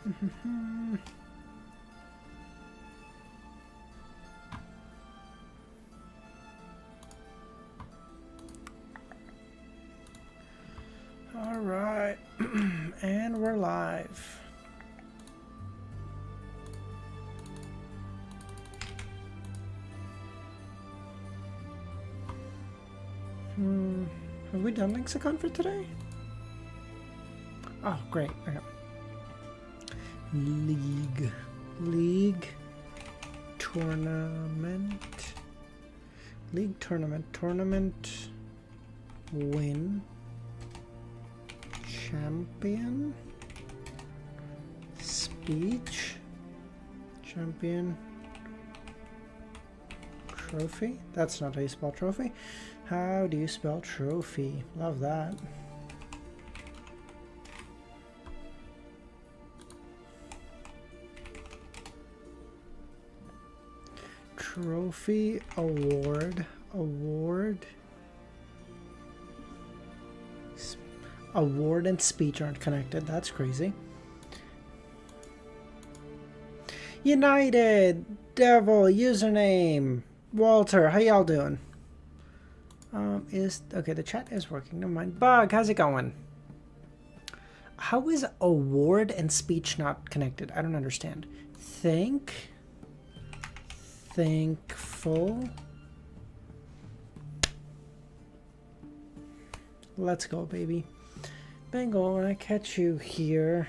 All right, and we're live. Have we done Lexicon for today? Oh, great. Okay. League tournament win champion speech champion trophy. That's not how you spell trophy. How do you spell trophy? Love that. Trophy award and speech aren't connected. That's crazy. United Devil username Walter. How y'all doing? Okay, the chat is working. Never mind. Bug, how's it going? How is award and speech not connected? I don't understand. Thankful. Let's go, baby. Bengal, when I catch you here,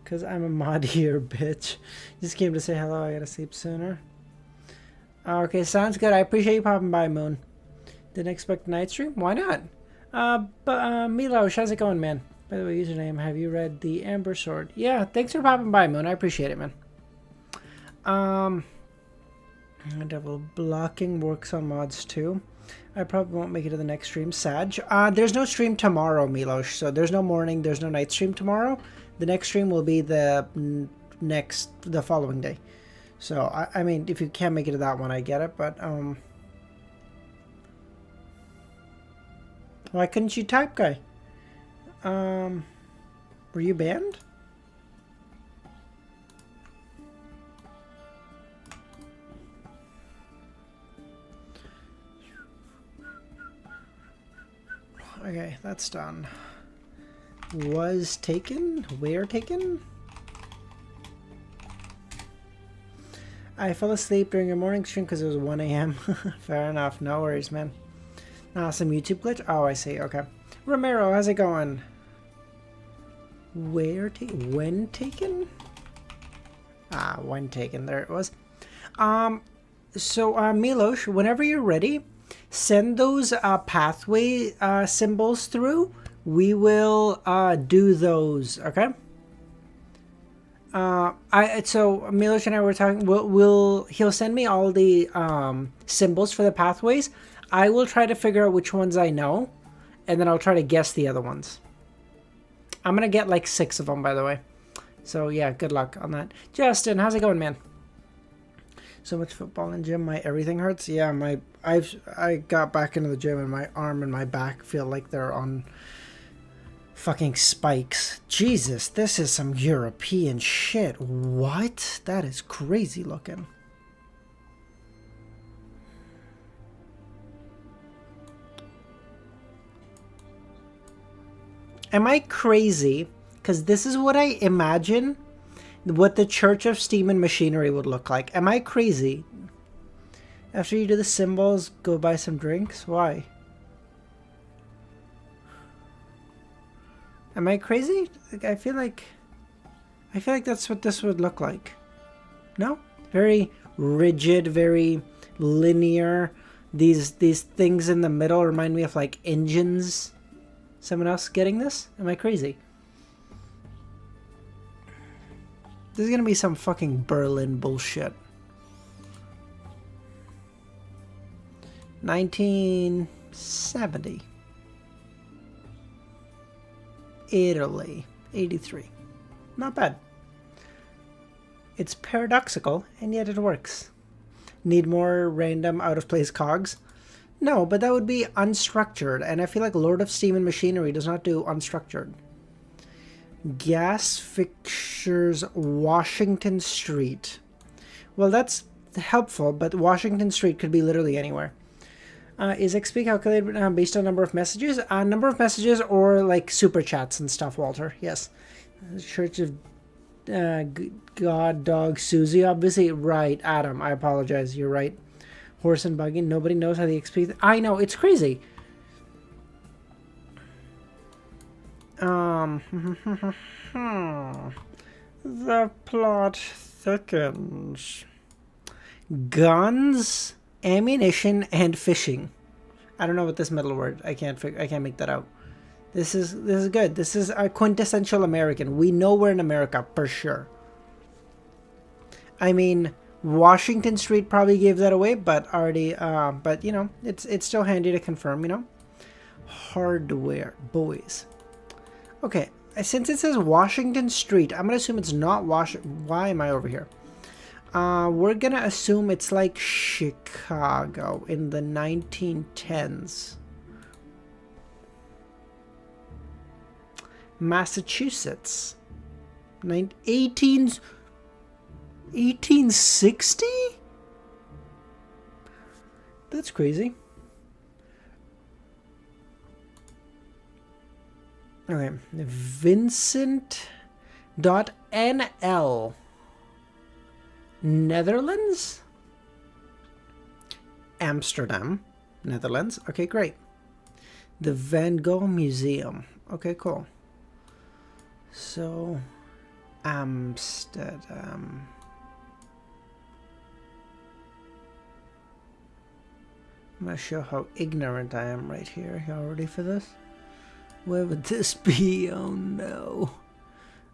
because I'm a mod here, bitch. Just came to say hello. I gotta sleep sooner. Okay, sounds good. I appreciate you popping by, Moon. Didn't expect a night stream? Why not? Milosh, how's it going, man? By the way, username, have you read The Amber Sword? Yeah, thanks for popping by, Moon. I appreciate it, man. Devil blocking works on mods too. I probably won't make it to the next stream. Sag. There's no stream tomorrow, Milosh. So there's no morning, there's no night stream tomorrow. The next stream will be the following day. So, I mean, if you can't make it to that one, I get it, but, why couldn't you type, guy? Were you banned? Okay, that's done. Was taken? Where taken? I fell asleep during your morning stream because it was 1 a.m. Fair enough. No worries, man. Some YouTube glitch? Oh, I see. Okay. Romero, how's it going? When taken? When taken. There it was. Milosh, whenever you're ready, send those pathway symbols through. We will do those, okay? So Milosh and I were talking. He'll send me all the symbols for the pathways. I will try to figure out which ones I know, and then I'll try to guess the other ones. I'm gonna get like 6 of them, by the way. So yeah, good luck on that. Justin, how's it going, man? So much football in gym, my everything hurts. Yeah, I got back into the gym and my arm and my back feel like they're on fucking spikes. Jesus, this is some European shit. What? That is crazy looking. Am I crazy? Because this is what I imagine what the Church of Steam and Machinery would look like. Am I crazy? After you do the symbols, go buy some drinks? Why? Am I crazy? I feel like that's what this would look like. No? Very rigid, very linear. These things in the middle remind me of like engines. Someone else getting this? Am I crazy? This is gonna be some fucking Berlin bullshit. 1970. Italy. 83. Not bad. It's paradoxical, and yet it works. Need more random out-of-place cogs? No, but that would be unstructured, and I feel like Lord of Steam and Machinery does not do unstructured. Gas fixtures, Washington Street. Well, that's helpful, but Washington Street could be literally anywhere. Is XP calculated based on number of messages? Number of messages or like super chats and stuff, Walter. Yes. Church of God Dog Susie, obviously. Right, Adam. I apologize. You're right. Horse and buggy. Nobody knows how the XP... I know. It's crazy. The plot thickens. Guns, ammunition, and fishing. I don't know what this middle word. I can't make that out. This is good. This is a quintessential American. We know we're in America for sure. I mean, Washington Street probably gave that away, but already. But you know, it's still handy to confirm. You know, hardware boys. Okay, since it says Washington Street, I'm gonna assume it's not Why am I over here? We're gonna assume it's like Chicago in the 1910s. Massachusetts. 1860? That's crazy. Okay, Vincent.nl. Netherlands? Amsterdam, Netherlands. Okay, great. The Van Gogh Museum. Okay, cool. So, Amsterdam. I'm gonna show how ignorant I am right here. Y'all ready for this? Where would this be? Oh no.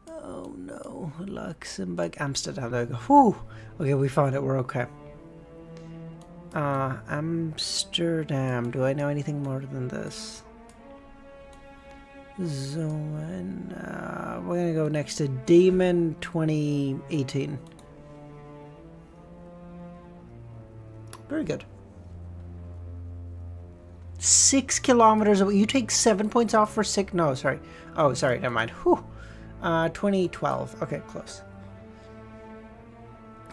Oh no. Luxembourg. Amsterdam. There we go. Whew. Okay, we found it. We're okay. Amsterdam. Do I know anything more than this? Zoom. We're gonna go next to Demon 2018. Very good. 6 kilometers away. You take 7 points off for 6. No, sorry. Oh, sorry. Never mind. Whew. 2012. Okay, close.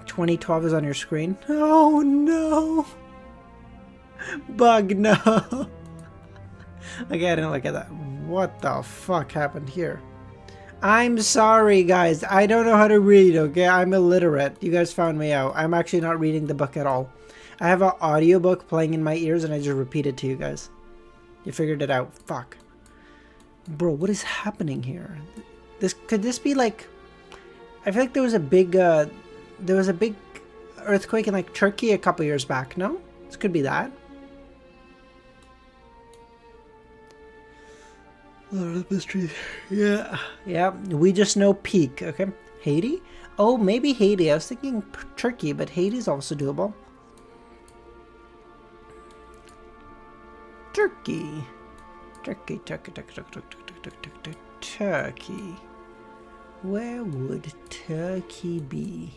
2012 is on your screen. Oh no. Bug, no. Okay, I didn't look at that. What the fuck happened here? I'm sorry, guys. I don't know how to read, okay? I'm illiterate. You guys found me out. I'm actually not reading the book at all. I have an audiobook playing in my ears and I just repeat it to you guys. You figured it out. Fuck. Bro, what is happening here? Could this be like... I feel like there was a big earthquake in like Turkey a couple years back, no? This could be that. Lord of Mystery. Yeah. Yeah, we just know peak, okay? Haiti? Oh, maybe Haiti. I was thinking Turkey, but Haiti's also doable. Turkey. Turkey. Where would Turkey be?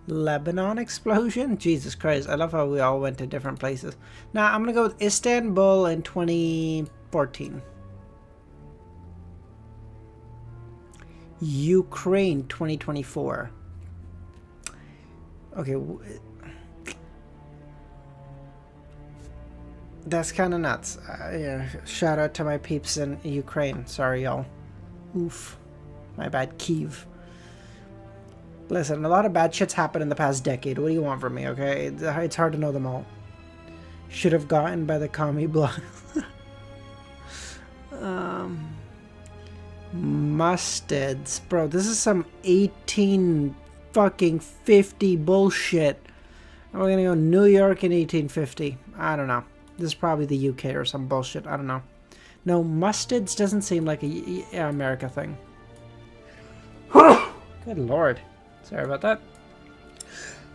Lebanon explosion? Jesus Christ, I love how we all went to different places. Now, I'm going to go with Istanbul in 2014. Ukraine 2024. Okay. That's kind of nuts. Yeah, shout out to my peeps in Ukraine. Sorry, y'all. Oof. My bad, Kyiv. Listen, a lot of bad shit's happened in the past decade. What do you want from me, okay? It's hard to know them all. Should have gotten by the commie block. Mustards. Bro, this is some 1850 bullshit. We're gonna go New York in 1850. I don't know. This is probably the UK or some bullshit. I don't know. No, mustards doesn't seem like a America thing. Good lord. Sorry about that.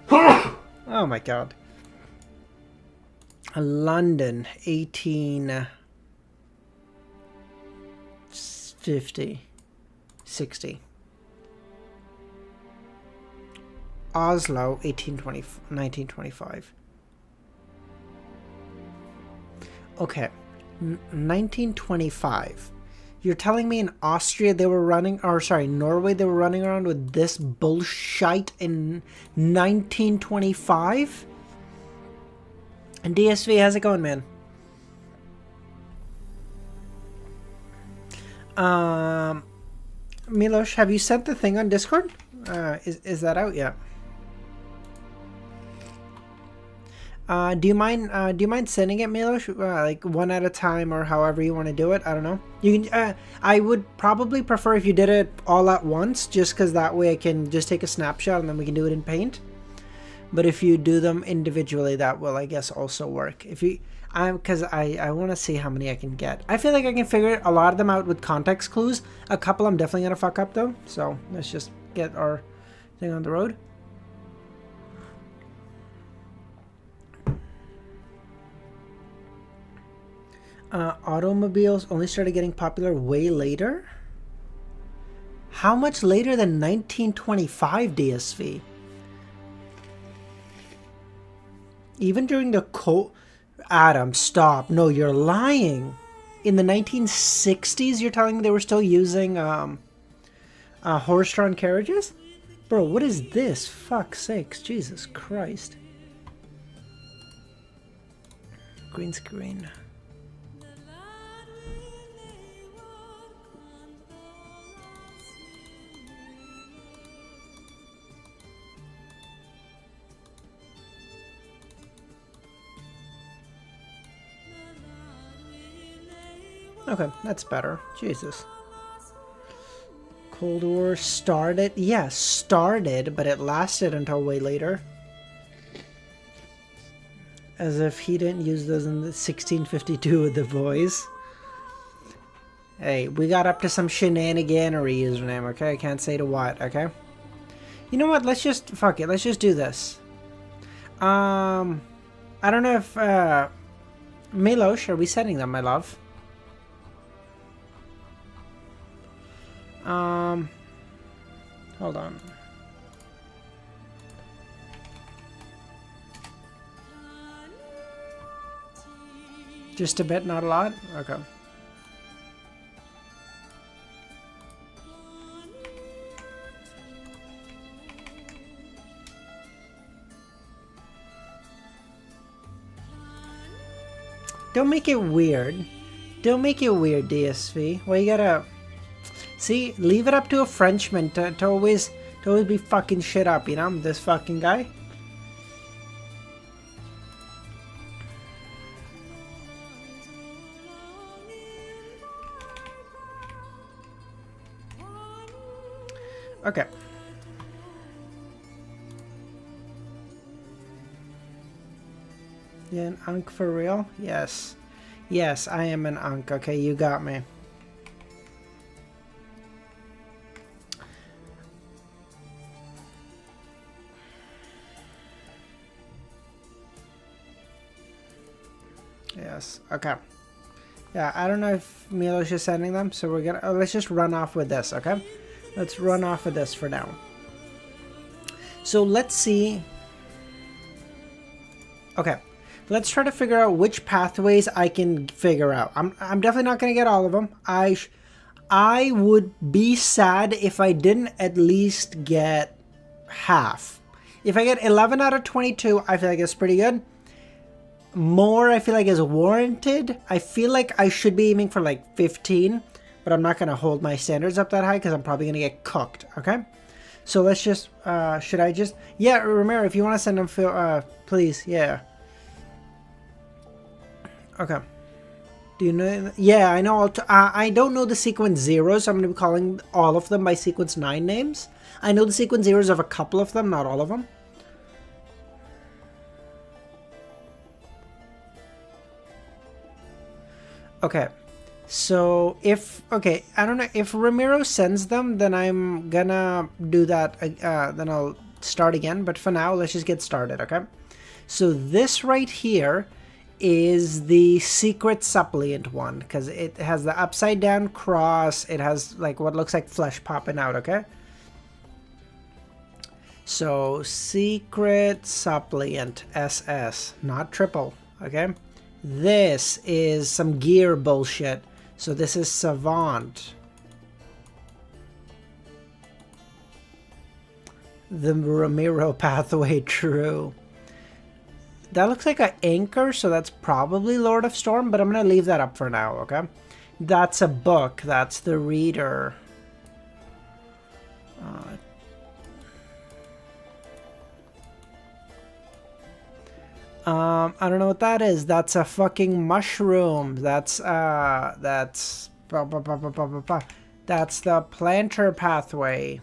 Oh my god. London, 1850, 60. Oslo, 1925. Okay, 1925. You're telling me in Austria they were running, or sorry, Norway they were running around with this bullshit in 1925? And DSV, how's it going, man? Milos, have you sent the thing on Discord? Is that out yet? Do you mind sending it, Milos? Like one at a time or however you want to do it. I don't know. You can. I would probably prefer if you did it all at once, just because that way I can just take a snapshot and then we can do it in Paint. But if you do them individually, that will, I guess, also work. If you, because I want to see how many I can get. I feel like I can figure a lot of them out with context clues. A couple I'm definitely gonna fuck up though. So let's just get our thing on the road. Automobiles only started getting popular way later? How much later than 1925 DSV? Even during the Adam, stop. No, you're lying. In the 1960s, you're telling me they were still using horse-drawn carriages? Bro, what is this? Fuck's sakes. Jesus Christ. Green screen. Okay, that's better. Jesus. Cold War started? Yeah, started, but it lasted until way later. As if he didn't use those in the 1652 with the boys. Hey, we got up to some shenaniganery username, okay? I can't say to what, okay? You know what? Let's just... Fuck it. Let's just do this. I don't know if... Milos, are we sending them, my love? Hold on. Just a bit, not a lot? Okay. Don't make it weird. Don't make it weird, DSV. Well, you gotta... See, leave it up to a Frenchman to always be fucking shit up, you know? This fucking guy. Okay. Yeah, an unk for real? Yes. Yes, I am an unk. Okay, you got me. Yes. Okay. Yeah, I don't know if Milos is sending them, so we're gonna let's just run off with this, okay? Let's run off with this for now. So let's see. Okay. Let's try to figure out which pathways I can figure out. I'm definitely not gonna get all of them. I would be sad if I didn't at least get half. If I get 11 out of 22, I feel like it's pretty good. More, I feel like, is warranted. I feel like I should be aiming for like 15, but I'm not going to hold my standards up that high because I'm probably going to get cooked, okay? So let's just, should I just, yeah, Romero, if you want to send them, please, yeah. Okay. Do you know, yeah, I know, I don't know the sequence zeros, so I'm going to be calling all of them by sequence 9 names. I know the sequence zeros of a couple of them, not all of them. Okay, so if, okay, I don't know, if Ramiro sends them, then I'm gonna do that, then I'll start again, but for now, let's just get started, okay? So this right here is the secret suppliant one, because it has the upside down cross, it has like what looks like flesh popping out, okay? So, secret suppliant, SS, not triple, okay? This is some gear bullshit. So this is Savant. The Ramiro pathway, true. That looks like an anchor, so that's probably Lord of Storm, but I'm going to leave that up for now, okay? That's a book. That's the reader. I don't know what that is. That's a fucking mushroom. That's the planter pathway.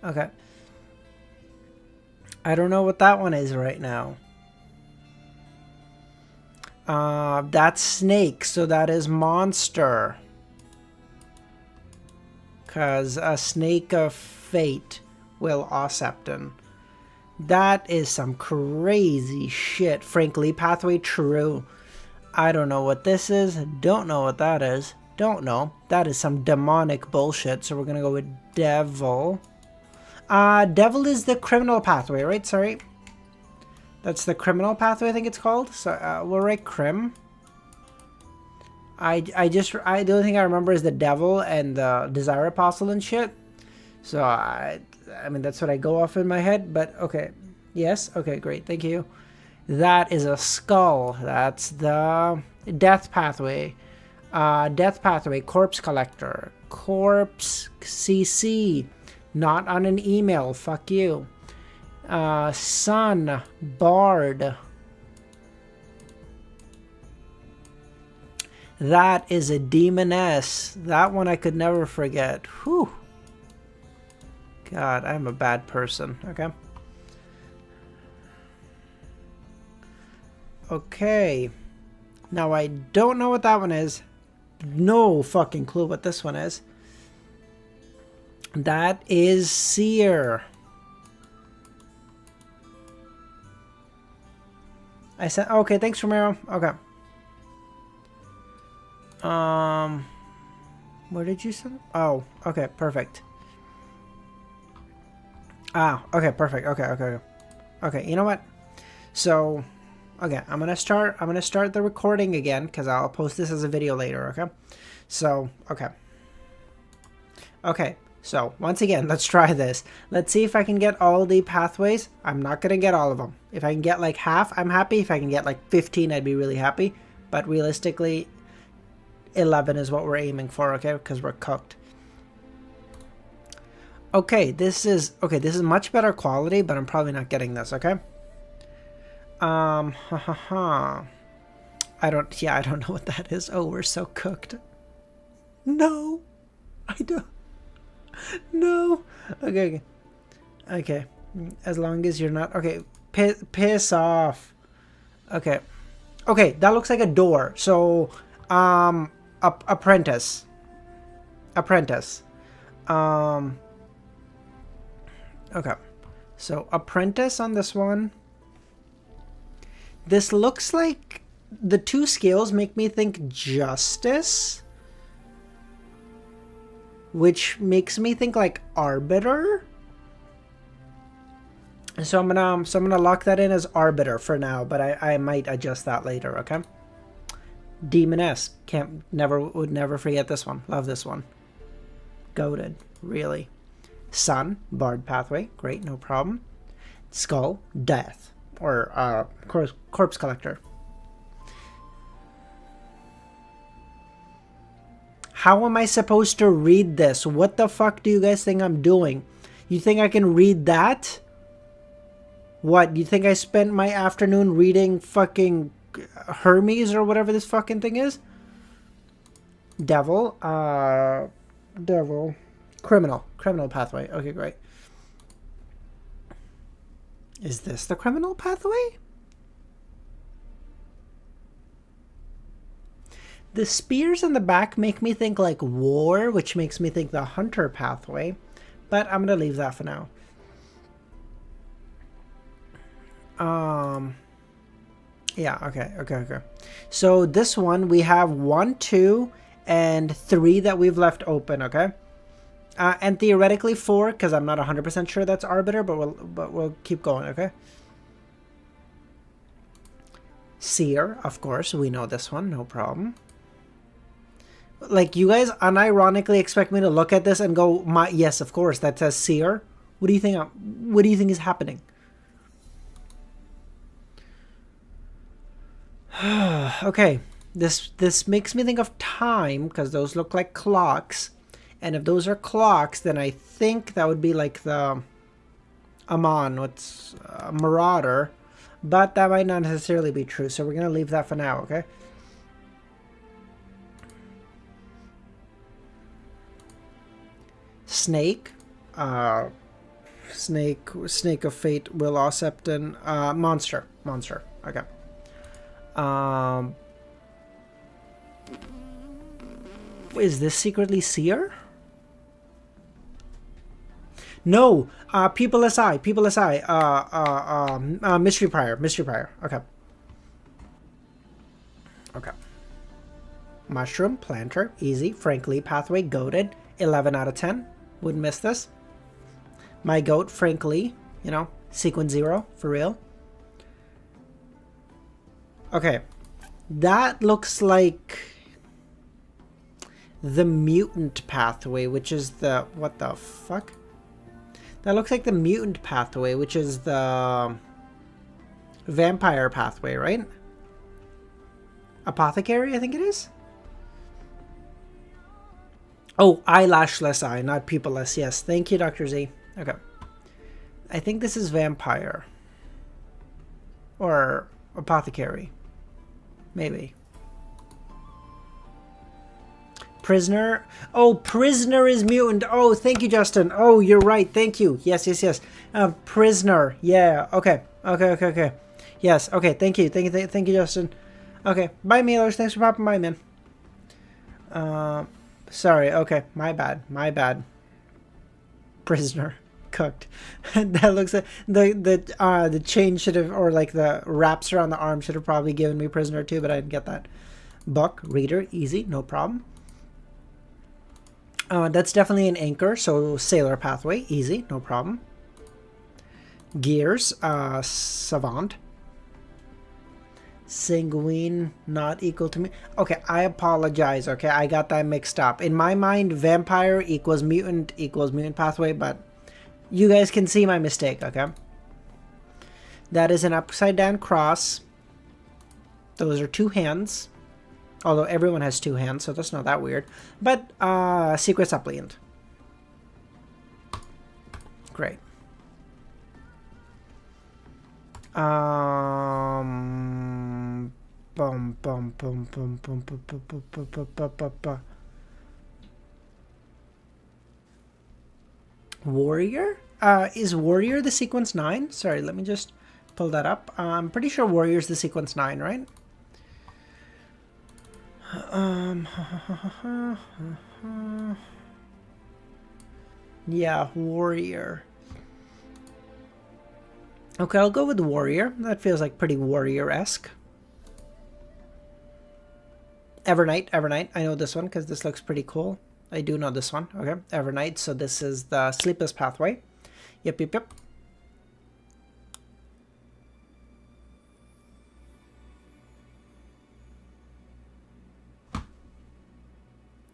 Okay. I don't know what that one is right now. That's snake, so that is monster. Because a snake of fate will Osepton. That is some crazy shit. Frankly, pathway, true. I don't know what this is. Don't know what that is. Don't know. That is some demonic bullshit. So we're going to go with devil. Devil is the criminal pathway, right? Sorry. That's the criminal pathway, I think it's called. So we'll write crim. The only thing I remember is the devil and the desire apostle and shit. So I mean, that's what I go off in my head, but okay. Yes. Okay, great. Thank you. That is a skull. That's the death pathway. Death pathway, corpse collector. Corpse CC. Not on an email. Fuck you. Sun. Bard. That is a demoness. That one I could never forget. Whew. God, I'm a bad person. Okay. Okay. Now I don't know what that one is. No fucking clue what this one is. That is seer. I said, okay, thanks, Romero. Okay. Where did you send? Oh, okay, perfect. Ah, okay, perfect. Okay, you know what? So, okay, I'm gonna start the recording again because I'll post this as a video later. Okay, so okay. So once again, let's try this. Let's see if I can get all the pathways. I'm not gonna get all of them. If I can get like half, I'm happy. If I can get like 15, I'd be really happy. But realistically, 11 is what we're aiming for, okay? Because we're cooked. Okay, this is much better quality, but I'm probably not getting this, okay? I don't know what that is. Oh, we're so cooked. No, I don't. No. Okay. As long as you're not okay. Piss off. Okay. Okay, that looks like a door. So, apprentice. Okay. So apprentice on this one. This looks like the two scales make me think justice, which makes me think like arbiter. So I'm gonna lock that in as arbiter for now, but I might adjust that later. Okay. Demoness. Would never forget this one. Love this one. Goated. Really. Sun. Bard pathway. Great. No problem. Skull. Death. Or corpse collector. How am I supposed to read this? What the fuck do you guys think I'm doing? You think I can read that? What? You think I spent my afternoon reading fucking Hermes or whatever this fucking thing is? Devil. Devil. Criminal pathway. Okay, great. Is this the criminal pathway? The spears in the back make me think like war, which makes me think the hunter pathway. But I'm going to leave that for now. Yeah, okay. So this one, we have 1, 2, and 3 that we've left open, okay? And theoretically 4, because I'm not 100% sure that's arbiter, but we'll keep going, okay? Seer, of course, we know this one, no problem. Like, you guys unironically expect me to look at this and go, yes, of course, that says Seer. What do you think? What do you think is happening? Okay, this makes me think of time, because those look like clocks. And if those are clocks, then I think that would be like the AMON, what's Marauder. But that might not necessarily be true, so we're going to leave that for now, okay? Snake. Snake of Fate, Will Septon. Monster. Okay. Is this secretly Seer? No, people aside. Mystery Prior. Okay. Mushroom, Planter, easy. Frankly, Pathway, Goated, 11 out of 10. Wouldn't miss this. My goat, frankly, you know, sequence 0, for real. Okay, that looks like the mutant pathway, which is the, what the fuck? That looks like the mutant pathway, which is the vampire pathway, right? Apothecary, I think it is. Oh, eyelashless eye, not pupilless. Yes, thank you, Dr. Z. Okay. I think this is vampire. Or apothecary. Maybe. Prisoner. Oh, prisoner is mutant. Oh, thank you, Justin. Oh, you're right. Thank you. Yes. Prisoner. Yeah. Okay. Yes. Okay. Thank you, Justin. Okay. Bye, Mailers. Thanks for popping by, man. Sorry. Okay. My bad. Prisoner. Cooked. That looks like the chain should have, or like the wraps around the arm should have probably given me prisoner too, but I didn't get that. Book, reader, easy, no problem. That's definitely an anchor, so sailor pathway, easy, no problem. Gears, savant. Sanguine, not equal to me. Okay, I apologize. Okay, I got that mixed up. In my mind, vampire equals mutant pathway, but you guys can see my mistake, okay? That is an upside down cross. Those are 2 hands. Although everyone has 2 hands, so that's not that weird. But, secret suppliant. Great. Warrior? Is Warrior the sequence 9? Sorry, let me just pull that up. I'm pretty sure Warrior's the sequence 9, right? Yeah, Warrior. Okay, I'll go with Warrior. That feels like pretty Warrior-esque. Evernight. I know this one because this looks pretty cool. I do know this one. Okay, Evernight. So this is the Sleepless Pathway. Yep.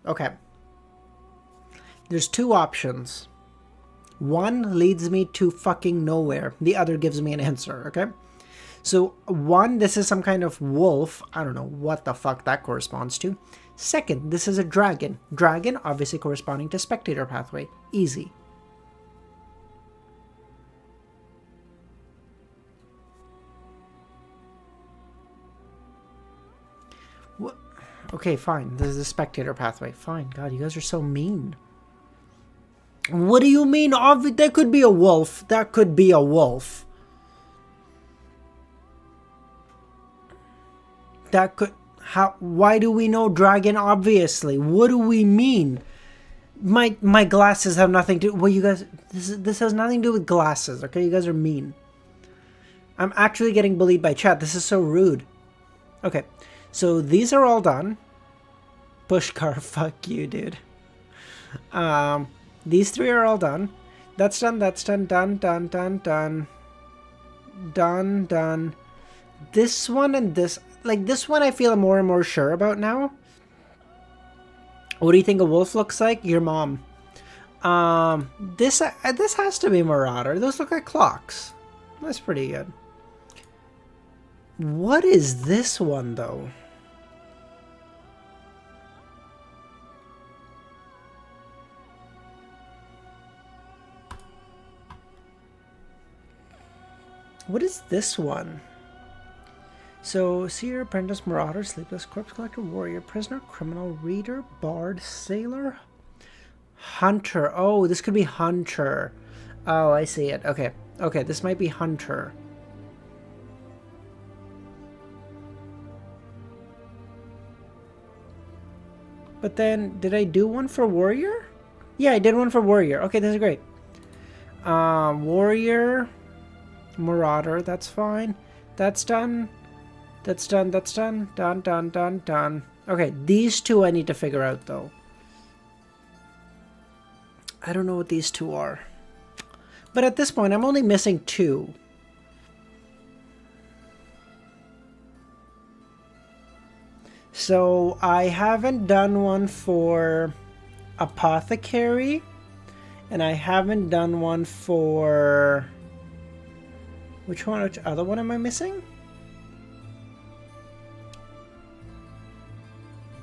Okay. There's 2 options. One leads me to fucking nowhere. The other gives me an answer, okay? So, 1, this is some kind of wolf. I don't know what the fuck that corresponds to. 2nd, this is a dragon. Dragon, obviously corresponding to spectator pathway. Easy. What? Okay, fine. This is the spectator pathway. Fine. God, you guys are so mean. What do you mean? That could be a wolf. That could be a wolf. That could... How? Why do we know dragon, obviously? What do we mean? My glasses have nothing to... Well, you guys... This has nothing to do with glasses, okay? You guys are mean. I'm actually getting bullied by chat. This is so rude. Okay. So, these are all done. Pushcar, fuck you, dude. These 3 are all done. That's done, done. This one and this, like this one I feel more and more sure about now. What do you think a wolf looks like? Your mom. This has to be Marauder. Those look like clocks. That's pretty good. What is this one though? What is this one? So, seer, apprentice, marauder, sleepless, corpse collector, warrior, prisoner, criminal, reader, bard, sailor, hunter. Oh, this could be hunter. Oh, I see it. Okay. Okay, this might be hunter. But then, did I do one for warrior? Yeah, I did one for warrior. Okay, this is great. Warrior, marauder, that's fine. That's done. That's done, that's done. Done, done, done, done. Okay, these two I need to figure out, though. I don't know what these two are. But at this point, I'm only missing two. So, I haven't done one for apothecary. And I haven't done one for... Which one? Which other one am I missing?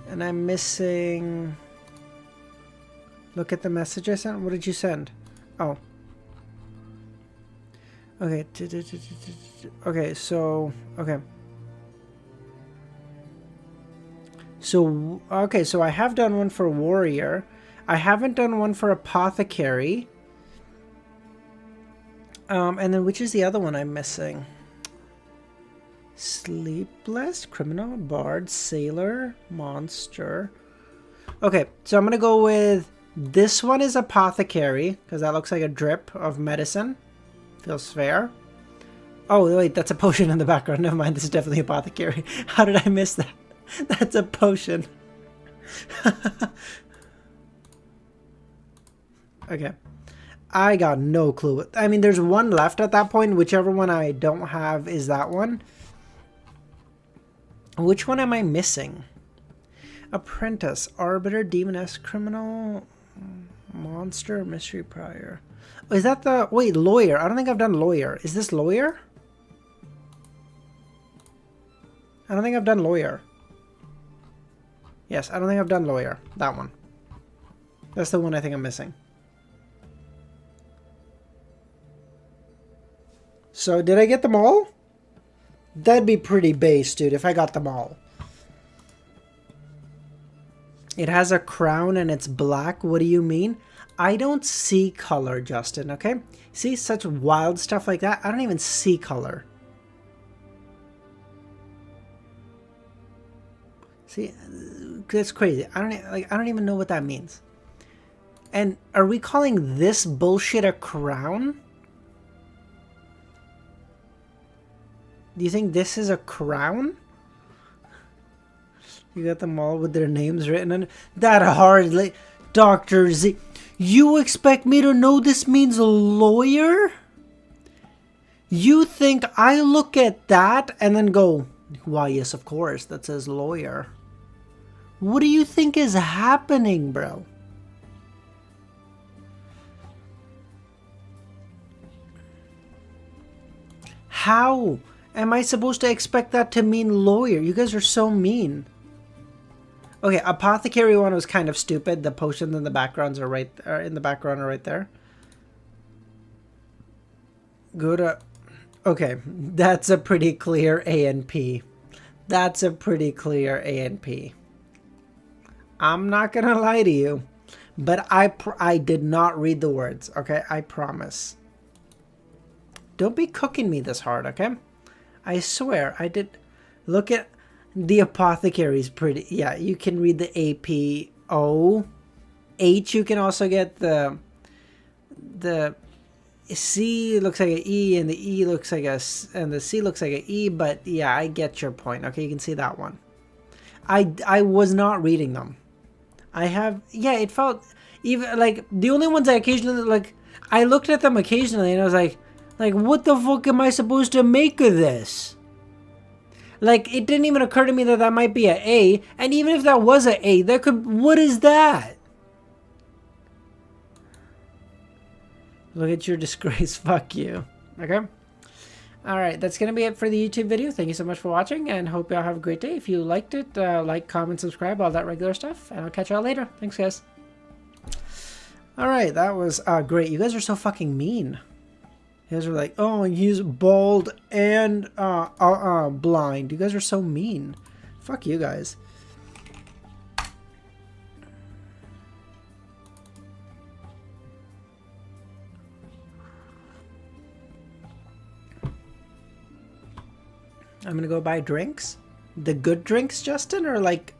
And I'm missing... Look at the message I sent. What did you send? Oh. Okay. Okay, so... Okay. So, okay, so I have done one for warrior. I haven't done one for apothecary. And then which is the other one I'm missing? Sleepless, criminal, bard, sailor, monster. Okay, so I'm gonna go with this one is apothecary because that looks like a drip of medicine. Feels fair. Oh wait, that's a potion in the background. Never mind, this is definitely apothecary. How did I miss that? That's a potion. Okay. I got no clue. I mean, there's one left at that point. Whichever one I don't have is that one. Which one am I missing? Apprentice, arbiter, demoness, criminal, monster, mystery prior. Oh, is that the... Wait, lawyer. I don't think I've done lawyer. Is this lawyer? I don't think I've done lawyer. Yes, I don't think I've done lawyer. That one. That's the one I think I'm missing. So, did I get them all? That'd be pretty base, dude, if I got them all. It has a crown and it's black. What do you mean? I don't see color, Justin, okay? See, such wild stuff like that? I don't even see color. See, that's crazy. I don't even know what that means. And are we calling this bullshit a crown? Do you think this is a crown? You got them all with their names written on it. That hardly... Dr. Z... You expect me to know this means lawyer? You think I look at that and then go, why, yes, of course, that says lawyer. What do you think is happening, bro? How am I supposed to expect that to mean lawyer? You guys are so mean. Okay, apothecary one was kind of stupid. The potions in the backgrounds are right in the background are right there. Go to... Okay, that's a pretty clear A and P. That's a pretty clear A and P. I'm not gonna lie to you, but I did not read the words, okay? I promise. Don't be cooking me this hard, okay? I swear, I did... Look at... The apothecary's pretty... Yeah, you can read the A-P-O. H, you can also get the... The C looks like an E, and the E looks like a... And the C looks like an E, but yeah, I get your point. Okay, you can see that one. I was not reading them. I have... Yeah, it felt... Even, like, the only ones I occasionally... Like, I looked at them occasionally, and I was like, what the fuck am I supposed to make of this? Like, it didn't even occur to me that that might be an A. And even if that was an A, that could... What is that? Look at your disgrace. Fuck you. Okay? Alright, that's going to be it for the YouTube video. Thank you so much for watching, and hope y'all have a great day. If you liked it, like, comment, subscribe, all that regular stuff. And I'll catch y'all later. Thanks, guys. Alright, that was great. You guys are so fucking mean. You guys are like, oh, he's bald and blind. You guys are so mean. Fuck you guys. I'm gonna go buy drinks. The good drinks, Justin, or like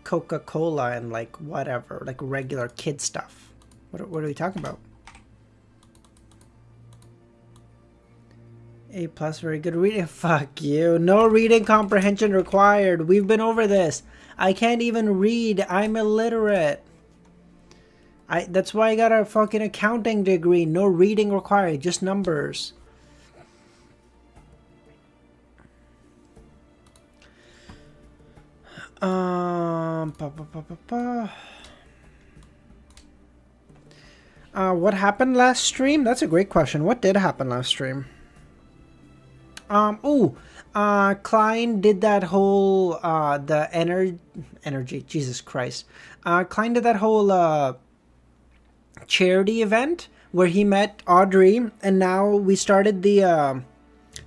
Coca-Cola and like whatever, like regular kid stuff. What are we talking about? A+, very good reading. Fuck you. No reading comprehension required. We've been over this. I can't even read. I'm illiterate. That's why I got a fucking accounting degree. No reading required. Just numbers. What happened last stream? That's a great question. What did happen last stream? Klein did that whole, the energy, Jesus Christ. Klein did that whole, charity event where he met Audrey, and now we started the,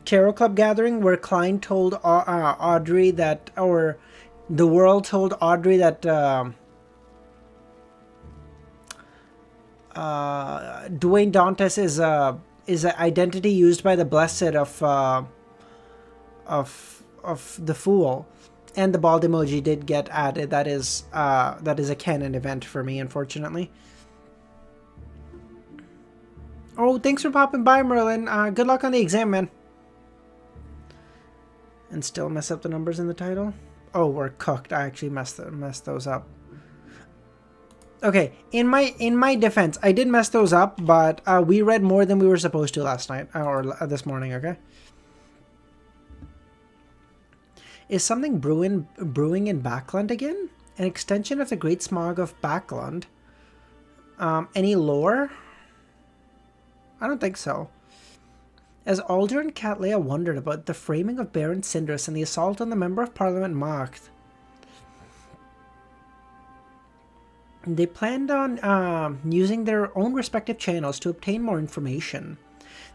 Tarot Club gathering where Klein told, Audrey that, or the world told Audrey that, Dwayne Dantes is an identity used by the blessed of the fool, and the bald emoji did get added. That is a canon event for me, unfortunately. Oh, thanks for popping by, Merlin. Good luck on the exam, man. And still mess up the numbers in the title. Oh, we're cooked. I actually messed those up. Okay, in my defense, I did mess those up, but we read more than we were supposed to last night or this morning. Okay. Is something brewing in Backland again? An extension of the Great Smog of Backland. Any lore? I don't think so. As Alder and Cattleya wondered about the framing of Baron Cindrus and the assault on the Member of Parliament Marked, they planned on using their own respective channels to obtain more information.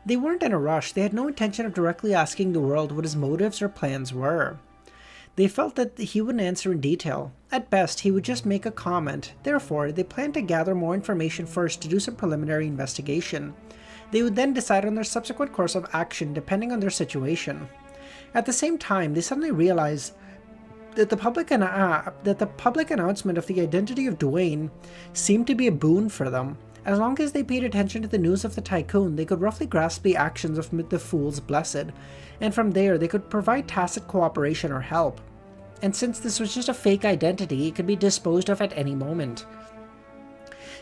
They weren't in a rush. They had no intention of directly asking the world what his motives or plans were. They felt that he wouldn't answer in detail. At best, he would just make a comment. Therefore, they planned to gather more information first to do some preliminary investigation. They would then decide on their subsequent course of action depending on their situation. At the same time, they suddenly realized that the public announcement of the identity of Dwayne seemed to be a boon for them. As long as they paid attention to the news of the tycoon, they could roughly grasp the actions of the Fool's Blessed, and from there they could provide tacit cooperation or help. And since this was just a fake identity, it could be disposed of at any moment.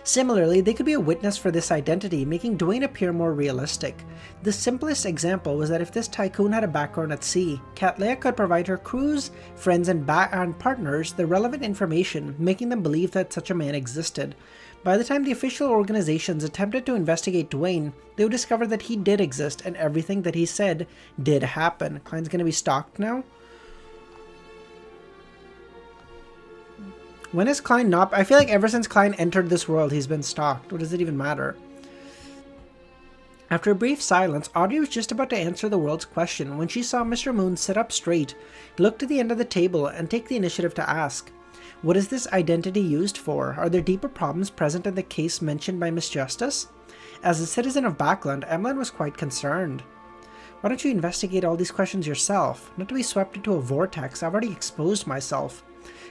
Similarly, they could be a witness for this identity, making Dwayne appear more realistic. The simplest example was that if this tycoon had a background at sea, Cattleya could provide her crews, friends, and partners the relevant information, making them believe that such a man existed. By the time the official organizations attempted to investigate Dwayne, they would discover that he did exist and everything that he said did happen. Klein's gonna be stalked now? When is Klein not? I feel like ever since Klein entered this world, he's been stalked. What does it even matter? After a brief silence, Audrey was just about to answer the world's question when she saw Mr. Moon sit up straight, look to the end of the table, and take the initiative to ask, "What is this identity used for? Are there deeper problems present in the case mentioned by Miss Justice?" As a citizen of Backland, Emlyn was quite concerned. "Why don't you investigate all these questions yourself? Not to be swept into a vortex, I've already exposed myself."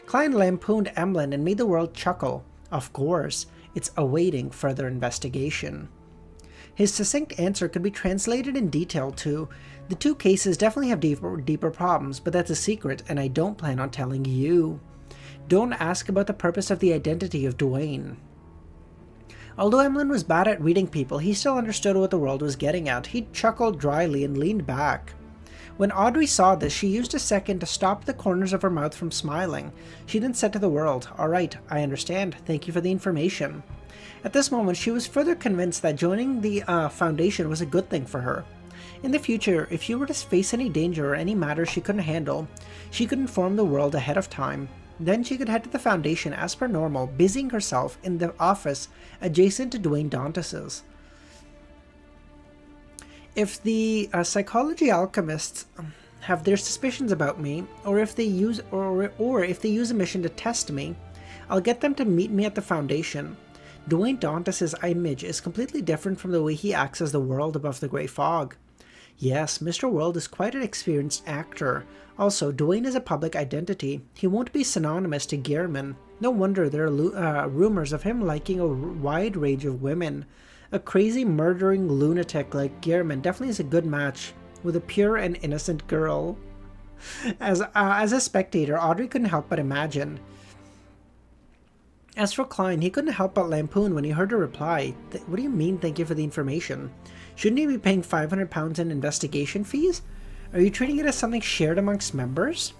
Klein lampooned Emlyn and made the world chuckle. Of course, it's awaiting further investigation. His succinct answer could be translated in detail to, "The two cases definitely have deeper problems, but that's a secret, and I don't plan on telling you. Don't ask about the purpose of the identity of Dwayne." Although Emlyn was bad at reading people, he still understood what the world was getting at. He chuckled dryly and leaned back. When Audrey saw this, she used a second to stop the corners of her mouth from smiling. She then said to the world, "All right, I understand. Thank you for the information." At this moment, she was further convinced that joining the Foundation was a good thing for her. In the future, if she were to face any danger or any matter she couldn't handle, she could inform the world ahead of time. Then she could head to the Foundation as per normal, busying herself in the office adjacent to Dwayne Dantus's. If the psychology alchemists have their suspicions about me, or if they use a mission to test me, I'll get them to meet me at the Foundation. Dwayne Dantus's image is completely different from the way he acts as the world above the grey fog. Yes, Mr. World is quite an experienced actor. Also, Dwayne is a public identity. He won't be synonymous to Gehrman. No wonder there are rumors of him liking a wide range of women. A crazy murdering lunatic like Gehrman definitely is a good match with a pure and innocent girl. As a spectator, Audrey couldn't help but imagine. As for Klein, he couldn't help but lampoon when he heard her reply. What do you mean, thank you for the information? Shouldn't he be paying £500 in investigation fees? Are you treating it as something shared amongst members?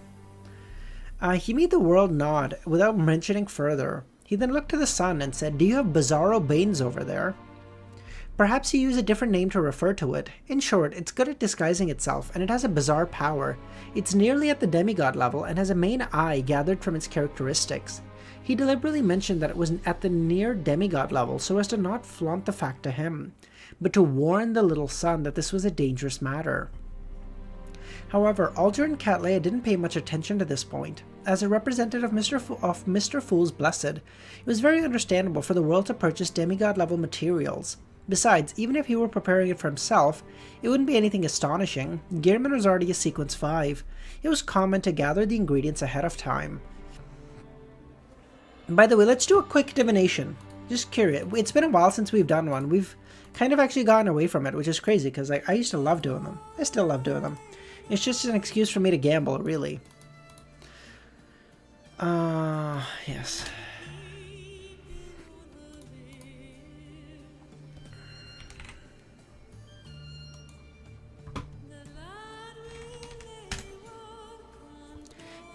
He made the world nod without mentioning further. He then looked to the sun and said, "Do you have Bizarro Banes over there?" Perhaps you use a different name to refer to it. In short, it's good at disguising itself, and it has a bizarre power. It's nearly at the demigod level and has a main eye gathered from its characteristics. He deliberately mentioned that it was at the near demigod level so as to not flaunt the fact to him, but to warn the little son that this was a dangerous matter. However, Alger and Cattleya didn't pay much attention to this point. As a representative of Mr. Fool's Blessed, it was very understandable for the world to purchase demigod-level materials. Besides, even if he were preparing it for himself, it wouldn't be anything astonishing. Gehrman was already a Sequence 5. It was common to gather the ingredients ahead of time. By the way, let's do a quick divination. Just curious. It's been a while since we've done one. We've kind of actually gotten away from it, which is crazy because I used to love doing them. I still love doing them. It's just an excuse for me to gamble, really. Yes.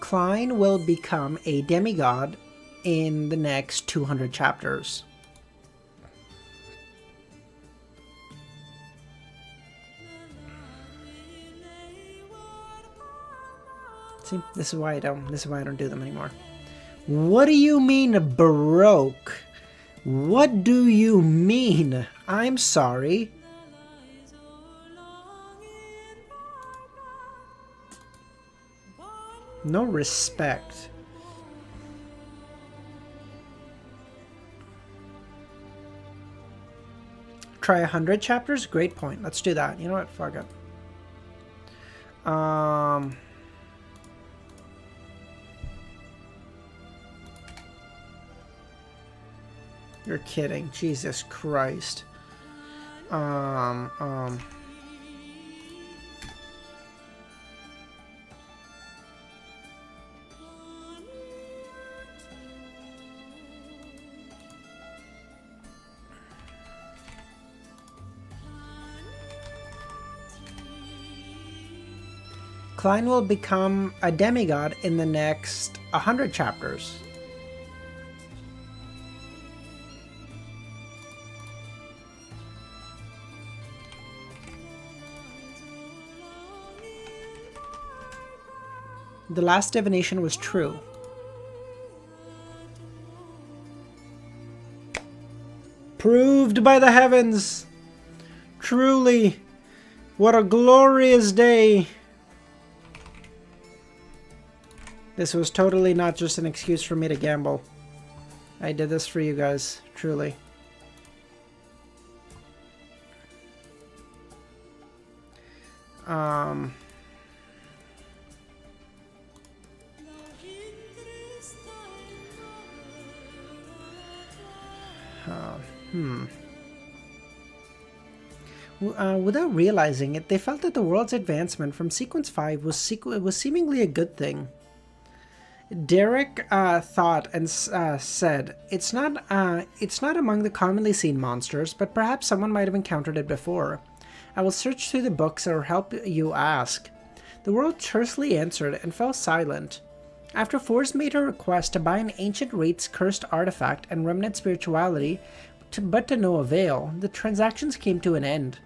Klein will become a demigod in the next 200 chapters. See, this is why I don't do them anymore. What do you mean Baroque? What do you mean? I'm sorry. No respect. Try 100 chapters? Great point. Let's do that. You know what? Fuck it. You're kidding. Jesus Christ. Klein will become a demigod in the next 100 chapters. The last divination was true. Proved by the heavens! Truly, what a glorious day! This was totally not just an excuse for me to gamble. I did this for you guys, truly. Without realizing it, they felt that the world's advancement from Sequence 5 was seemingly a good thing. Derek thought and said, it's not among the commonly seen monsters, but perhaps someone might have encountered it before. I will search through the books or help you ask. The world tersely answered and fell silent. After Force made her request to buy an ancient race's cursed artifact and remnant spirituality, but to no avail, the transactions came to an end.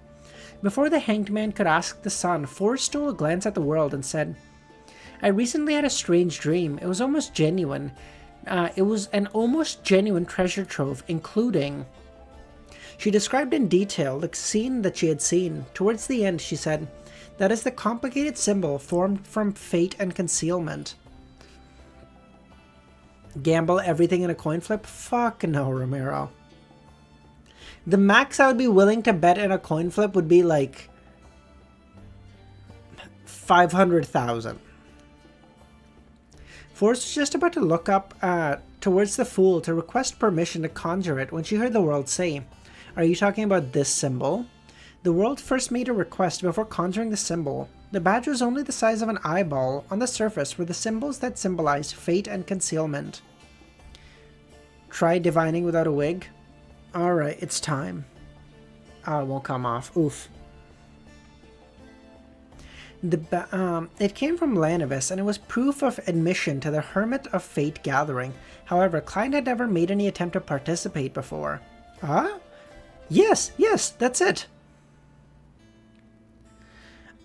Before the hanged man could ask the sun, Force stole a glance at the world and said, I recently had a strange dream. It was almost genuine. It was an almost genuine treasure trove, including... She described in detail the scene that she had seen. Towards the end, she said, that is the complicated symbol formed from fate and concealment. Gamble everything in a coin flip? Fuck no, Ramiro. The max I would be willing to bet in a coin flip would be like 500,000. Force was just about to look up towards the fool to request permission to conjure it when she heard the world say, are you talking about this symbol? The world first made a request before conjuring the symbol. The badge was only the size of an eyeball. On the surface were the symbols that symbolized fate and concealment. Try divining without a wig? Alright, it's time. Oh, it won't come off. Oof. It came from Lanavis, and it was proof of admission to the Hermit of Fate gathering. However, Klein had never made any attempt to participate before. Huh? Yes, that's it.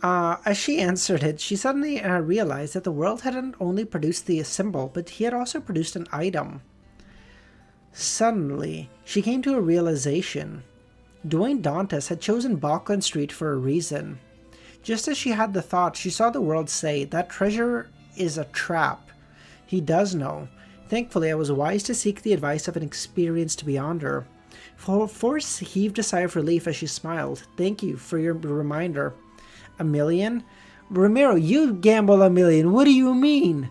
As she answered it, she suddenly realized that the world hadn't only produced the symbol, but he had also produced an item. Suddenly, she came to a realization. Dwayne Dantes had chosen Balkan Street for a reason. Just as she had the thought, she saw the world say, that treasure is a trap. He does know. Thankfully, I was wise to seek the advice of an experienced beyonder. Force heaved a sigh of relief as she smiled. Thank you for your reminder. $1 million? Ramiro, you gamble $1 million. What do you mean?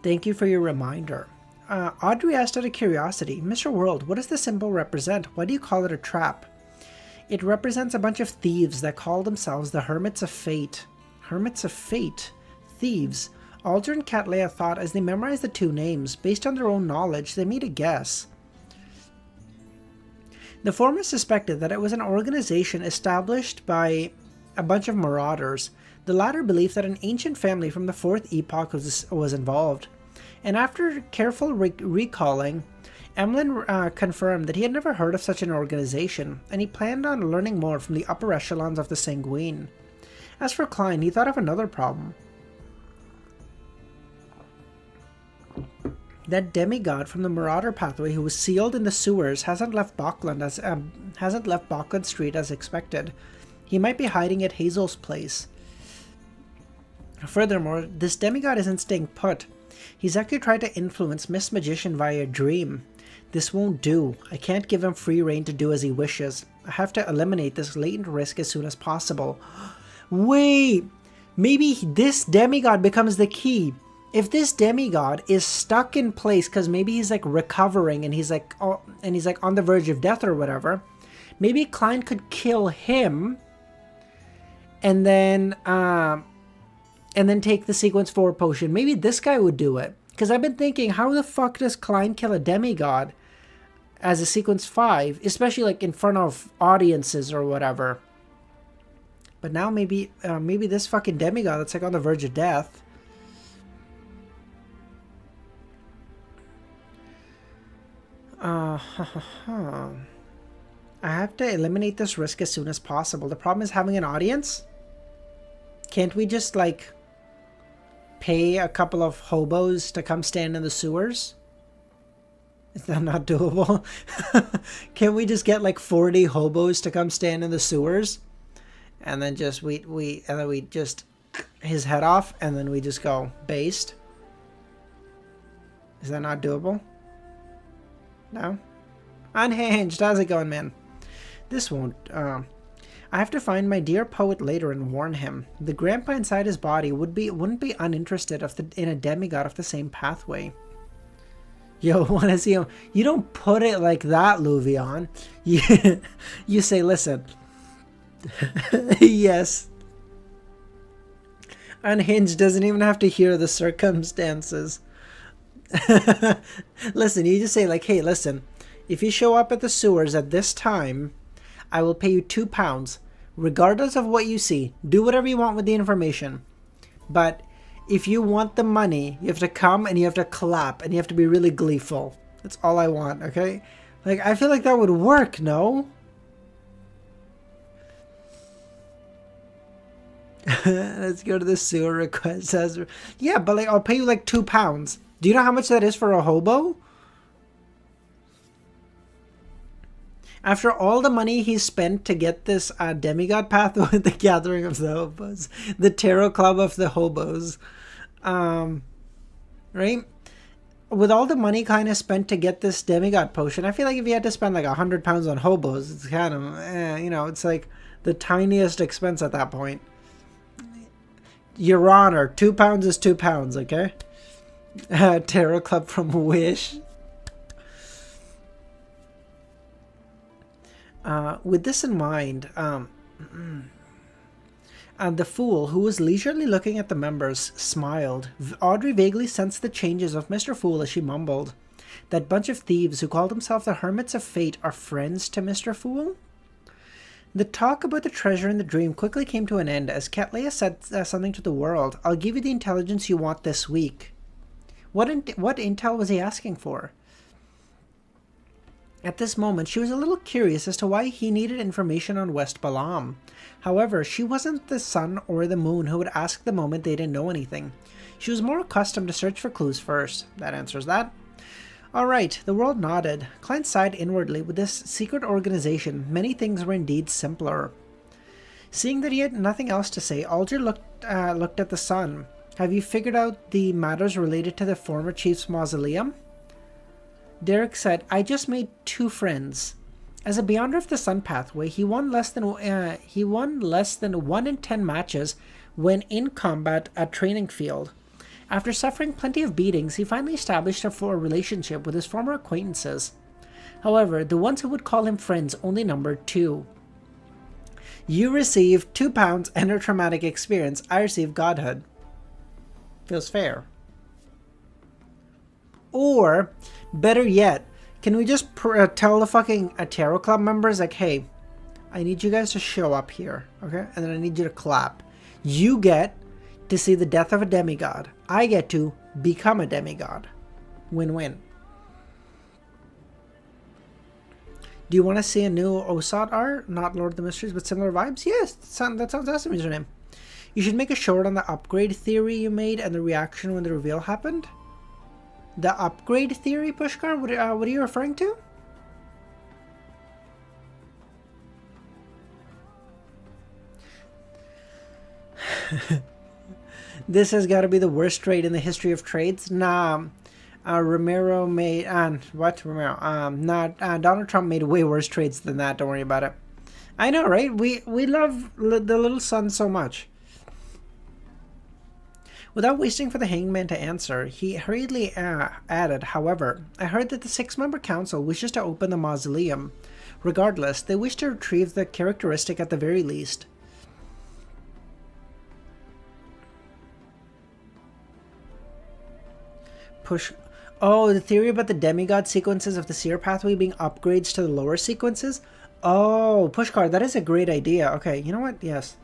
Thank you for your reminder. Audrey asked out of curiosity, Mr. World, what does the symbol represent? Why do you call it a trap? It represents a bunch of thieves that call themselves the Hermits of Fate. Hermits of Fate? Thieves? Alder and Cattleya thought as they memorized the two names. Based on their own knowledge, they made a guess. The former suspected that it was an organization established by a bunch of marauders. The latter believed that an ancient family from the 4th epoch was involved. And after careful recalling, Emlyn confirmed that he had never heard of such an organization, and he planned on learning more from the upper echelons of the Sanguine. As for Klein, he thought of another problem. That demigod from the Marauder pathway who was sealed in the sewers hasn't left Balkan Street as expected. He might be hiding at Hazel's place. Furthermore, this demigod isn't staying put. He's actually tried to influence Miss Magician via a dream. This won't do. I can't give him free rein to do as he wishes. I have to eliminate this latent risk as soon as possible. Wait! Maybe this demigod becomes the key. If this demigod is stuck in place because maybe he's like recovering and he's like on the verge of death or whatever, maybe Klein could kill him and then take the sequence 4 potion. Maybe this guy would do it. Because I've been thinking, how the fuck does Klein kill a demigod as a sequence 5, especially like in front of audiences or whatever. But now maybe this fucking demigod that's like on the verge of death. I have to eliminate this risk as soon as possible. The problem is having an audience. Can't we just like pay a couple of hobos to come stand in the sewers? Is that not doable? Can we just get like 40 hobos to come stand in the sewers? And then just we just his head off and then we just go based? Is that not doable? No? Unhinged, how's it going, man? This won't, I have to find my dear poet later and warn him. The grandpa inside his body wouldn't be uninterested in a demigod of the same pathway. Yo, wanna see him? You don't put it like that, Luvion. You say, listen. Yes. Unhinged doesn't even have to hear the circumstances. Listen, you just say like, hey, listen, if you show up at the sewers at this time, I will pay you £2. Regardless of what you see, do whatever you want with the information. But if you want the money, you have to come and you have to clap and you have to be really gleeful. That's all I want, okay? Like, I feel like that would work, no? Let's go to the sewer request. Yeah, but like, I'll pay you like £2. Do you know how much that is for a hobo? After all the money he spent to get this demigod path with the gathering of the hobos, the tarot club of the hobos, right? With all the money kind of spent to get this demigod potion, I feel like if you had to spend like £100 on hobos, it's kind of, you know, it's like the tiniest expense at that point. Your Honor, £2 is £2, okay? Tarot club from Wish. With this in mind, and the fool, who was leisurely looking at the members, smiled. Audrey vaguely sensed the changes of Mr. Fool as she mumbled. That bunch of thieves who call themselves the Hermits of Fate are friends to Mr. Fool? The talk about the treasure in the dream quickly came to an end as Ketlea said something to the world. I'll give you the intelligence you want this week. What intel was he asking for? At this moment, she was a little curious as to why he needed information on West Balam. However, she wasn't the sun or the moon who would ask the moment they didn't know anything. She was more accustomed to search for clues first. That answers that. Alright, the world nodded. Clint sighed inwardly. With this secret organization, many things were indeed simpler. Seeing that he had nothing else to say, Alger looked at the sun. Have you figured out the matters related to the former chief's mausoleum? Derek said, I just made 2 friends. As a Beyonder of the Sun pathway, he won less than 1 in 10 matches when in combat at training field. After suffering plenty of beatings, he finally established a relationship with his former acquaintances. However, the ones who would call him friends only numbered 2. You receive £2 and a traumatic experience. I receive godhood. Feels fair. Or, better yet, can we just tell the fucking tarot club members, like, hey, I need you guys to show up here, okay? And then I need you to clap. You get to see the death of a demigod. I get to become a demigod. Win-win. Do you want to see a new Osad art? Not Lord of the Mysteries, but similar vibes? Yes, that sounds awesome, username. You should make a short on the upgrade theory you made and the reaction when the reveal happened. The upgrade theory, Pushkar? What are you referring to? This has got to be the worst trade in the history of trades. Nah, Romero made... what? Romero? Donald Trump made way worse trades than that. Don't worry about it. I know, right? We love the little sun so much. Without waiting for the hangman to answer, he hurriedly added, however, I heard that the 6-member council wishes to open the mausoleum. Regardless, they wish to retrieve the characteristic at the very least. Oh, the theory about the demigod sequences of the seer pathway being upgrades to the lower sequences? Oh, Pushcard, that is a great idea. Okay, you know what? Yes.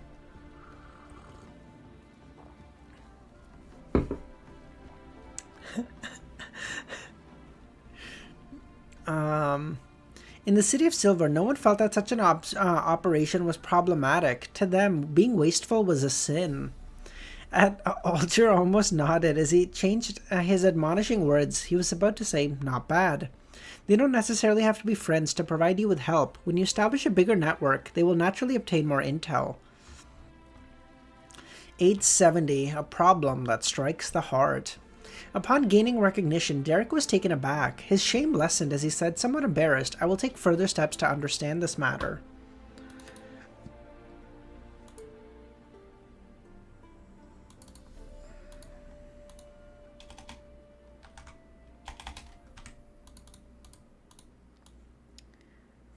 In the City of Silver, no one felt that such an operation was problematic. To them, being wasteful was a sin. Alger almost nodded as he changed his admonishing words. He was about to say, not bad. They don't necessarily have to be friends to provide you with help. When you establish a bigger network, they will naturally obtain more intel. 870, a problem that strikes the heart. Upon gaining recognition, Derek was taken aback. His shame lessened as he said, somewhat embarrassed, I will take further steps to understand this matter.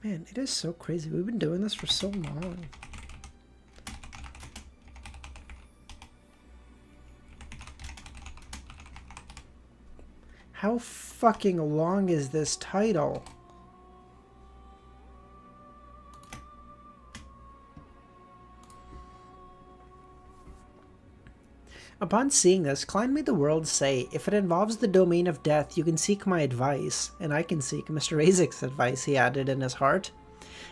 Man, it is so crazy. We've been doing this for so long. How fucking long is this title? Upon seeing this, Klein made the world say, "If it involves the domain of death, you can seek my advice, and I can seek Mr. Isaac's advice," he added in his heart.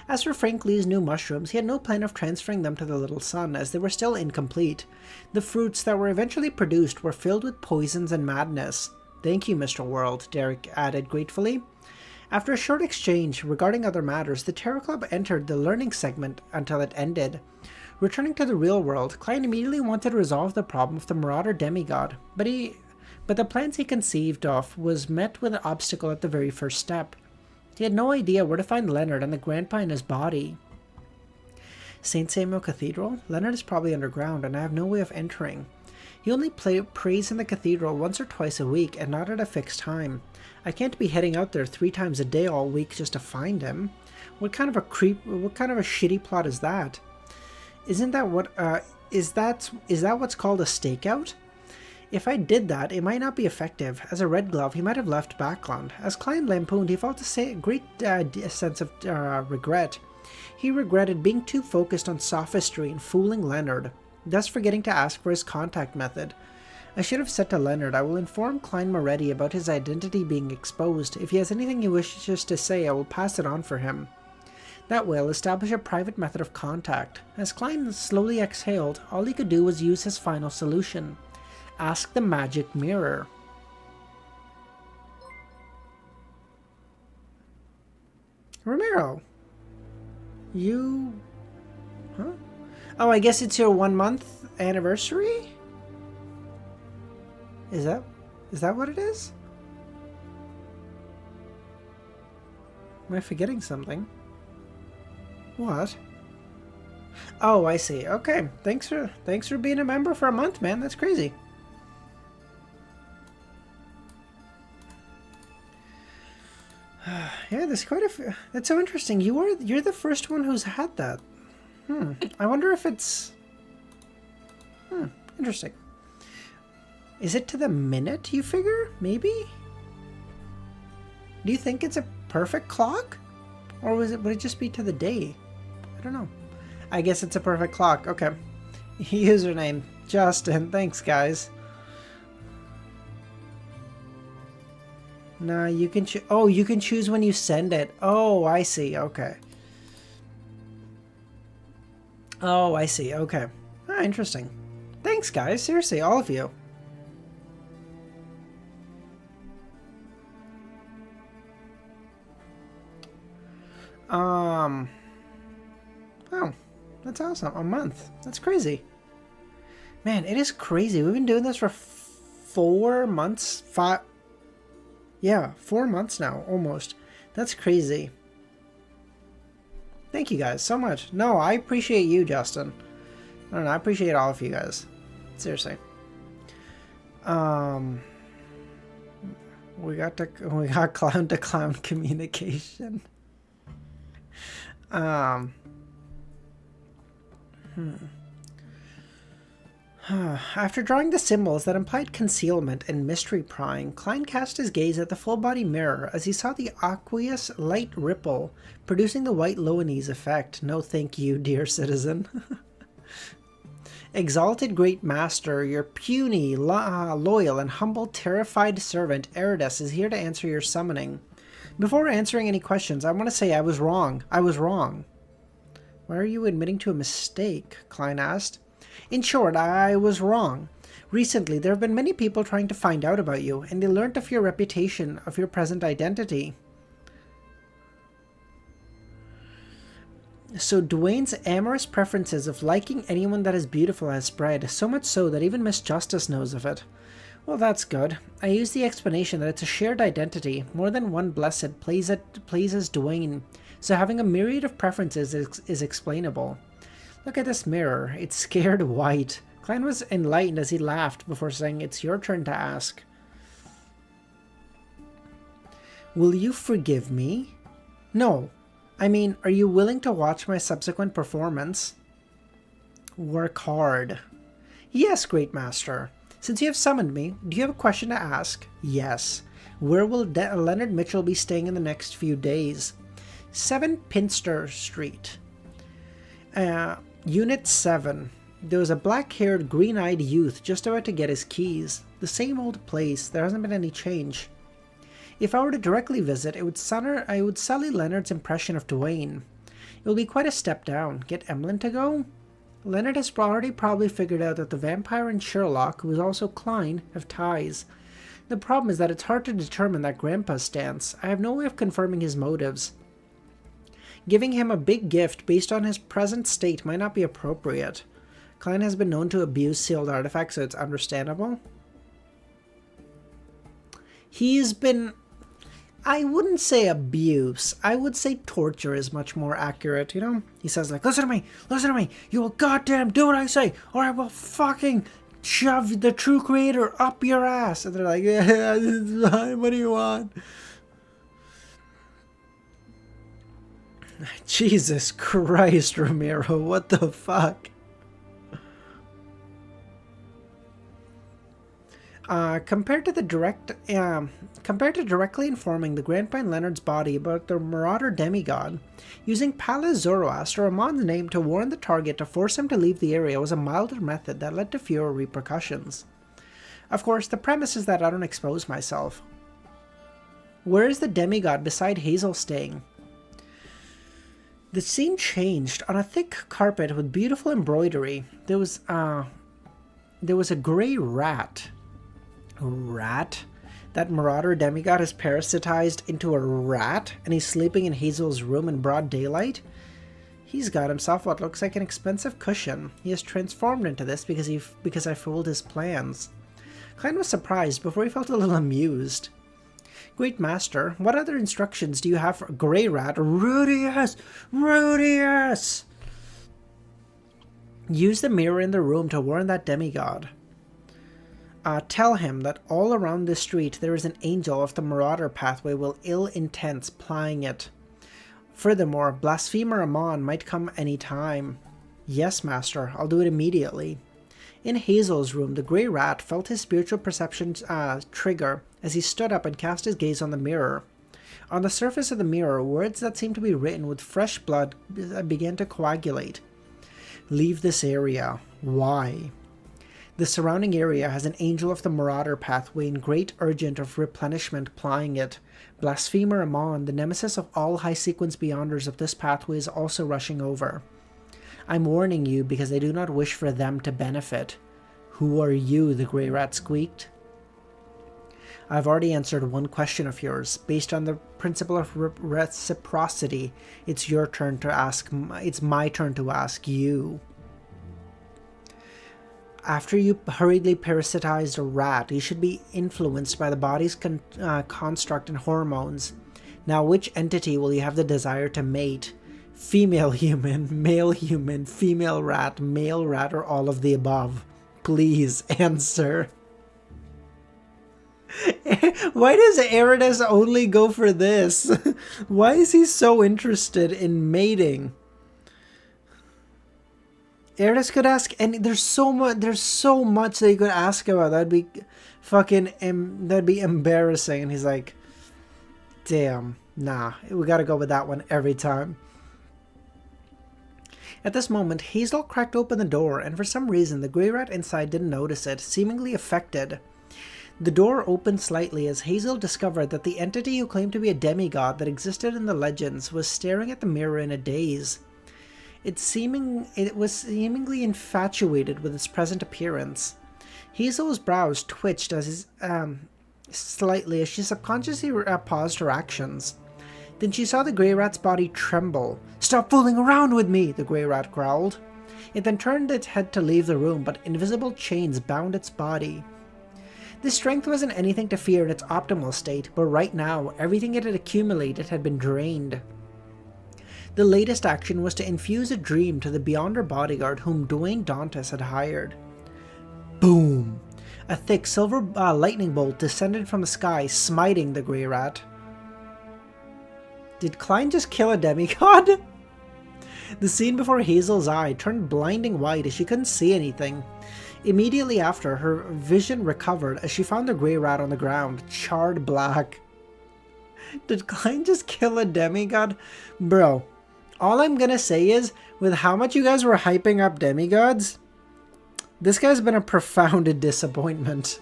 As for Frank Lee's new mushrooms, he had no plan of transferring them to the little son, as they were still incomplete. The fruits that were eventually produced were filled with poisons and madness. "Thank you, Mr. World," Derek added gratefully. After a short exchange regarding other matters, the Terror Club entered the learning segment until it ended. Returning to the real world, Klein immediately wanted to resolve the problem of the Marauder demigod, but the plans he conceived of was met with an obstacle at the very first step. He had no idea where to find Leonard and the grandpa in his body. St. Samuel Cathedral? Leonard is probably underground, and I have no way of entering. He only prays in the cathedral once or twice a week, and not at a fixed time. I can't be heading out there 3 times a day all week just to find him. What kind of a shitty plot is that? Isn't that what, is that what's called a stakeout? If I did that, it might not be effective. As a Red Glove, he might have left Backland. As Klein lampooned, he felt a great sense of regret. He regretted being too focused on sophistry and fooling Leonard, thus forgetting to ask for his contact method. I should have said to Leonard, "I will inform Klein Moretti about his identity being exposed. If he has anything he wishes to say, I will pass it on for him. That way I'll establish a private method of contact." As Klein slowly exhaled, all he could do was use his final solution. Ask the magic mirror. Ramiro. You... Huh? Oh, I guess it's your 1 month anniversary? Is that what it is? Am I forgetting something? What? Oh, I see. Okay. Thanks for being a member for a month, man. That's crazy. Yeah, there's quite a few. That's so interesting. You're the first one who's had that. I wonder if it's... Interesting. Is it to the minute, you figure? Maybe? Do you think it's a perfect clock? Or would it just be to the day? I don't know. I guess it's a perfect clock. Okay. Username, Justin. Thanks, guys. Nah, you can you can choose when you send it. Oh, I see. Okay. Oh, I see. Okay. Ah, interesting. Thanks, guys. Seriously, all of you. Oh, that's awesome. A month. That's crazy. Man, it is crazy. We've been doing this for 4 months. 4 months now, almost. That's crazy. Thank you guys so much. No, I appreciate you, Justin. I don't know, I appreciate all of you guys. Seriously. We got clown to clown communication. After drawing the symbols that implied concealment and mystery prying, Klein cast his gaze at the full-body mirror as he saw the aqueous light ripple, producing the white Loanese effect. No thank you, dear citizen. Exalted Great Master, your puny, loyal, and humble terrified servant, Eridus, is here to answer your summoning. Before answering any questions, I want to say I was wrong. I was wrong. Why are you admitting to a mistake? Klein asked. In short, I was wrong. Recently, there have been many people trying to find out about you, and they learnt of your reputation, of your present identity. So Dwayne's amorous preferences of liking anyone that is beautiful has spread, so much so that even Miss Justice knows of it. Well, that's good. I use the explanation that it's a shared identity. More than one blessed pleases Dwayne, so having a myriad of preferences is explainable. Look at this mirror. It's scared white. Klein was enlightened as he laughed before saying, "It's your turn to ask." Will you forgive me? No. I mean, are you willing to watch my subsequent performance? Work hard. Yes, Great Master. Since you have summoned me, do you have a question to ask? Yes. Where will Leonard Mitchell be staying in the next few days? 7 Pinster Street. Unit 7. There was a black-haired, green-eyed youth just about to get his keys. The same old place. There hasn't been any change. If I were to directly visit, I would sully Leonard's impression of Dwayne. It will be quite a step down. Get Emlyn to go? Leonard has already probably figured out that the vampire and Sherlock, who is also Klein, have ties. The problem is that it's hard to determine that Grandpa's stance. I have no way of confirming his motives. Giving him a big gift based on his present state might not be appropriate. Klein has been known to abuse sealed artifacts, so it's understandable. He's been... I wouldn't say abuse. I would say torture is much more accurate, you know? He says like, listen to me, you will goddamn do what I say, or I will fucking shove the true creator up your ass. And they're like, yeah, this is fine, what do you want? Jesus Christ, Ramiro, what the fuck? Compared to directly informing the Grandpa and Leonard's body about the Marauder demigod, using Palace Zoroaster or Amon's name to warn the target to force him to leave the area was a milder method that led to fewer repercussions. Of course, the premise is that I don't expose myself. Where is the demigod beside Hazel staying? The scene changed. On a thick carpet with beautiful embroidery, there was a grey rat. Rat? That Marauder demigod has parasitized into a rat, and he's sleeping in Hazel's room in broad daylight? He's got himself what looks like an expensive cushion. He has transformed into this because I fooled his plans. Klein was surprised before he felt a little amused. Great Master, what other instructions do you have for Grey Rat? Rudius! Rudius! Use the mirror in the room to warn that demigod. Tell him that all around this street there is an angel of the Marauder pathway with ill intents plying it. Furthermore, Blasphemer Amon might come any time. Yes, Master, I'll do it immediately. In Hazel's room, the Grey Rat felt his spiritual perception trigger as he stood up and cast his gaze on the mirror. On the surface of the mirror, words that seemed to be written with fresh blood began to coagulate. Leave this area. Why? The surrounding area has an angel of the Marauder pathway in great urgent of replenishment plying it. Blasphemer Amon, the nemesis of all high-sequence beyonders of this pathway, is also rushing over. I'm warning you because I do not wish for them to benefit. Who are you? The Grey Rat squeaked. I've already answered one question of yours. Based on the principle of reciprocity, it's your turn to ask. It's my turn to ask you. After you hurriedly parasitized a rat, you should be influenced by the body's construct and hormones. Now, which entity will you have the desire to mate? Female human, female rat, male rat, or all of the above? Please answer. Why does Eridas only go for this? Why is he so interested in mating? Eridas could ask any. There's so much that he could ask about. That'd be fucking. That'd be embarrassing. And he's like, damn, nah. We gotta go with that one every time. At this moment, Hazel cracked open the door, and for some reason, the Grey Rat inside didn't notice it, seemingly affected. The door opened slightly as Hazel discovered that the entity who claimed to be a demigod that existed in the legends was staring at the mirror in a daze. It was seemingly infatuated with its present appearance. Hazel's brows twitched slightly as she subconsciously paused her actions. Then she saw the Grey Rat's body tremble. "Stop fooling around with me!" the Grey Rat growled. It then turned its head to leave the room, but invisible chains bound its body. This strength wasn't anything to fear in its optimal state, but right now, everything it had accumulated had been drained. The latest action was to infuse a dream to the Beyonder bodyguard whom Dwayne Dantes had hired. Boom! A thick silver lightning bolt descended from the sky, smiting the Grey Rat. Did Klein just kill a demigod? The scene before Hazel's eye turned blinding white as she couldn't see anything. Immediately after, her vision recovered as she found the Grey Rat on the ground, charred black. Did Klein just kill a demigod? Bro, all I'm gonna say is, with how much you guys were hyping up demigods, This guy's been a profound disappointment.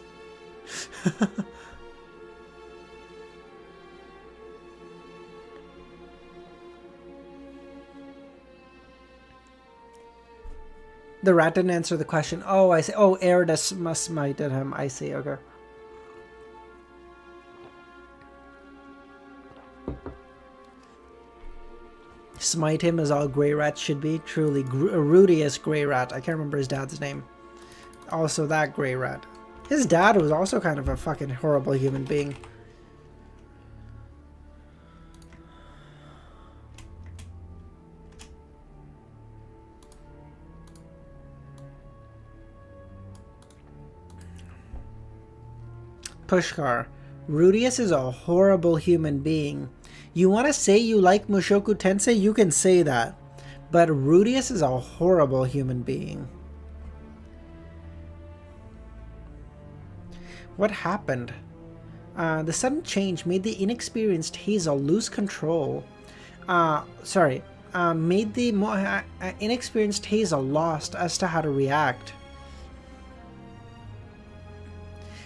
The rat didn't answer the question. Oh, I see. Oh, Eridus must smited him. I see. Okay. Smite him as all grey rats should be. Truly, Rudius Grey Rat. I can't remember his dad's name. Also, that grey rat. His dad was also kind of a fucking horrible human being. Pushkar. Rudius is a horrible human being. You want to say you like Mushoku Tensei? You can say that. But Rudius is a horrible human being. What happened? The sudden change made the inexperienced Hazel lose control. Made the inexperienced Hazel lost as to how to react.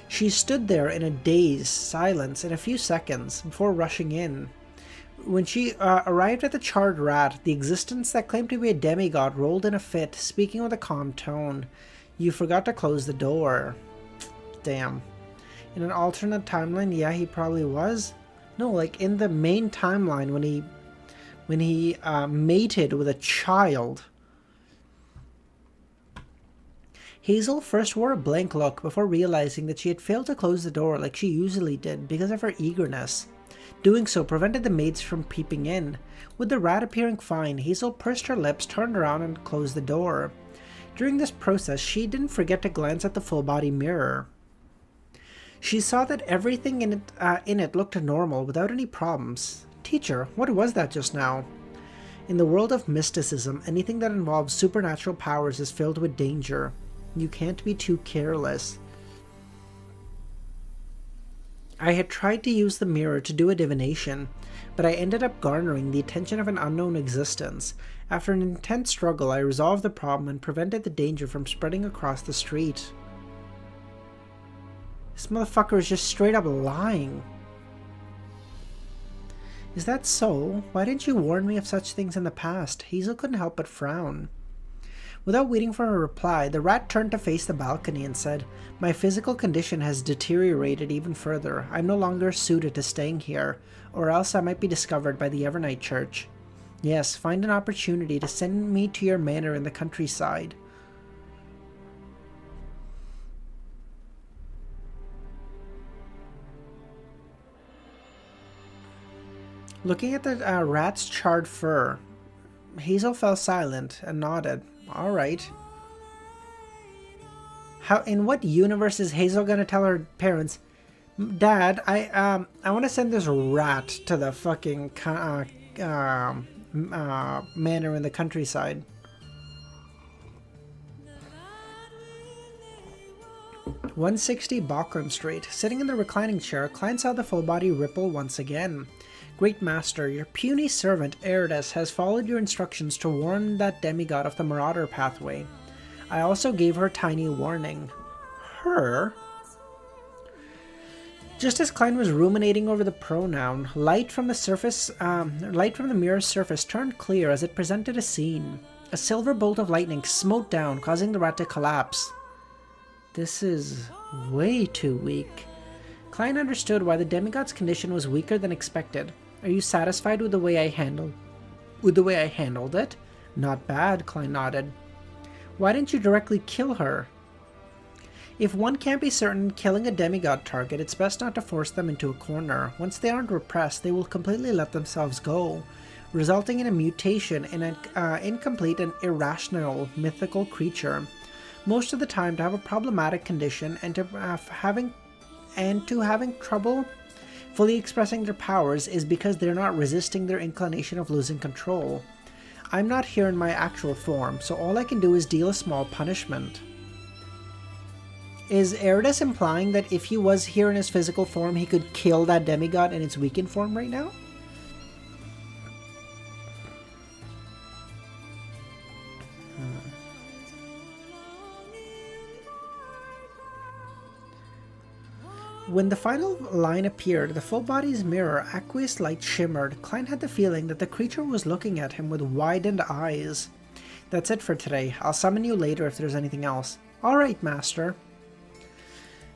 She stood there in a dazed silence in a few seconds before rushing in. When she arrived at the charred rat, the existence that claimed to be a demigod rolled in a fit, speaking with a calm tone. You forgot to close the door. Damn. In an alternate timeline, yeah, he probably was. No, like in the main timeline when he mated with a child. Hazel first wore a blank look before realizing that she had failed to close the door like she usually did because of her eagerness. Doing so prevented the maids from peeping in. With the rat appearing fine, Hazel pursed her lips, turned around, and closed the door. During this process, she didn't forget to glance at the full-body mirror. She saw that everything in it looked normal, without any problems. Teacher, what was that just now? In the world of mysticism, anything that involves supernatural powers is filled with danger. You can't be too careless. I had tried to use the mirror to do a divination, but I ended up garnering the attention of an unknown existence. After an intense struggle, I resolved the problem and prevented the danger from spreading across the street. This motherfucker is just straight up lying. Is that so? Why didn't you warn me of such things in the past? Hazel couldn't help but frown. Without waiting for a reply, the rat turned to face the balcony and said, My physical condition has deteriorated even further. I'm no longer suited to staying here, or else I might be discovered by the Evernight Church. Yes, find an opportunity to send me to your manor in the countryside. Looking at the rat's charred fur, Hazel fell silent and nodded. All right. In what universe is Hazel gonna tell her parents, Dad, I want to send this rat to the fucking manor in the countryside. "160 Bachram Street. Sitting in the reclining chair, Klein saw the full body ripple once again. Great Master, your puny servant Eridus has followed your instructions to warn that demigod of the Marauder pathway. I also gave her tiny warning." Her? Just as Klein was ruminating over the pronoun, light from the mirror's surface turned clear as it presented a scene. A silver bolt of lightning smote down, causing the rat to collapse. This is way too weak. Klein understood why the demigod's condition was weaker than expected. Are you satisfied with the way I handled it? Not bad, Klein nodded. Why didn't you directly kill her? If one can't be certain killing a demigod target, it's best not to force them into a corner. Once they aren't repressed, they will completely let themselves go, resulting in a mutation in an incomplete and irrational mythical creature. Most of the time, to have a problematic condition and to having trouble fully expressing their powers is because they're not resisting their inclination of losing control. I'm not here in my actual form, so all I can do is deal a small punishment. Is Eridus implying that if he was here in his physical form, he could kill that demigod in its weakened form right now? When the final line appeared, the full body's mirror aqueous light shimmered. Klein had the feeling that the creature was looking at him with widened eyes. That's it for today. I'll summon you later if there's anything else. Alright, Master.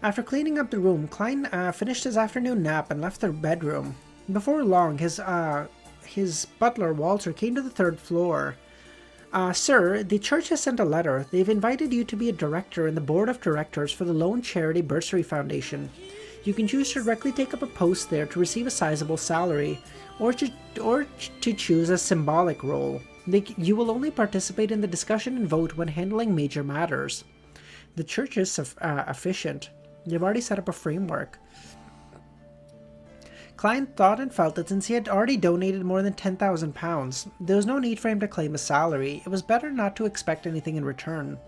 After cleaning up the room, Klein finished his afternoon nap and left the bedroom. Before long, his butler, Walter, came to the third floor. Sir, the church has sent a letter. They've invited you to be a director in the board of directors for the Lone Charity Bursary Foundation. You can choose to directly take up a post there to receive a sizable salary, or to choose a symbolic role. You will only participate in the discussion and vote when handling major matters. The church is efficient. They've already set up a framework. Klein thought and felt that since he had already donated more than £10,000, there was no need for him to claim a salary. It was better not to expect anything in return.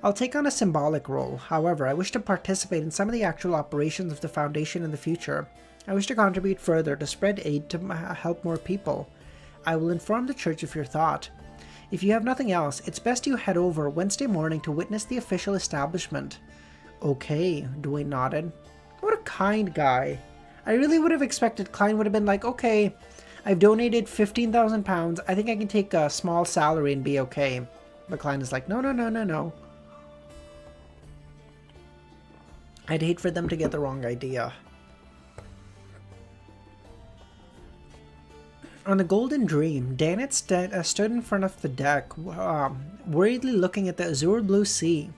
I'll take on a symbolic role. However, I wish to participate in some of the actual operations of the Foundation in the future. I wish to contribute further to spread aid to help more people. I will inform the church of your thought. If you have nothing else, it's best you head over Wednesday morning to witness the official establishment. Okay, Dwayne nodded. What a kind guy. I really would have expected Klein would have been like, okay, I've donated £15,000. I think I can take a small salary and be okay. But Klein is like, no. I'd hate for them to get the wrong idea. On the Golden Dream, Danet stood in front of the deck, worriedly looking at the azure blue sea.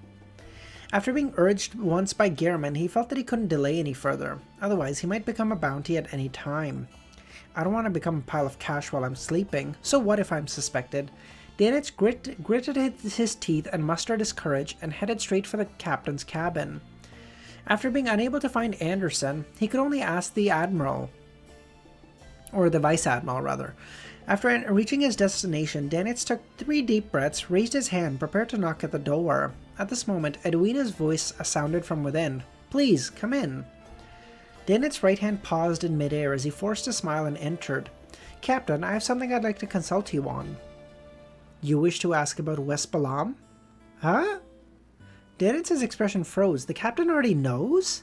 After being urged once by Gehrman, he felt that he couldn't delay any further. Otherwise, he might become a bounty at any time. I don't want to become a pile of cash while I'm sleeping, so what if I'm suspected? Danet gritted his teeth and mustered his courage and headed straight for the captain's cabin. After being unable to find Anderson, he could only ask the Admiral. Or the Vice Admiral, rather. After reaching his destination, Danet took 3 deep breaths, raised his hand, prepared to knock at the door. At this moment, Edwina's voice sounded from within. Please, come in. Danet's right hand paused in midair as he forced a smile and entered. Captain, I have something I'd like to consult you on. You wish to ask about West Balam? Huh? Danet's expression froze. The captain already knows?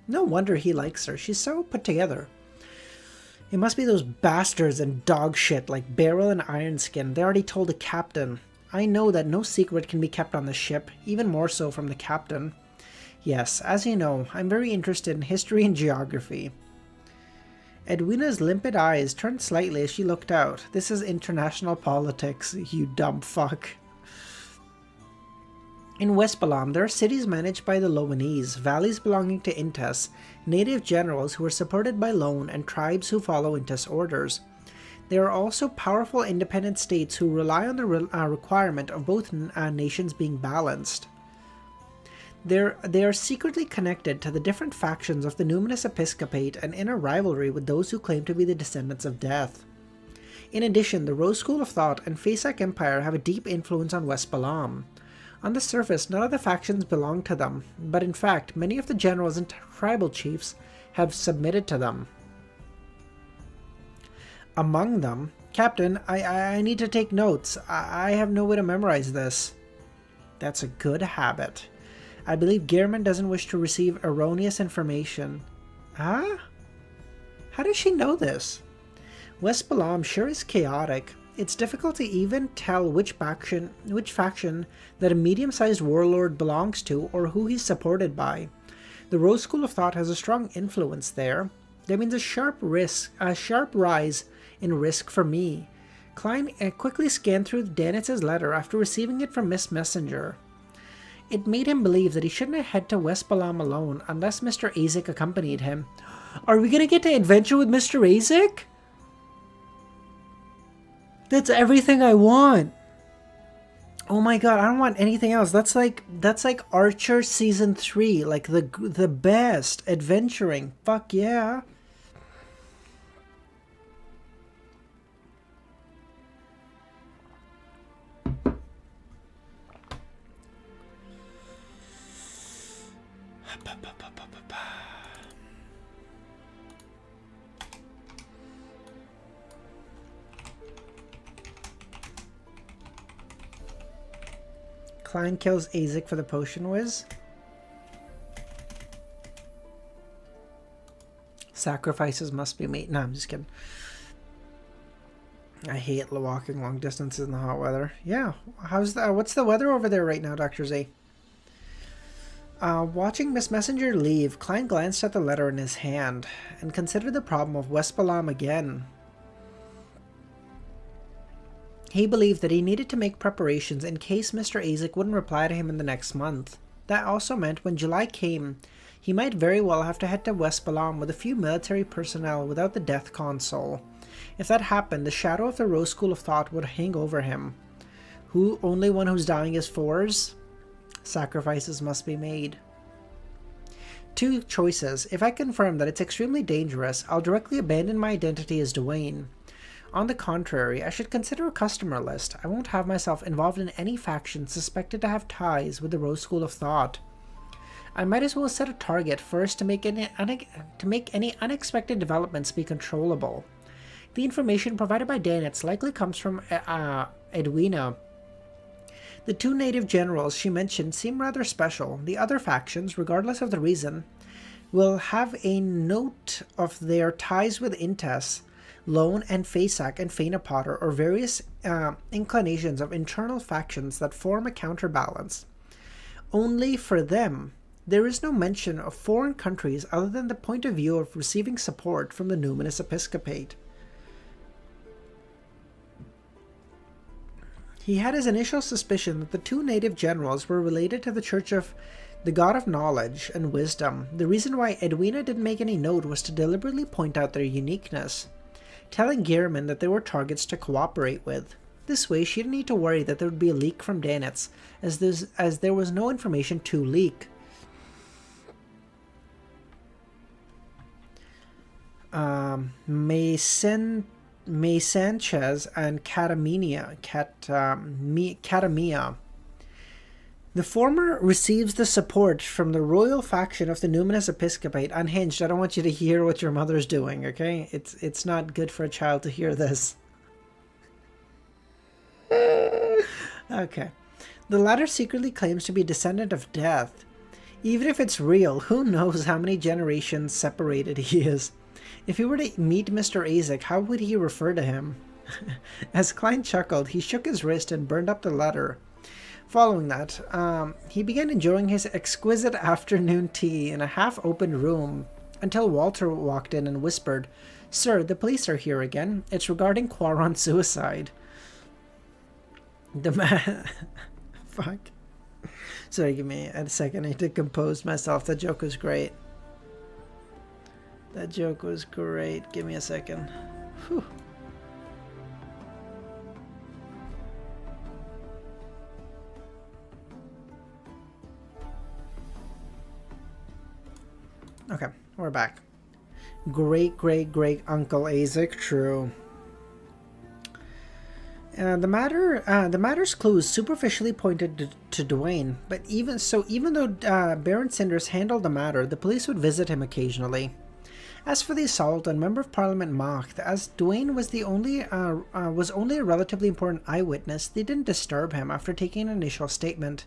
No wonder he likes her. She's so put together. It must be those bastards and dog shit like Beryl and Ironskin. They already told the captain. I know that no secret can be kept on the ship, even more so from the captain. Yes, as you know, I'm very interested in history and geography. Edwina's limpid eyes turned slightly as she looked out. This is international politics, you dumb fuck. In West Balam, there are cities managed by the Loanese, valleys belonging to Intas, native generals who are supported by Loan, and tribes who follow Intas orders. There are also powerful independent states who rely on the requirement of both nations being balanced. They are secretly connected to the different factions of the Numinous Episcopate and in a rivalry with those who claim to be the descendants of Death. In addition, the Rose School of Thought and Fasak Empire have a deep influence on West Balam. On the surface, none of the factions belong to them, but in fact, many of the generals and tribal chiefs have submitted to them. Among them, Captain, I need to take notes. I have no way to memorize this. That's a good habit. I believe Gehrman doesn't wish to receive erroneous information. Huh? How does she know this? West Balam sure is chaotic. It's difficult to even tell which faction that a medium-sized warlord belongs to or who he's supported by. The Rose School of Thought has a strong influence there. That means a sharp rise in risk for me. Klein quickly scanned through Danet's letter after receiving it from Miss Messenger. It made him believe that he shouldn't head to West Balam alone unless Mr. Azek accompanied him. Are we gonna get to adventure with Mr. Azek? That's everything I want. Oh my god, I don't want anything else. That's like Archer season 3, like the best adventuring. Fuck yeah. Klein kills Azek for the potion whiz. Sacrifices must be made. No, I'm just kidding. I hate walking long distances in the hot weather. Yeah. What's the weather over there right now, Dr. Z? Watching Miss Messenger leave, Klein glanced at the letter in his hand and considered the problem of West Balam again. He believed that he needed to make preparations in case Mr. Azek wouldn't reply to him in the next month. That also meant when July came, he might very well have to head to West Balam with a few military personnel without the Death Consul. If that happened, the shadow of the Rose School of Thought would hang over him. Only one who's dying is fours? Sacrifices must be made. Two choices. If I confirm that it's extremely dangerous, I'll directly abandon my identity as Dwayne. On the contrary, I should consider a customer list. I won't have myself involved in any faction suspected to have ties with the Rose School of Thought. I might as well set a target first to make any unexpected developments be controllable. The information provided by Danitz likely comes from Edwina. The two native generals she mentioned seem rather special. The other factions, regardless of the reason, will have a note of their ties with Intes, Lone and Fasak and Faina Potter, or various inclinations of internal factions that form a counterbalance. Only for them, there is no mention of foreign countries other than the point of view of receiving support from the numinous episcopate. He had his initial suspicion that the two native generals were related to the Church of the God of Knowledge and Wisdom. The reason why Edwina didn't make any note was to deliberately point out their uniqueness, telling Gehrman that they were targets to cooperate with. This way, she didn't need to worry that there would be a leak from Danitz, as there was no information to leak. May Sanchez and Catamia. The former receives the support from the royal faction of the numinous episcopate. Unhinged, I don't want you to hear what your mother's doing, okay? It's not good for a child to hear this. Okay. The latter secretly claims to be a descendant of death. Even if it's real, who knows how many generations separated he is. If he were to meet Mr. Azek, how would he refer to him? As Klein chuckled, he shook his wrist and burned up the letter. Following that, he began enjoying his exquisite afternoon tea in a half-opened room until Walter walked in and whispered, "Sir, the police are here again. It's regarding Quaron's suicide." The man... Fuck. Sorry, give me a second. I need to compose myself. That joke was great. That joke was great. Give me a second. Whew. Okay, we're back. Great Uncle Azek, true. The matter's clues superficially pointed to Dwayne, but even though Baron Cinders handled the matter, the police would visit him occasionally. As for the assault on Member of Parliament Macht, as Dwayne was only a relatively important eyewitness, they didn't disturb him after taking an initial statement.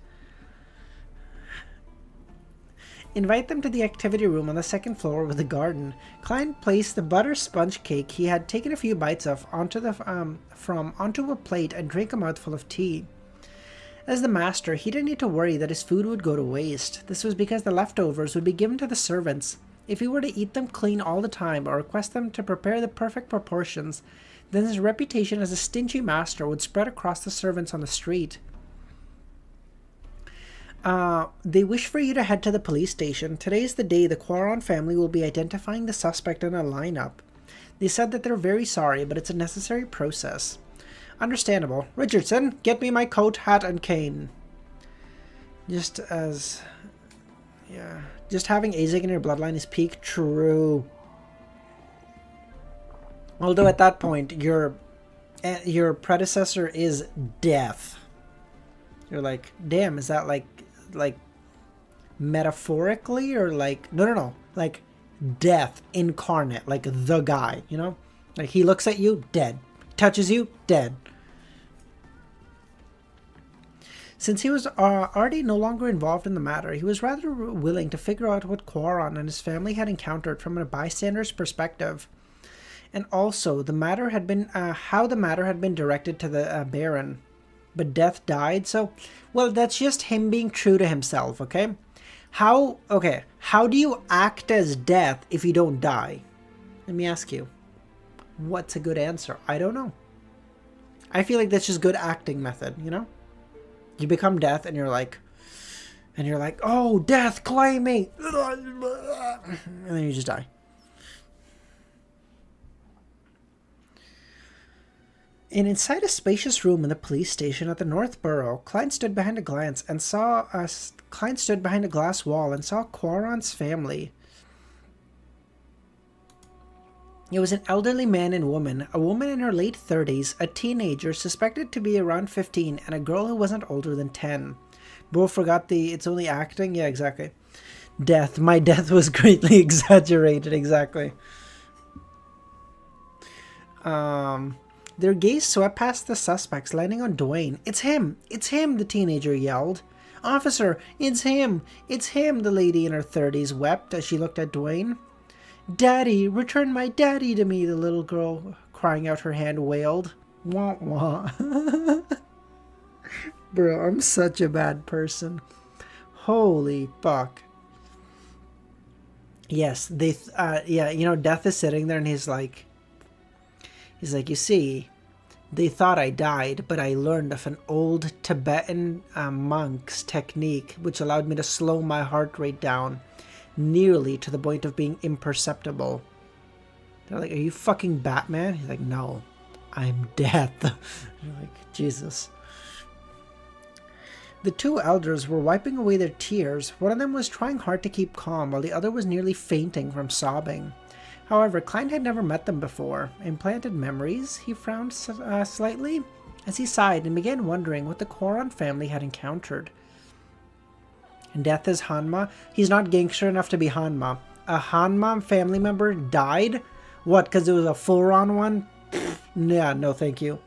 Invite them to the activity room on the second floor with the garden. Klein placed the butter sponge cake he had taken a few bites of onto a plate and drank a mouthful of tea. As the master, he didn't need to worry that his food would go to waste. This was because the leftovers would be given to the servants. If he were to eat them clean all the time or request them to prepare the perfect proportions, then his reputation as a stingy master would spread across the servants on the street. They wish for you to head to the police station. Today is the day the Quaron family will be identifying the suspect in a lineup. They said that they're very sorry, but it's a necessary process. Understandable. Richardson, get me my coat, hat, and cane. Just having Azek in your bloodline is peak true. Although at that point, your predecessor is death. You're like, damn, is that like metaphorically or like no, like death incarnate, like the guy, you know, like he looks at you, dead, touches you, dead. Since he was already no longer involved in the matter, he was rather willing to figure out what Quaron and his family had encountered from a bystander's perspective. And also, the matter had been how the matter had been directed to the Baron. But Death died, so, well, that's just him being true to himself, okay? How do you act as Death if you don't die? Let me ask you. What's a good answer? I don't know. I feel like that's just good acting method, you know? You become Death and you're like, oh, Death, claim me! And then you just die. And inside a spacious room in the police station at the North Borough, Klein stood behind a glass wall and saw Quaron's family. It was an elderly man and woman, a woman in her late 30s, a teenager suspected to be around 15, and a girl who wasn't older than 10. Both forgot it's only acting? Yeah, exactly. Death. My death was greatly exaggerated, exactly. Their gaze swept past the suspects, landing on Dwayne. It's him! It's him! The teenager yelled. Officer, it's him! It's him! The lady in her 30s wept as she looked at Dwayne. Daddy, return my daddy to me, the little girl, crying out her hand, wailed. Wah, wah. Bro, I'm such a bad person. Holy fuck. Yes, Death is sitting there and he's like, you see, they thought I died, but I learned of an old Tibetan monk's technique, which allowed me to slow my heart rate down, nearly to the point of being imperceptible. They're like, are you fucking Batman? He's like, no, I'm Death. You're like, Jesus. The two elders were wiping away their tears. One of them was trying hard to keep calm, while the other was nearly fainting from sobbing. However, Klein had never met them before. Implanted memories? He frowned slightly as he sighed and began wondering what the Quaron family had encountered. Death is Hanma. He's not gangster enough to be Hanma. A Hanma family member died? What, because it was a Furon one? Yeah, no thank you.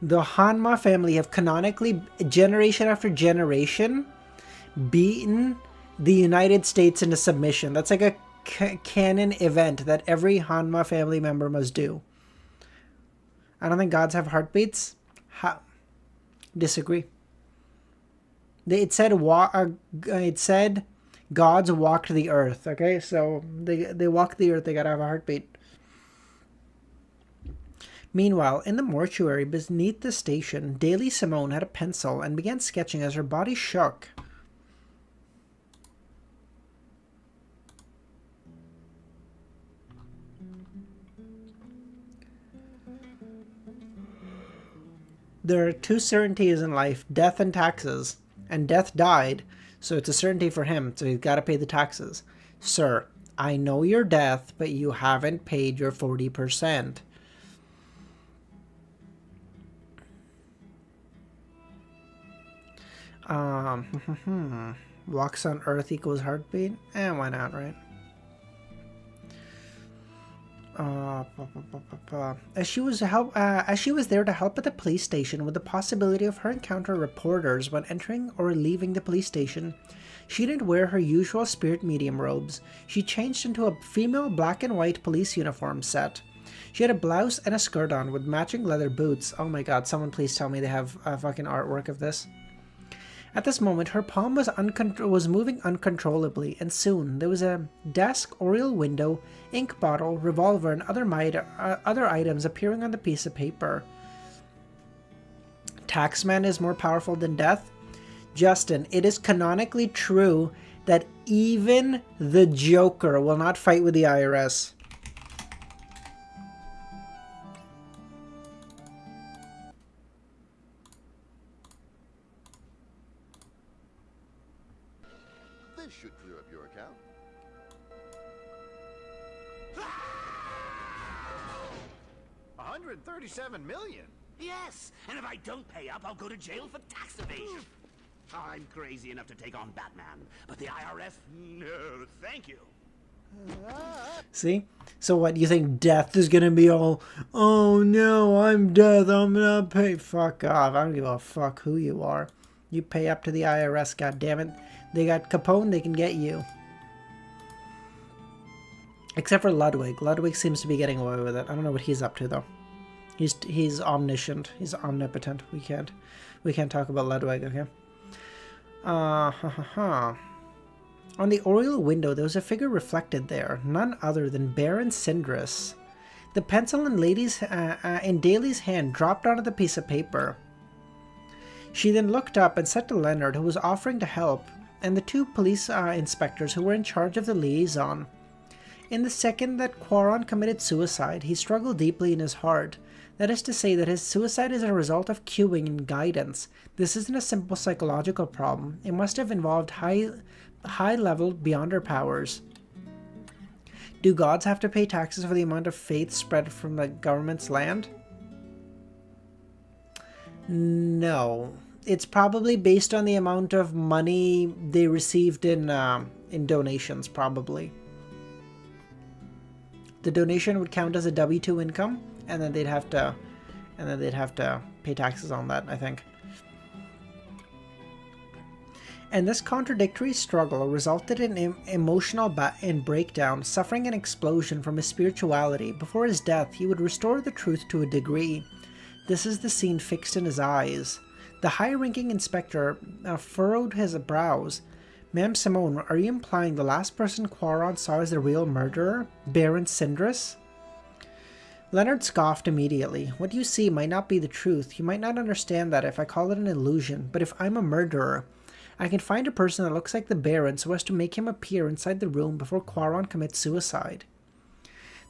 The Hanma family have canonically, generation after generation, beaten the United States into submission. That's like a canon event that every Hanma family member must do. I don't think gods have heartbeats. Disagree. It said gods walked the earth. Okay, so they walk the earth. They gotta have a heartbeat. Meanwhile, in the mortuary beneath the station, Daily Simone had a pencil and began sketching as her body shook. There are two certainties in life, death and taxes. And Death died, so it's a certainty for him, so he's got to pay the taxes. Sir, I know you're Death, but you haven't paid your 40%. Walks on Earth equals heartbeat? Why not, right? As she was there to help at the police station with the possibility of her encounter reporters when entering or leaving the police station, she didn't wear her usual spirit medium robes. She changed into a female black and white police uniform set. She had a blouse and a skirt on with matching leather boots. Oh my god, someone please tell me they have fucking artwork of this. At this moment, her palm was moving uncontrollably, and soon there was a desk, oriel window, ink bottle, revolver, and other items appearing on the piece of paper. Taxman is more powerful than Death? Justin, it is canonically true that even the Joker will not fight with the IRS. Should clear up your account. $137 million? Yes, and if I don't pay up, I'll go to jail for tax evasion. I'm crazy enough to take on Batman, but the IRS, no, thank you. See? So what, you think Death is gonna be all, oh no, I'm Death, I'm gonna pay, fuck off, I don't give a fuck who you are. You pay up to the IRS, goddammit. They got Capone, they can get you. Except for Ludwig. Ludwig seems to be getting away with it. I don't know what he's up to though. He's omniscient. He's omnipotent. We can't talk about Ludwig, okay? On the oriel window, there was a figure reflected there, none other than Baron Sindris. The pencil in Daly's hand dropped onto the piece of paper. She then looked up and said to Leonard, who was offering to help, and the two police inspectors who were in charge of the liaison. In the second that Quaron committed suicide, he struggled deeply in his heart. That is to say that his suicide is a result of cueing and guidance. This isn't a simple psychological problem. It must have involved high level beyond our powers. Do gods have to pay taxes for the amount of faith spread from the government's land? No. It's probably based on the amount of money they received in donations, probably. The donation would count as a W-2 income, and then they'd have to pay taxes on that, I think. And this contradictory struggle resulted in emotional breakdown, suffering an explosion from his spirituality. Before his death, he would restore the truth to a degree. This is the scene fixed in his eyes. The high-ranking inspector furrowed his brows. Ma'am Simone, are you implying the last person Quaron saw as the real murderer, Baron Sindris? Leonard scoffed immediately. What you see might not be the truth. You might not understand that if I call it an illusion, but if I'm a murderer, I can find a person that looks like the Baron so as to make him appear inside the room before Quaron commits suicide.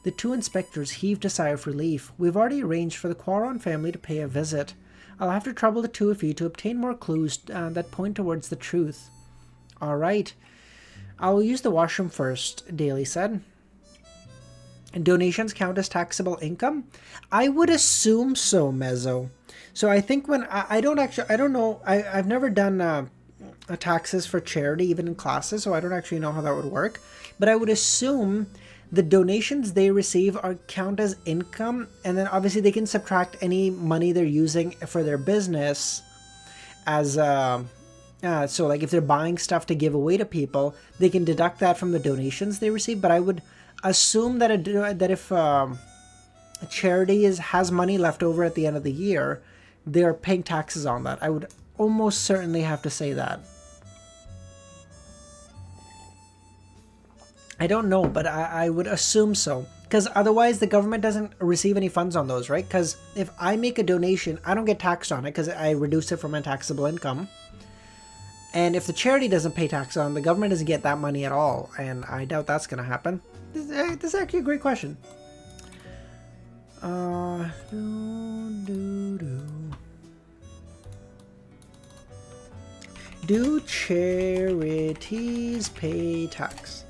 The two inspectors heaved a sigh of relief. We've already arranged for the Quaron family to pay a visit. I'll have to trouble the two of you to obtain more clues that point towards the truth. All right. I'll use the washroom first, Daly said. And donations count as taxable income? I would assume so, Mezzo. So I think when I don't know. I've never done taxes for charity, even in classes, so I don't actually know how that would work. But I would assume the donations they receive count as income, and then obviously they can subtract any money they're using for their business as so like if they're buying stuff to give away to people, they can deduct that from the donations they receive. But I would assume that if a charity has money left over at the end of the year, they're paying taxes on that. I would almost certainly have to say that. I don't know, but I would assume so. Because otherwise the government doesn't receive any funds on those, right? Because if I make a donation, I don't get taxed on it because I reduce it from my taxable income. And if the charity doesn't pay tax on, the government doesn't get that money at all. And I doubt that's going to happen. This is actually a great question. Do charities pay tax?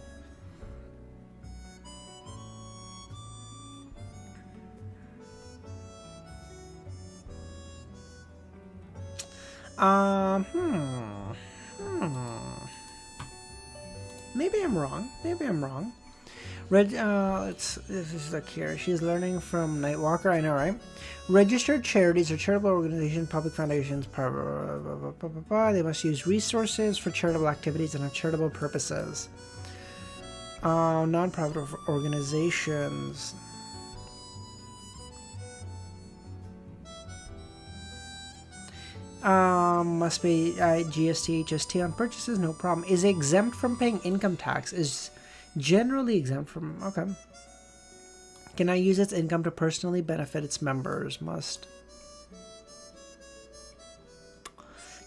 Maybe I'm wrong. Let's look here. She's learning from Nightwalker. I know, right? Registered charities or charitable organizations, public foundations, they must use resources for charitable activities and have charitable purposes. Non-profit organizations. Must be GST, HST on purchases, no problem. Is exempt from paying income tax. Is generally exempt from, okay. Can I use its income to personally benefit its members? Must.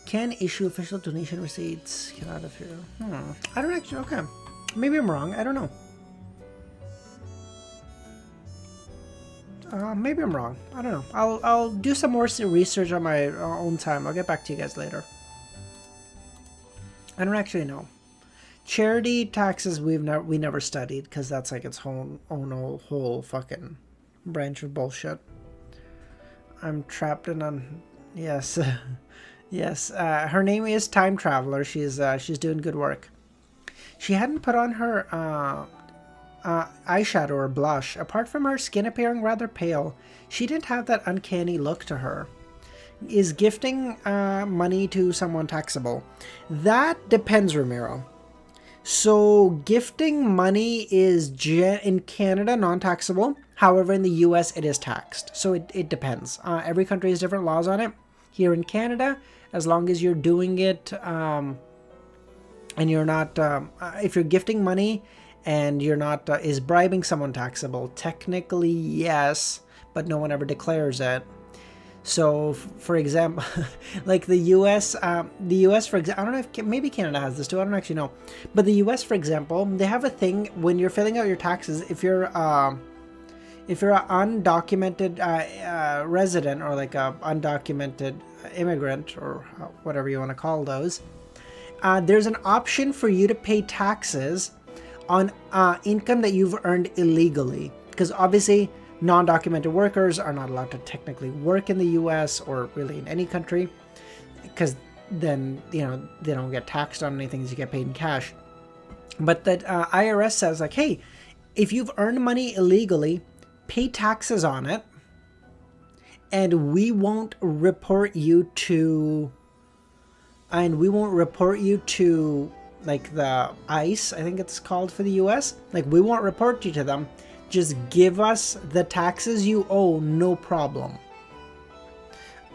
Can issue official donation receipts. Get out of here. I don't actually, okay. Maybe I'm wrong, I don't know. Maybe I'm wrong. I don't know. I'll do some more research on my own time. I'll get back to you guys later. I don't actually know. Charity taxes we never studied because that's like its whole fucking branch of bullshit. I'm trapped in on yes, yes. Her name is Time Traveler. She's doing good work. She hadn't put on her eyeshadow or blush. Apart from her skin appearing rather pale, she didn't have that uncanny look to her. Is gifting money to someone taxable? That depends, Ramiro. So gifting money is in Canada non-taxable. However, in the US it is taxed. So it depends. Every country has different laws on it. Here in Canada, as long as you're doing it and you're not, if you're gifting money and you're not, is bribing someone taxable? Technically, yes, but no one ever declares it. So, for example, like the U.S., for example, I don't know if maybe Canada has this too. I don't actually know, but the U.S., for example, they have a thing when you're filling out your taxes. If you're an undocumented resident or like a undocumented immigrant or whatever you want to call those, there's an option for you to pay taxes on income that you've earned illegally, because obviously non-documented workers are not allowed to technically work in the US or really in any country, because then, you know, they don't get taxed on anything as you get paid in cash. But that IRS says like, hey, if you've earned money illegally, pay taxes on it, and we won't report you to like the ICE, I think it's called for the US. Like, we won't report you to them. Just give us the taxes you owe, no problem.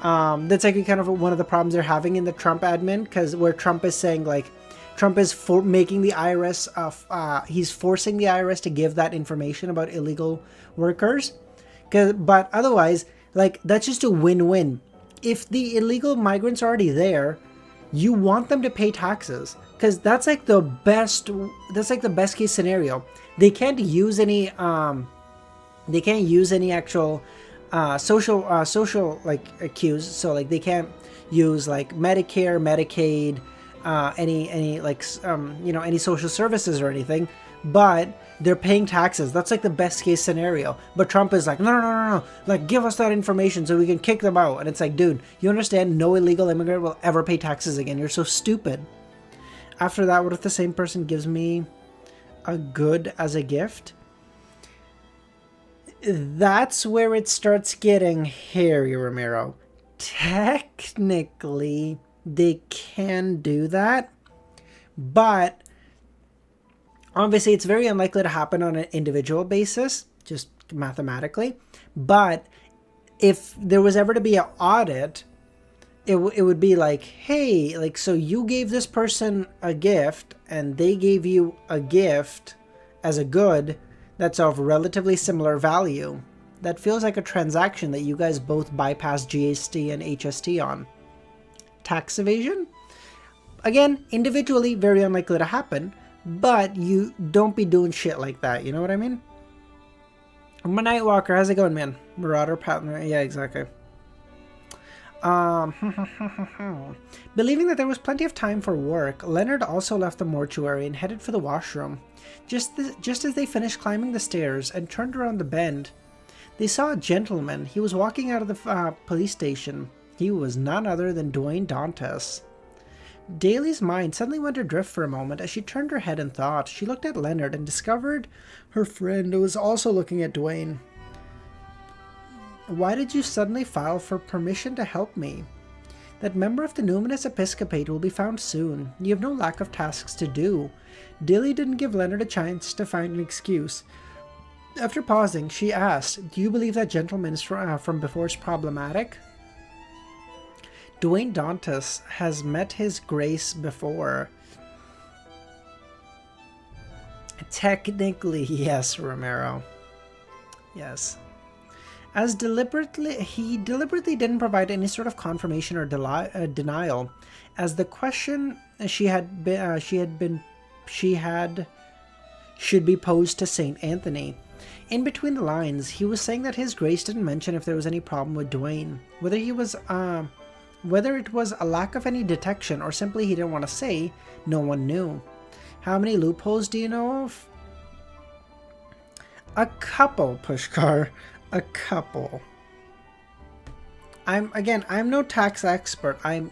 That's like kind of one of the problems they're having in the Trump admin, because where Trump is saying like, Trump is making the IRS, he's forcing the IRS to give that information about illegal workers. But otherwise, like, that's just a win-win. If the illegal migrants are already there, you want them to pay taxes, because that's like the best case scenario. They can't use any actual social like cues. So like they can't use like Medicare, Medicaid, any like any social services or anything, but they're paying taxes. That's like the best case scenario. But Trump is like, no, like, give us that information so we can kick them out. And it's like, dude, you understand no illegal immigrant will ever pay taxes again. You're so stupid. After that, what if the same person gives me a good as a gift? That's where it starts getting hairy, Ramiro. Technically, they can do that, but obviously it's very unlikely to happen on an individual basis, just mathematically. But if there was ever to be an audit, it would be like, hey, like, so you gave this person a gift and they gave you a gift as a good that's of relatively similar value. That feels like a transaction that you guys both bypass GST and HST on. Tax evasion? Again, individually, very unlikely to happen, but you don't be doing shit like that, you know what I mean? My Nightwalker, how's it going, man? Marauder, partner, yeah, exactly. Believing that there was plenty of time for work, Leonard also left the mortuary and headed for the washroom. Just as they finished climbing the stairs and turned around the bend, they saw a gentleman. He was walking out of the police station. He was none other than Dwayne Dantes. Daly's mind suddenly went adrift for a moment as she turned her head in thought. She looked at Leonard and discovered her friend was also looking at Dwayne. Why did you suddenly file for permission to help me? That member of the Numinous Episcopate will be found soon. You have no lack of tasks to do. Dilly didn't give Leonard a chance to find an excuse. After pausing, she asked, do you believe that gentleman is from before is problematic? Dwayne Dantes has met his grace before. Technically, yes, Romero. Yes. He deliberately didn't provide any sort of confirmation or denial, as the question should be posed to Saint Anthony. In between the lines, he was saying that his grace didn't mention if there was any problem with Dwayne, whether it was a lack of any detection or simply he didn't want to say. No one knew. How many loopholes do you know of? A couple, Pushkar. A couple. I'm no tax expert. I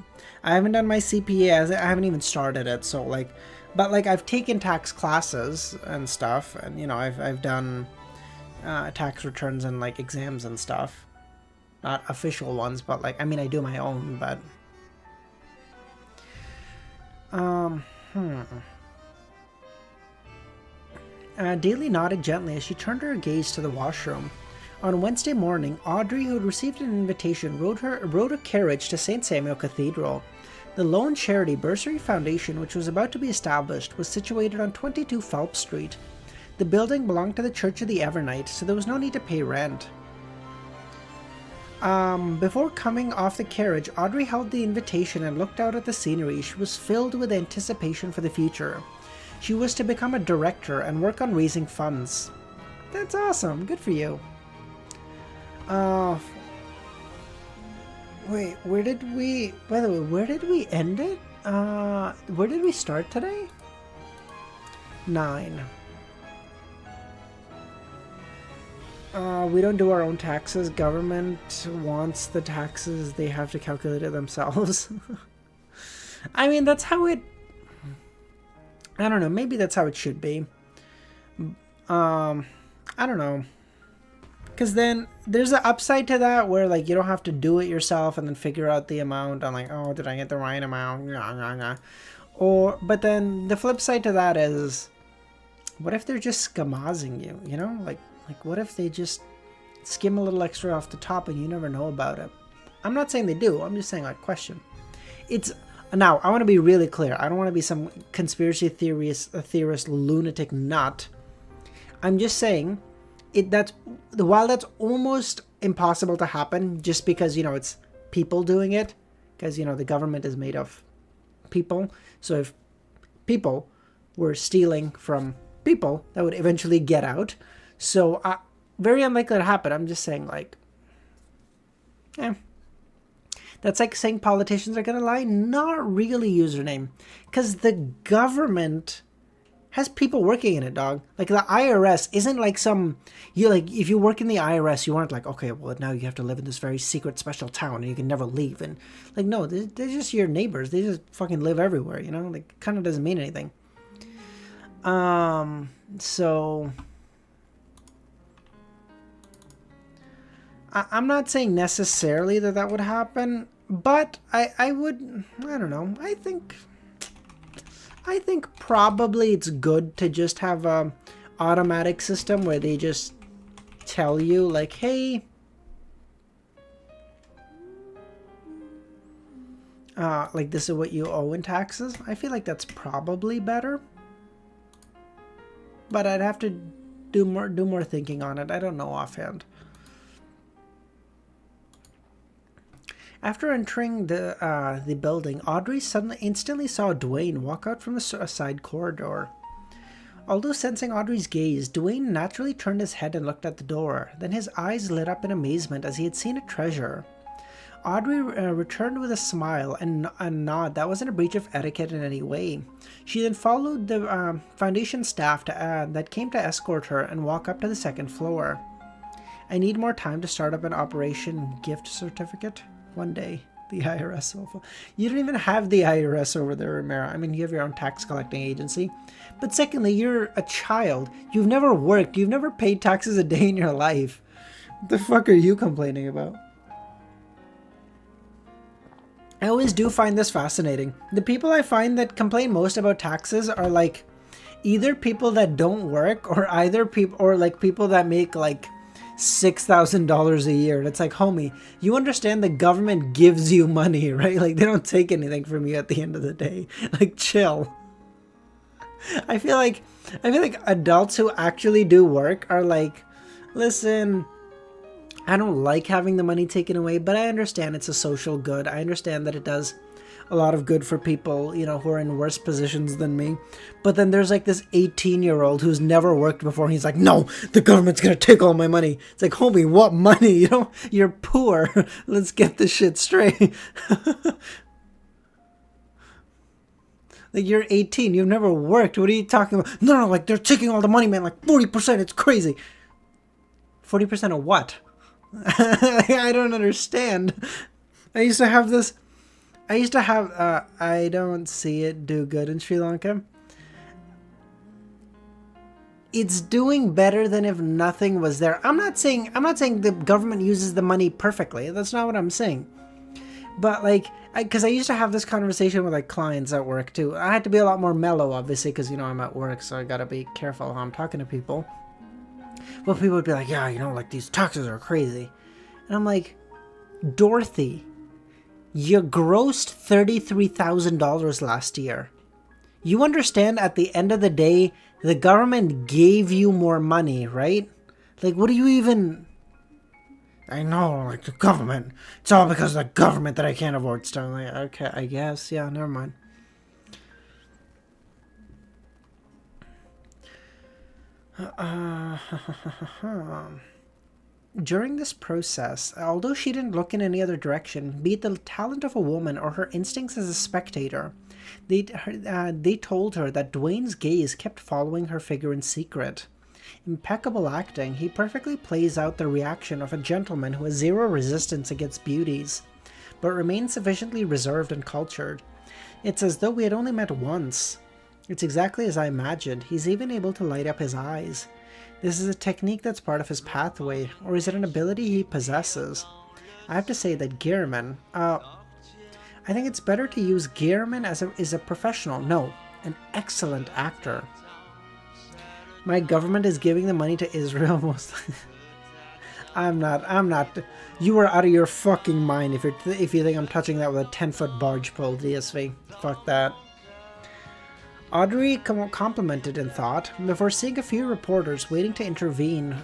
haven't done my CPA. I haven't even started it. So but I've taken tax classes and stuff, and I've done tax returns and exams and stuff. Not official ones, but like, I mean, I do my own, but... Daly nodded gently as she turned her gaze to the washroom. On Wednesday morning, Audrey, who had received an invitation, rode a carriage to St. Samuel Cathedral. The Lone Charity Bursary Foundation, which was about to be established, was situated on 22 Phelps Street. The building belonged to the Church of the Evernight, so there was no need to pay rent. Before coming off the carriage, Audrey held the invitation and looked out at the scenery. She was filled with anticipation for the future. She was to become a director and work on raising funds. That's awesome. Good for you. Wait, where did we... By the way, where did we end it? Where did we start today? 9. We don't do our own taxes. Government wants the taxes. They have to calculate it themselves. I mean, that's how it... I don't know. Maybe that's how it should be. I don't know. Because then there's an upside to that where, like, you don't have to do it yourself and then figure out the amount. I'm like, oh, did I get the right amount? But then the flip side to that is, what if they're just skamazing you, you know? Like, what if they just skim a little extra off the top and you never know about it? I'm not saying they do. I'm just saying, like, question. It's... Now, I want to be really clear. I don't want to be some conspiracy theorist lunatic nut. I'm just saying... while that's almost impossible to happen, just because, you know, it's people doing it, because, you know, the government is made of people. So if people were stealing from people, that would eventually get out. So very unlikely to happen. I'm just saying, like, that's like saying politicians are gonna lie. Not really, username, because the government has people working in it, dog. Like, the IRS isn't like some... if you work in the IRS, you aren't like, okay, well, now you have to live in this very secret special town and you can never leave. And, like, no, they're just your neighbors. They just fucking live everywhere, you know? Like, kind of doesn't mean anything. So... I'm not saying necessarily that would happen, but I would... I don't know. I think probably it's good to just have a automatic system where they just tell you, like, hey, like, this is what you owe in taxes. I feel like that's probably better, but I'd have to do more thinking on it. I don't know offhand. After entering the building, Audrey instantly saw Dwayne walk out from a side corridor. Although sensing Audrey's gaze, Dwayne naturally turned his head and looked at the door. Then his eyes lit up in amazement as he had seen a treasure. Audrey returned with a smile and a nod that wasn't a breach of etiquette in any way. She then followed the Foundation staff that came to escort her and walk up to the second floor. I need more time to start up an Operation Gift Certificate. One day, the IRS will... You don't even have the IRS over there, Romero. I mean, you have your own tax collecting agency. But secondly, you're a child. You've never worked. You've never paid taxes a day in your life. What the fuck are you complaining about? I always do find this fascinating. The people I find that complain most about taxes are, like, either people that don't work or people that make, like, $6,000 a year. And it's like, homie, you understand the government gives you money, right? Like, they don't take anything from you at the end of the day. Like, chill. I feel like adults who actually do work are like, listen, I don't like having the money taken away, but I understand it's a social good. I understand that it does a lot of good for people, you know, who are in worse positions than me. But then there's like this 18-year-old who's never worked before, and he's like, no, the government's gonna take all my money. It's like, homie, what money? You know, you're poor. Let's get this shit straight. Like, you're 18, you've never worked. What are you talking about? No, like, they're taking all the money, man. Like, 40%, it's crazy. 40% of what? I don't understand. I used to have, I don't see it do good in Sri Lanka. it's doing better than if nothing was there. I'm not saying the government uses the money perfectly. That's not what I'm saying. But like, because I used to have this conversation with like clients at work too. I had to be a lot more mellow, obviously, because I'm at work, so I gotta be careful how I'm talking to people. But people would be like, yeah, like these taxes are crazy, and I'm like, Dorothy, you grossed $33,000 last year. You understand, at the end of the day, the government gave you more money, right? Like, what do you even... I know, like, the government. It's all because of the government that I can't afford stuff. Like, okay, I guess. Yeah, never mind. During this process, although she didn't look in any other direction, be it the talent of a woman or her instincts as a spectator, they told her that Dwayne's gaze kept following her figure in secret. Impeccable acting, he perfectly plays out the reaction of a gentleman who has zero resistance against beauties, but remains sufficiently reserved and cultured. It's as though we had only met once. It's exactly as I imagined. He's even able to light up his eyes. This is a technique that's part of his pathway, or is it an ability he possesses? I have to say that Gehrman, I think it's better to use Gehrman as a professional, no, an excellent actor. My government is giving the money to Israel most. I'm not. You are out of your fucking mind if you think I'm touching that with a 10-foot barge pole, DSV. Fuck that. Audrey complimented in thought before seeing a few reporters waiting to intervene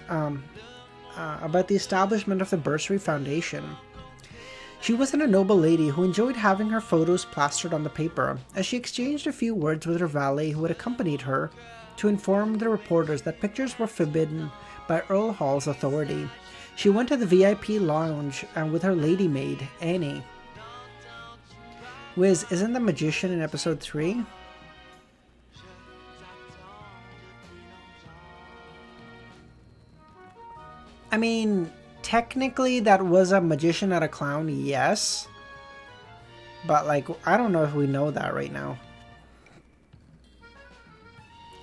about the establishment of the Bursary Foundation. She wasn't a noble lady who enjoyed having her photos plastered on the paper, as she exchanged a few words with her valet who had accompanied her to inform the reporters that pictures were forbidden by Earl Hall's authority. She went to the VIP lounge with her lady maid, Annie. Wiz, isn't the magician in episode 3? I mean, technically that was a magician, not a clown, yes. But, like, I don't know if we know that right now.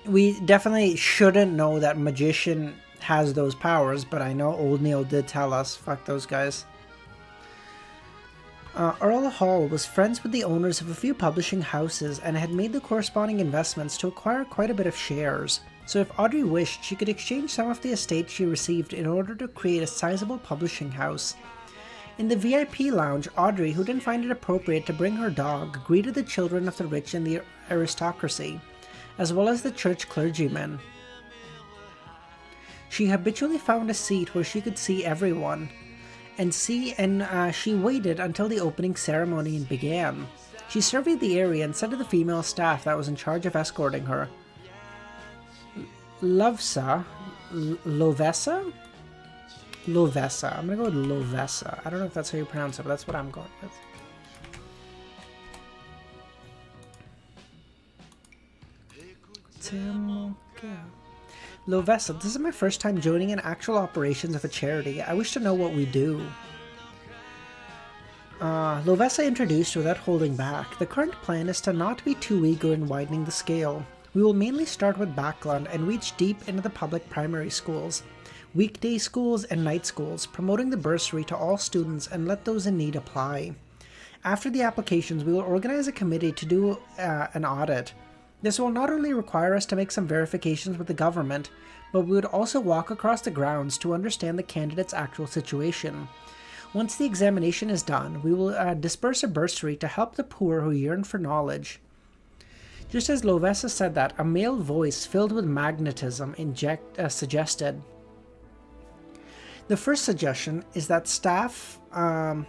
We definitely shouldn't know that magician has those powers, but I know Old Neil did tell us. Fuck those guys. Earl Hall was friends with the owners of a few publishing houses and had made the corresponding investments to acquire quite a bit of shares. So if Audrey wished, she could exchange some of the estate she received in order to create a sizable publishing house. In the VIP lounge, Audrey, who didn't find it appropriate to bring her dog, greeted the children of the rich and the aristocracy, as well as the church clergymen. She habitually found a seat where she could see everyone, and she waited until the opening ceremony began. She surveyed the area and said to the female staff that was in charge of escorting her, Lovesa? Lovesa. I'm gonna go with Lovesa. I don't know if that's how you pronounce it, but that's what I'm going with. Lovesa, this is my first time joining in actual operations of a charity. I wish to know what we do. Lovesa introduced without holding back. The current plan is to not be too eager in widening the scale. We will mainly start with Backland and reach deep into the public primary schools, weekday schools and night schools, promoting the bursary to all students and let those in need apply. After the applications, we will organize a committee to do an audit. This will not only require us to make some verifications with the government, but we would also walk across the grounds to understand the candidate's actual situation. Once the examination is done, we will disperse a bursary to help the poor who yearn for knowledge. Just as Lovesa said that, a male voice filled with magnetism suggested. The first suggestion is that staff are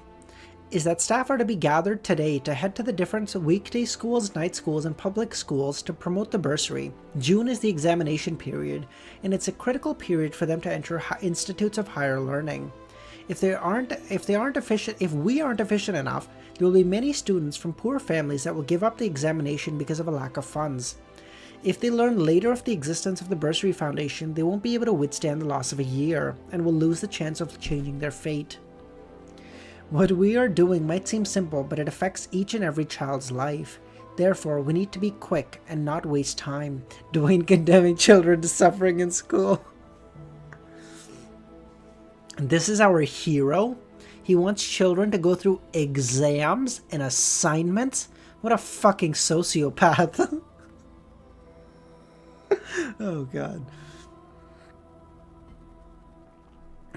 to be gathered today to head to the different weekday schools, night schools, and public schools to promote the bursary. June is the examination period, and it's a critical period for them to enter institutes of higher learning. If we aren't efficient enough, there will be many students from poor families that will give up the examination because of a lack of funds. If they learn later of the existence of the Bursary Foundation, they won't be able to withstand the loss of a year, and will lose the chance of changing their fate. What we are doing might seem simple, but it affects each and every child's life. Therefore, we need to be quick and not waste time. Dwayne condemning children to suffering in school. This is our hero. He wants children to go through exams and assignments. What a fucking sociopath. Oh, God.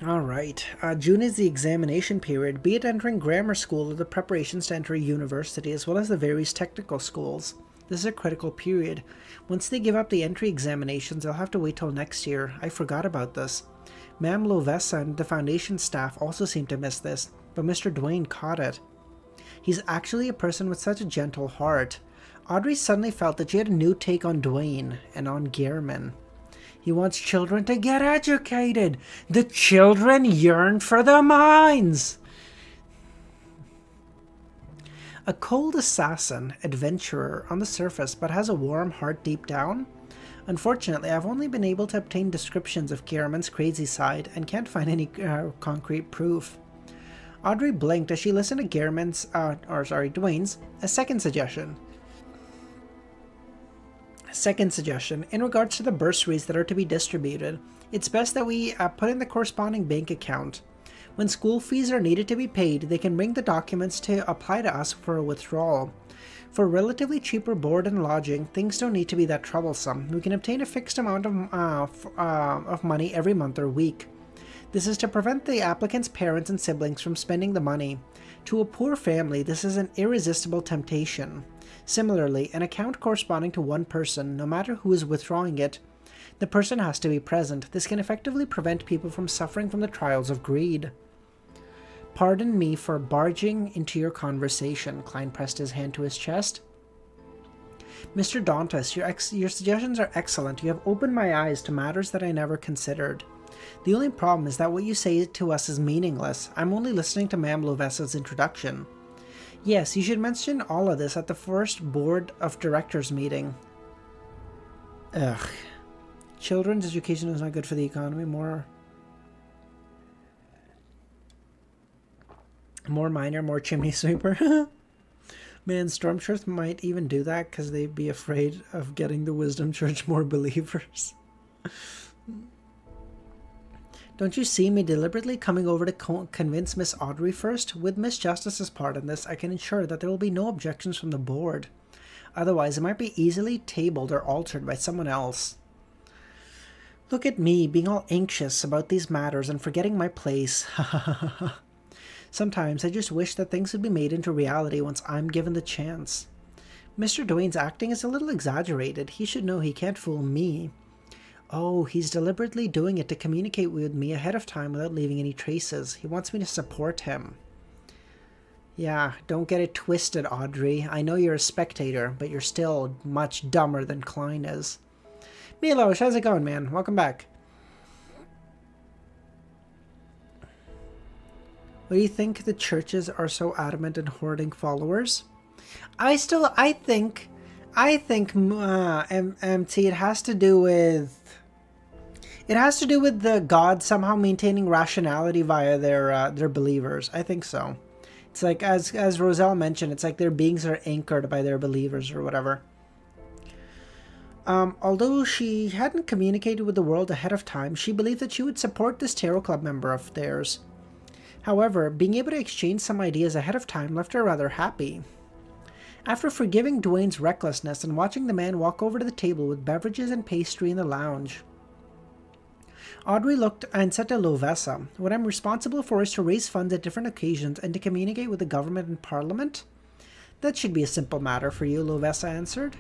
Alright. June is the examination period, be it entering grammar school or the preparations to enter a university, as well as the various technical schools. This is a critical period. Once they give up the entry examinations, they'll have to wait till next year. I forgot about this. Ma'am Lovessa and the Foundation staff also seem to miss this, but Mr. Dwayne caught it. He's actually a person with such a gentle heart. Audrey suddenly felt that she had a new take on Dwayne and on Gehrman. He wants children to get educated. The children yearn for the mines. A cold assassin, adventurer on the surface, but has a warm heart deep down? Unfortunately, I've only been able to obtain descriptions of Gehrman's crazy side and can't find any concrete proof. Audrey blinked as she listened to Dwayne's, a second suggestion. In regards to the bursaries that are to be distributed, it's best that we put in the corresponding bank account. When school fees are needed to be paid, they can bring the documents to apply to us for a withdrawal. For relatively cheaper board and lodging, things don't need to be that troublesome. We can obtain a fixed amount of money every month or week. This is to prevent the applicant's parents and siblings from spending the money. To a poor family, this is an irresistible temptation. Similarly, an account corresponding to one person, no matter who is withdrawing it, the person has to be present. This can effectively prevent people from suffering from the trials of greed. Pardon me for barging into your conversation. Klein pressed his hand to his chest. Mr. Dantas, your suggestions are excellent. You have opened my eyes to matters that I never considered. The only problem is that what you say to us is meaningless. I'm only listening to Ma'am Lovessa's introduction. Yes, you should mention all of this at the first Board of Directors meeting. Ugh. Children's education is not good for the economy. More minor, more chimney sweeper. Man, Storm Church might even do that because they'd be afraid of getting the Wisdom Church more believers. Don't you see me deliberately coming over to convince Miss Audrey first? With Miss Justice's part in this, I can ensure that there will be no objections from the board. Otherwise, it might be easily tabled or altered by someone else. Look at me, being all anxious about these matters and forgetting my place. Sometimes I just wish that things would be made into reality once I'm given the chance. Mr. Dwayne's acting is a little exaggerated. He should know he can't fool me. Oh, he's deliberately doing it to communicate with me ahead of time without leaving any traces. He wants me to support him. Yeah, don't get it twisted, Audrey. I know you're a spectator, but you're still much dumber than Klein is. Milosh, how's it going, man? Welcome back. What do you think the churches are so adamant in hoarding followers? I think MT, it has to do with the gods somehow maintaining rationality via their believers. I think so. It's like, as Roselle mentioned, it's like their beings are anchored by their believers or whatever. Although she hadn't communicated with the world ahead of time, she believed that she would support this Tarot Club member of theirs. However, being able to exchange some ideas ahead of time left her rather happy. After forgiving Dwayne's recklessness and watching the man walk over to the table with beverages and pastry in the lounge, Audrey looked and said to Lovessa, "What I'm responsible for is to raise funds at different occasions and to communicate with the government and parliament." "That should be a simple matter for you," Lovessa answered.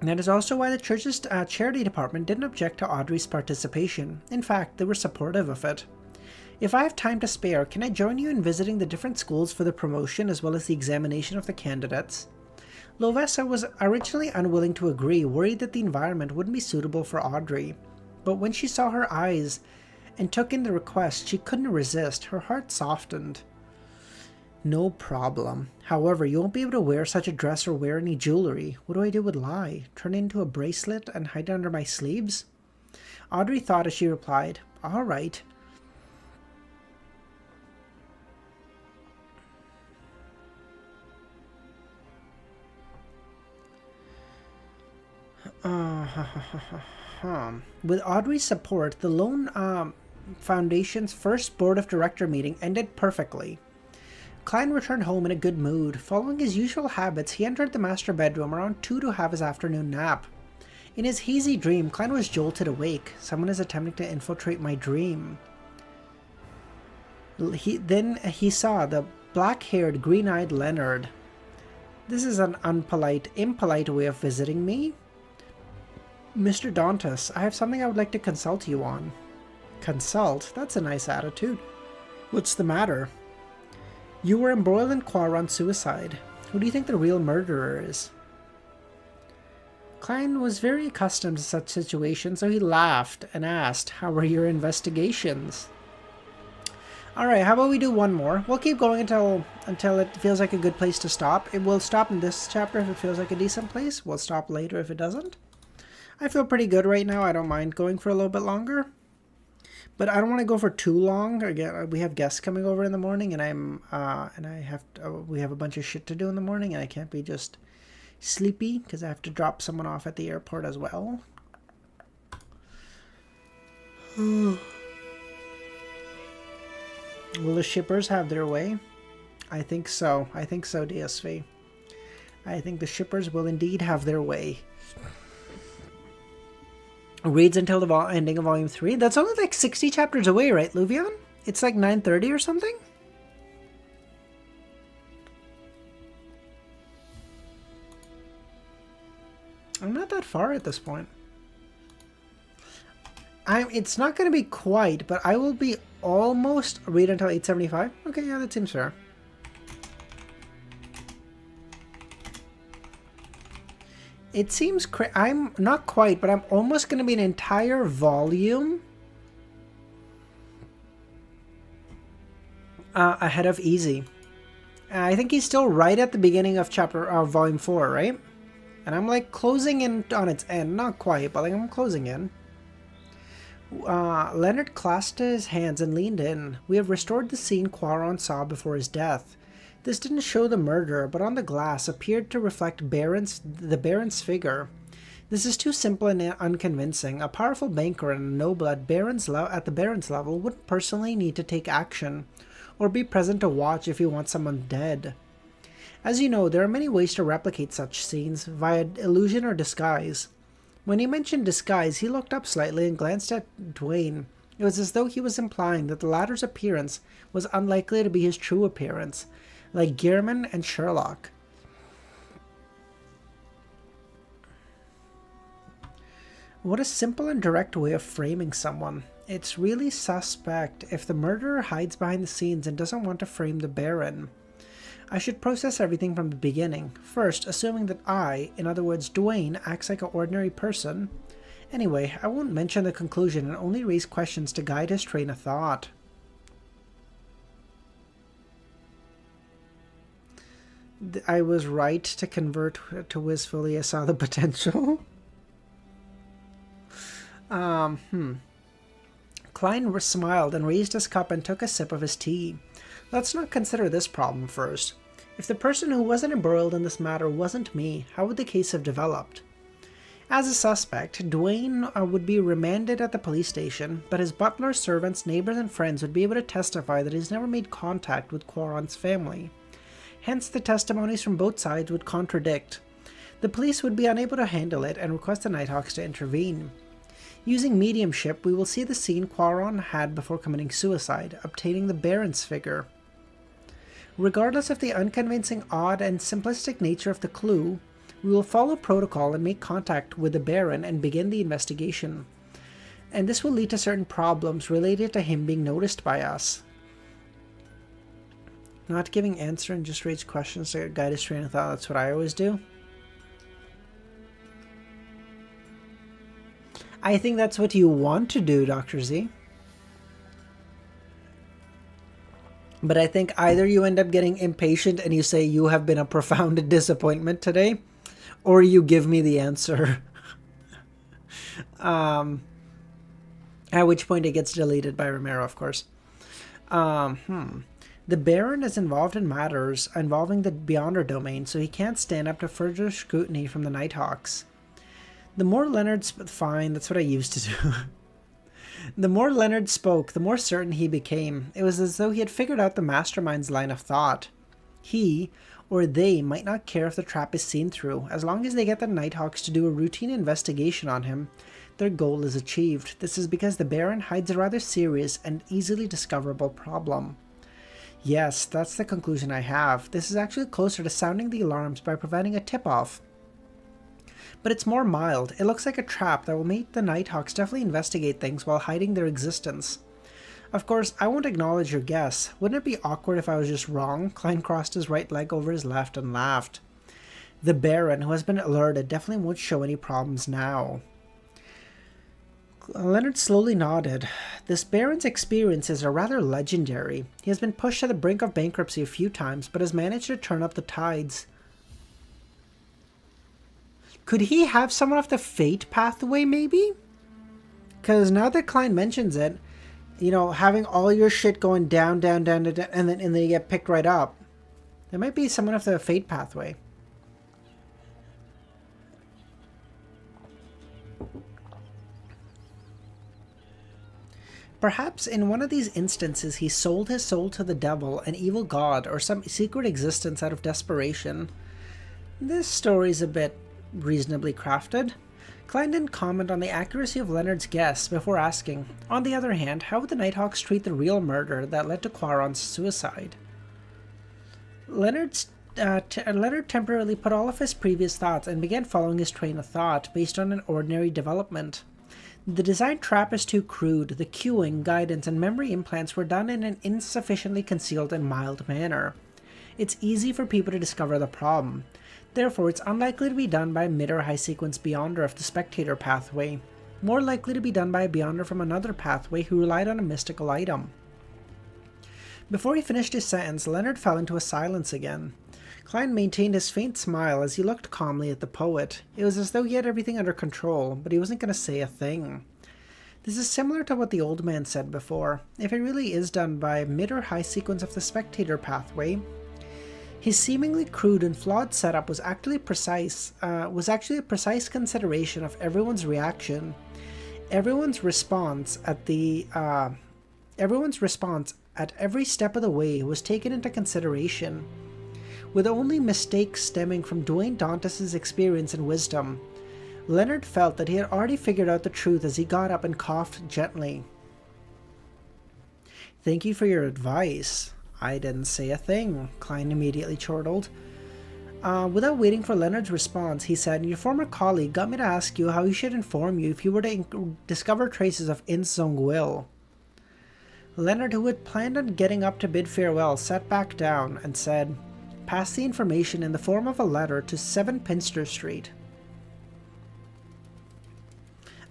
And that is also why the church's charity department didn't object to Audrey's participation. In fact, they were supportive of it. "If I have time to spare, can I join you in visiting the different schools for the promotion as well as the examination of the candidates?" Lovessa was originally unwilling to agree, worried that the environment wouldn't be suitable for Audrey. But when she saw her eyes and took in the request, she couldn't resist. Her heart softened. "No problem. However, you won't be able to wear such a dress or wear any jewelry. What do I do with Lai? Turn it into a bracelet and hide it under my sleeves?" Audrey thought as she replied, "All right." With Audrey's support, the Lone Foundation's first board of director meeting ended perfectly. Klein returned home in a good mood. Following his usual habits, he entered the master bedroom around 2 to have his afternoon nap. In his hazy dream, Klein was jolted awake. Someone is attempting to infiltrate my dream. Then he saw the black-haired, green-eyed Leonard. This is an impolite way of visiting me. Mr. Dantas, I have something I would like to consult you on. Consult? That's a nice attitude. What's the matter? You were embroiled in Quaron's suicide. Who do you think the real murderer is? Klein was very accustomed to such situations, so he laughed and asked, how were your investigations? Alright, how about we do one more? We'll keep going until it feels like a good place to stop. It will stop in this chapter if it feels like a decent place. We'll stop later if it doesn't. I feel pretty good right now. I don't mind going for a little bit longer. But I don't want to go for too long. Again, we have guests coming over in the morning, and we have a bunch of shit to do in the morning, and I can't be just sleepy because I have to drop someone off at the airport as well. Will the shippers have their way? I think so. I think so, DSV. I think the shippers will indeed have their way. Reads until the ending of Volume 3. That's only like 60 chapters away, right, Luvian? It's like 9:30 or something? I'm not that far at this point. It's not going to be quite, but I will be almost read until 875. Okay, yeah, that seems fair. It seems I'm not quite, but I'm almost going to be an entire volume ahead of Easy. I think he's still right at the beginning of volume 4, right? And I'm like closing in on its end. Not quite, but like I'm closing in. Leonard clasped his hands and leaned in. We have restored the scene Quaron saw before his death. This didn't show the murderer, but on the glass appeared to reflect the Baron's figure. This is too simple and unconvincing. A powerful banker and a noble at the Baron's level wouldn't personally need to take action, or be present to watch if he wants someone dead. As you know, there are many ways to replicate such scenes, via illusion or disguise. When he mentioned disguise, he looked up slightly and glanced at Dwayne. It was as though he was implying that the latter's appearance was unlikely to be his true appearance, like Gehrman and Sherlock. What a simple and direct way of framing someone. It's really suspect if the murderer hides behind the scenes and doesn't want to frame the Baron. I should process everything from the beginning. First, assuming that I, in other words Dwayne, acts like an ordinary person. Anyway, I won't mention the conclusion and only raise questions to guide his train of thought. I was right to convert to wistfully. I saw the potential. Klein smiled and raised his cup and took a sip of his tea. Let's not consider this problem first. If the person who wasn't embroiled in this matter wasn't me, how would the case have developed? As a suspect, Dwayne would be remanded at the police station, but his butler, servants, neighbors, and friends would be able to testify that he's never made contact with Quaron's family. Hence, the testimonies from both sides would contradict. The police would be unable to handle it and request the Nighthawks to intervene. Using mediumship, we will see the scene Quaron had before committing suicide, obtaining the Baron's figure. Regardless of the unconvincing, odd, and simplistic nature of the clue, we will follow protocol and make contact with the Baron and begin the investigation. And this will lead to certain problems related to him being noticed by us. Not giving answer and just raise questions to guide his train of thought. That's what I always do. I think that's what you want to do, Dr. Z. But I think either you end up getting impatient and you say you have been a profound disappointment today, or you give me the answer. At which point it gets deleted by Romero, of course. The Baron is involved in matters involving the Beyonder domain, so he can't stand up to further scrutiny from the Nighthawks. The more fine, that's what I used to do. The more Leonard spoke, the more certain he became. It was as though he had figured out the mastermind's line of thought. He, or they, might not care if the trap is seen through. As long as they get the Nighthawks to do a routine investigation on him, their goal is achieved. This is because the Baron hides a rather serious and easily discoverable problem. Yes, that's the conclusion I have. This is actually closer to sounding the alarms by providing a tip-off. But it's more mild. It looks like a trap that will make the Nighthawks definitely investigate things while hiding their existence. Of course, I won't acknowledge your guess. Wouldn't it be awkward if I was just wrong? Klein crossed his right leg over his left and laughed. The Baron, who has been alerted, definitely won't show any problems now. Leonard slowly nodded. This Baron's experiences are rather legendary. He has been pushed to the brink of bankruptcy a few times, but has managed to turn up the tides. Could he have someone off the fate pathway, maybe? Because now that Klein mentions it, you know, having all your shit going down, down, down, down, down, and then you get picked right up. There might be someone off the fate pathway. Perhaps in one of these instances he sold his soul to the devil, an evil god, or some secret existence out of desperation. This story's a bit reasonably crafted. Klein didn't comment on the accuracy of Leonard's guess before asking, on the other hand, how would the Nighthawks treat the real murder that led to Quaron's suicide? Leonard temporarily put all of his previous thoughts and began following his train of thought based on an ordinary development. The design trap is too crude. The cueing, guidance, and memory implants were done in an insufficiently concealed and mild manner. It's easy for people to discover the problem. Therefore, it's unlikely to be done by a mid or high sequence beyonder of the spectator pathway. More likely to be done by a beyonder from another pathway who relied on a mystical item. Before he finished his sentence, Leonard fell into a silence again. Klein maintained his faint smile as he looked calmly at the poet. It was as though he had everything under control, but he wasn't going to say a thing. This is similar to what the old man said before. If it really is done by a mid or high sequence of the spectator pathway, his seemingly crude and flawed setup was actually a precise consideration of everyone's reaction. Everyone's response at every step of the way was taken into consideration. With only mistakes stemming from Dwayne Dantas' experience and wisdom, Leonard felt that he had already figured out the truth as he got up and coughed gently. "Thank you for your advice." "I didn't say a thing," Klein immediately chortled. Without waiting for Leonard's response, he said, "Your former colleague got me to ask you how he should inform you if you were to discover traces of Insung Will." Leonard, who had planned on getting up to bid farewell, sat back down and said, "Pass the information in the form of a letter to 7 Pinster Street."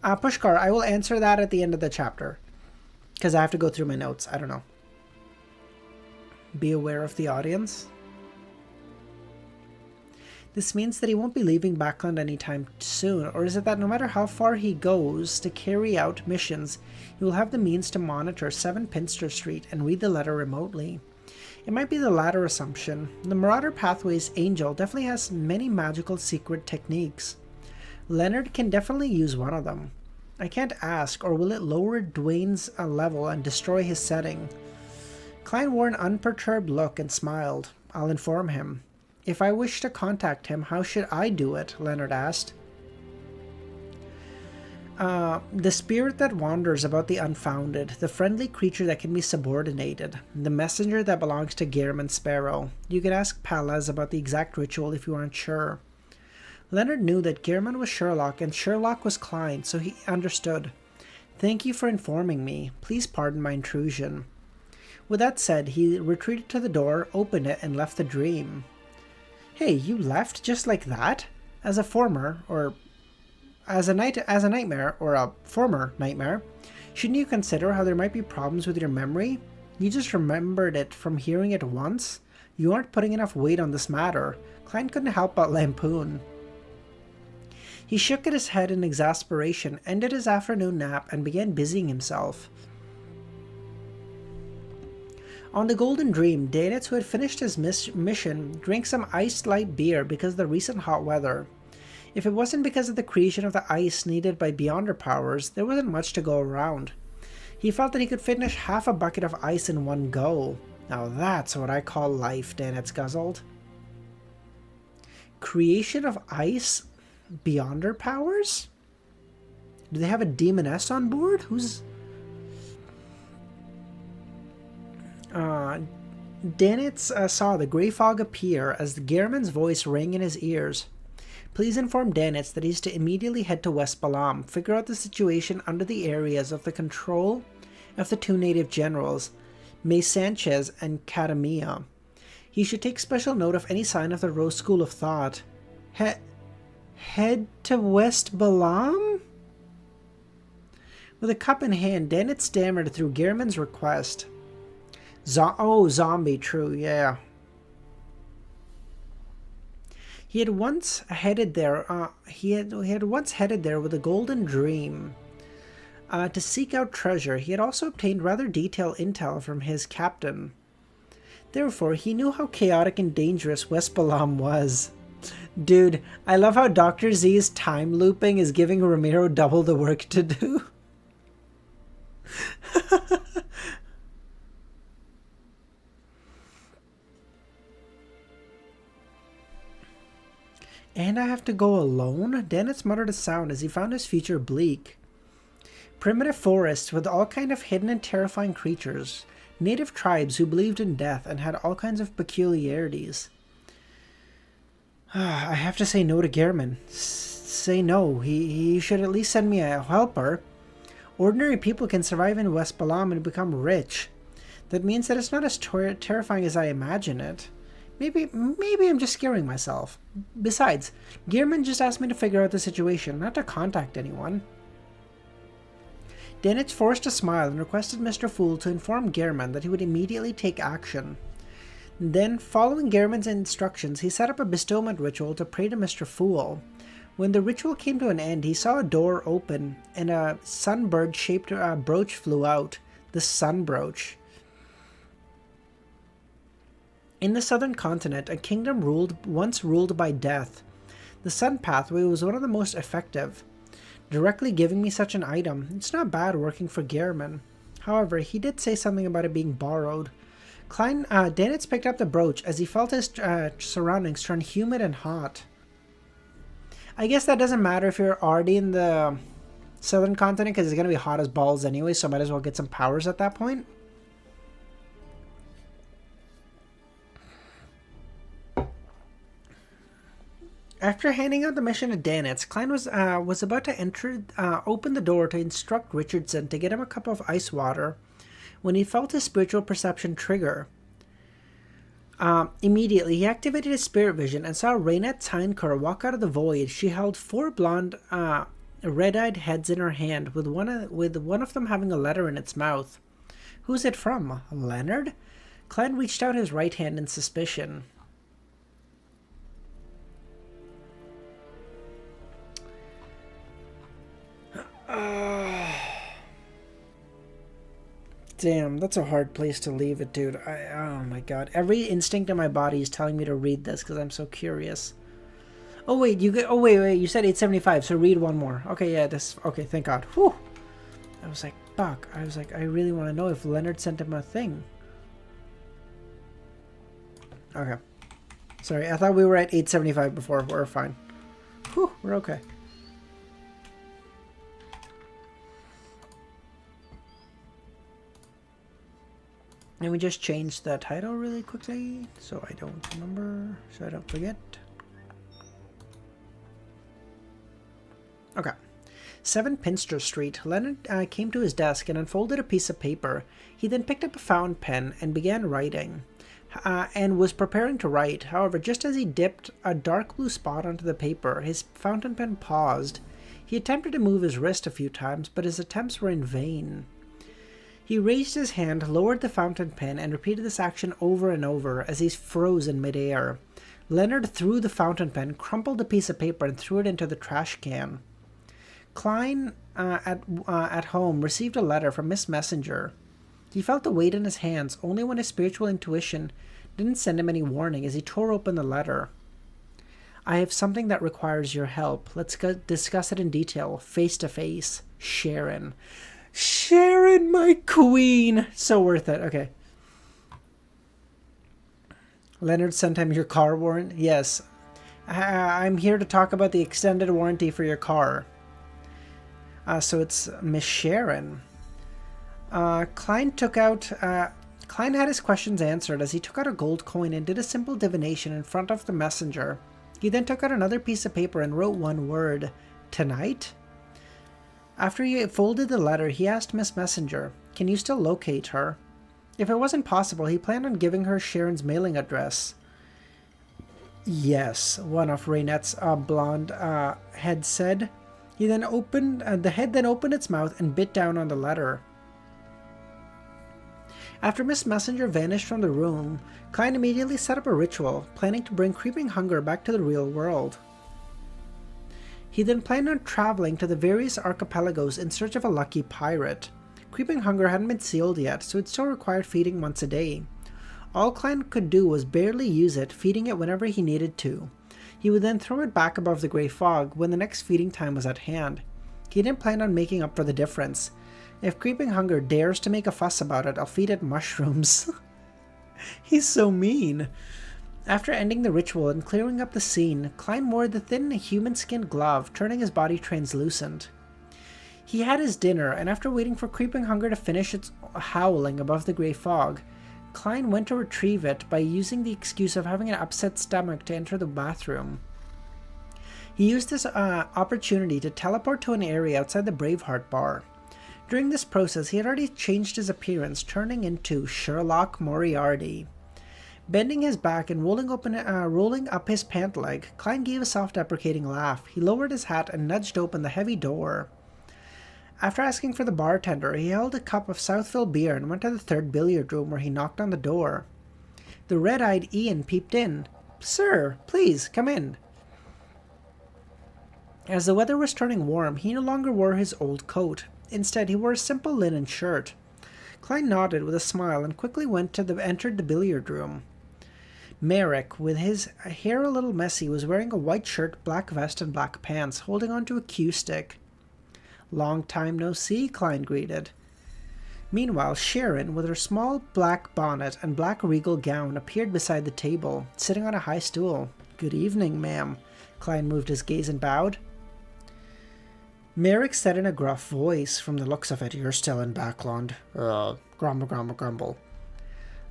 Pushkar, I will answer that at the end of the chapter, because I have to go through my notes. I don't know. Be aware of the audience. This means that he won't be leaving Backland anytime soon, or is it that no matter how far he goes to carry out missions, he will have the means to monitor 7 Pinster Street and read the letter remotely? It might be the latter assumption. The Marauder Pathway's Angel definitely has many magical secret techniques. Leonard can definitely use one of them. I can't ask, or will it lower Dwayne's level and destroy his setting? Klein wore an unperturbed look and smiled. "I'll inform him." "If I wish to contact him, how should I do it?" Leonard asked. The spirit that wanders about the unfounded, the friendly creature that can be subordinated, the messenger that belongs to Gehrman Sparrow. You can ask Palaz about the exact ritual if you aren't sure. Leonard knew that Gehrman was Sherlock and Sherlock was Klein, so he understood. "Thank you for informing me. Please pardon my intrusion." With that said, he retreated to the door, opened it, and left the dream. "Hey, you left just like that? As a nightmare, or a former nightmare, shouldn't you consider how there might be problems with your memory? You just remembered it from hearing it once? You aren't putting enough weight on this matter." Klein couldn't help but lampoon. He shook at his head in exasperation, ended his afternoon nap, and began busying himself. On the Golden Dream, Danitz, who had finished his mission, drank some iced light beer because of the recent hot weather. If it wasn't because of the creation of the ice needed by Beyonder powers, there wasn't much to go around. He felt that he could finish half a bucket of ice in one go. Now that's what I call life, Danitz guzzled. Creation of ice? Beyonder powers? Do they have a demoness on board? Who's... Danitz saw the grey fog appear as the Gehrman's voice rang in his ears. Please inform Danitz that he's to immediately head to West Balam, figure out the situation under the areas of the control of the two native generals, May Sanchez and Kadamia. He should take special note of any sign of the Rose School of Thought. Head to West Balam? With a cup in hand, Danitz stammered through Gehrman's request. Zombie, true, yeah. He had once headed there. He had once headed there with a golden dream to seek out treasure. He had also obtained rather detailed intel from his captain. Therefore, he knew how chaotic and dangerous West Balam was. Dude, I love how Dr. Z's time looping is giving Ramiro double the work to do. And I have to go alone? Danitz muttered a sound as he found his future bleak. Primitive forests with all kinds of hidden and terrifying creatures. Native tribes who believed in death and had all kinds of peculiarities. I have to say no to Gehrman. Say no. He should at least send me a helper. Ordinary people can survive in West Balam and become rich. That means that it's not as terrifying as I imagine it. Maybe I'm just scaring myself. Besides, Gehrman just asked me to figure out the situation, not to contact anyone. Danitz forced a smile and requested Mr. Fool to inform Gehrman that he would immediately take action. Then, following Gehrman's instructions, he set up a bestowment ritual to pray to Mr. Fool. When the ritual came to an end, he saw a door open and a sunbird-shaped brooch flew out. The sun brooch. In the southern continent, a kingdom once ruled by death. The sun pathway was one of the most effective. Directly giving me such an item, it's not bad working for Gehrman. However, he did say something about it being borrowed. Danitz picked up the brooch as he felt his surroundings turn humid and hot. I guess that doesn't matter if you're already in the southern continent because it's going to be hot as balls anyway, so I might as well get some powers at that point. After handing out the mission to Danitz, Klein was about to open the door to instruct Richardson to get him a cup of ice water when he felt his spiritual perception trigger. Immediately, he activated his spirit vision and saw Raynette Tyneker walk out of the void. She held 4 blonde, red-eyed heads in her hand, with one of them having a letter in its mouth. Who's it from? Leonard? Klein reached out his right hand in suspicion. Damn, that's a hard place to leave it, dude. Oh my god. Every instinct in my body is telling me to read this because I'm so curious. Oh wait, wait, you said 875, so read one more. Okay, yeah, okay, thank god. Whew. I was like, fuck. I was like, I really want to know if Leonard sent him a thing. Okay. Sorry, I thought we were at 875 before. We're fine. Whew, we're okay. Let me just change the title really quickly so I don't remember, so I don't forget. Okay. 7 Pinster Street. Leonard came to his desk and unfolded a piece of paper. He then picked up a fountain pen and began writing, and was preparing to write. However, just as he dipped a dark blue spot onto the paper, his fountain pen paused. He attempted to move his wrist a few times, but his attempts were in vain. He raised his hand, lowered the fountain pen, and repeated this action over and over as he froze in midair. Leonard threw the fountain pen, crumpled a piece of paper, and threw it into the trash can. Klein, at home, received a letter from Miss Messenger. He felt the weight in his hands only when his spiritual intuition didn't send him any warning as he tore open the letter. I have something that requires your help. Let's discuss it in detail, face to face. Sharon. Sharon, my queen! So worth it. Okay. Leonard sent him your car warrant? Yes. I'm here to talk about the extended warranty for your car. So it's Miss Sharon. Klein had his questions answered as he took out a gold coin and did a simple divination in front of the messenger. He then took out another piece of paper and wrote one word. Tonight? After he folded the letter, he asked Miss Messenger, can you still locate her? If it wasn't possible, he planned on giving her Sharon's mailing address. Yes, one of Raynette's blonde head said. The head then opened its mouth and bit down on the letter. After Miss Messenger vanished from the room, Klein immediately set up a ritual, planning to bring Creeping Hunger back to the real world. He then planned on traveling to the various archipelagos in search of a lucky pirate. Creeping Hunger hadn't been sealed yet, so it still required feeding once a day. All Klein could do was barely use it, feeding it whenever he needed to. He would then throw it back above the grey fog when the next feeding time was at hand. He didn't plan on making up for the difference. If Creeping Hunger dares to make a fuss about it, I'll feed it mushrooms. He's so mean. After ending the ritual and clearing up the scene, Klein wore the thin human-skinned glove, turning his body translucent. He had his dinner, and after waiting for Creeping Hunger to finish its howling above the grey fog, Klein went to retrieve it by using the excuse of having an upset stomach to enter the bathroom. He used this opportunity to teleport to an area outside the Braveheart bar. During this process, he had already changed his appearance, turning into Sherlock Moriarty. Bending his back and rolling up his pant leg, Klein gave a self-deprecating laugh. He lowered his hat and nudged open the heavy door. After asking for the bartender, he held a cup of Southville beer and went to the third billiard room where he knocked on the door. The red-eyed Ian peeped in. "Sir, please, come in." As the weather was turning warm, he no longer wore his old coat. Instead, he wore a simple linen shirt. Klein nodded with a smile and quickly entered the billiard room. Merrick, with his hair a little messy, was wearing a white shirt, black vest, and black pants, holding onto a cue stick. "Long time no see," Klein greeted. Meanwhile, Sharon, with her small black bonnet and black regal gown, appeared beside the table, sitting on a high stool. "Good evening, ma'am." Klein moved his gaze and bowed. Merrick said in a gruff voice, "From the looks of it, you're still in Backland." Grumble, grumble, grumble.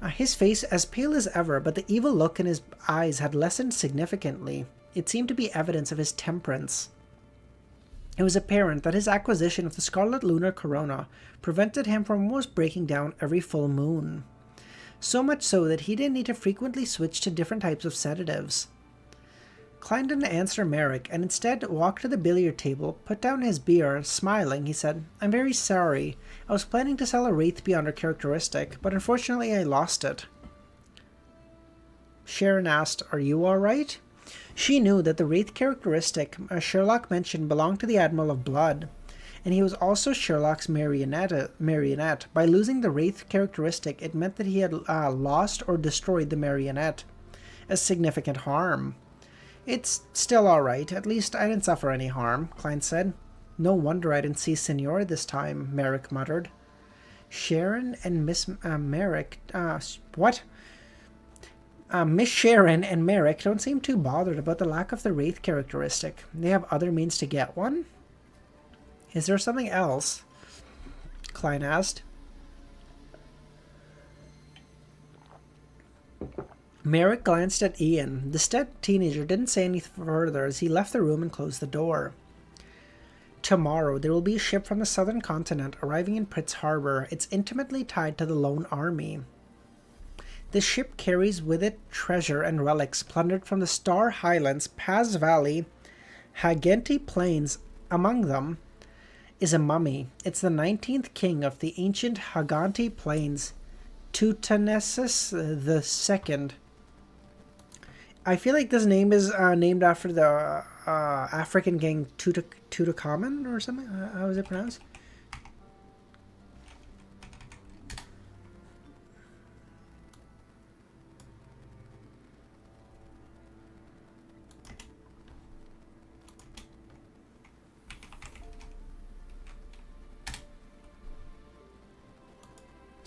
His face as pale as ever, but the evil look in his eyes had lessened significantly. It seemed to be evidence of his temperance. It was apparent that his acquisition of the Scarlet Lunar Corona prevented him from almost breaking down every full moon. So much so that he didn't need to frequently switch to different types of sedatives. Klein didn't answer Merrick, and instead walked to the billiard table, put down his beer. Smiling, he said, "I'm very sorry. I was planning to sell a Wraith beyond her characteristic, but unfortunately I lost it." Sharon asked, "Are you alright?" She knew that the Wraith characteristic Sherlock mentioned belonged to the Admiral of Blood, and he was also Sherlock's marionette. By losing the Wraith characteristic, it meant that he had lost or destroyed the marionette. A significant harm. "It's still alright. At least I didn't suffer any harm," Klein said. "No wonder I didn't see Senor this time," Merrick muttered. Sharon and Miss Merrick... what? Miss Sharon and Merrick don't seem too bothered about the lack of the Wraith characteristic. They have other means to get one? Is there something else? Klein asked. Merrick glanced at Ian. The teenager didn't say anything further as he left the room and closed the door. Tomorrow, there will be a ship from the southern continent arriving in Pritz Harbor. It's intimately tied to the Lone Army. The ship carries with it treasure and relics plundered from the Star Highlands, Paz Valley, Hagenti Plains. Among them is a mummy. It's the 19th king of the ancient Haganti Plains, Tutanesus II. I feel like this name is named after the African king Tutankhamun or something. How is it pronounced?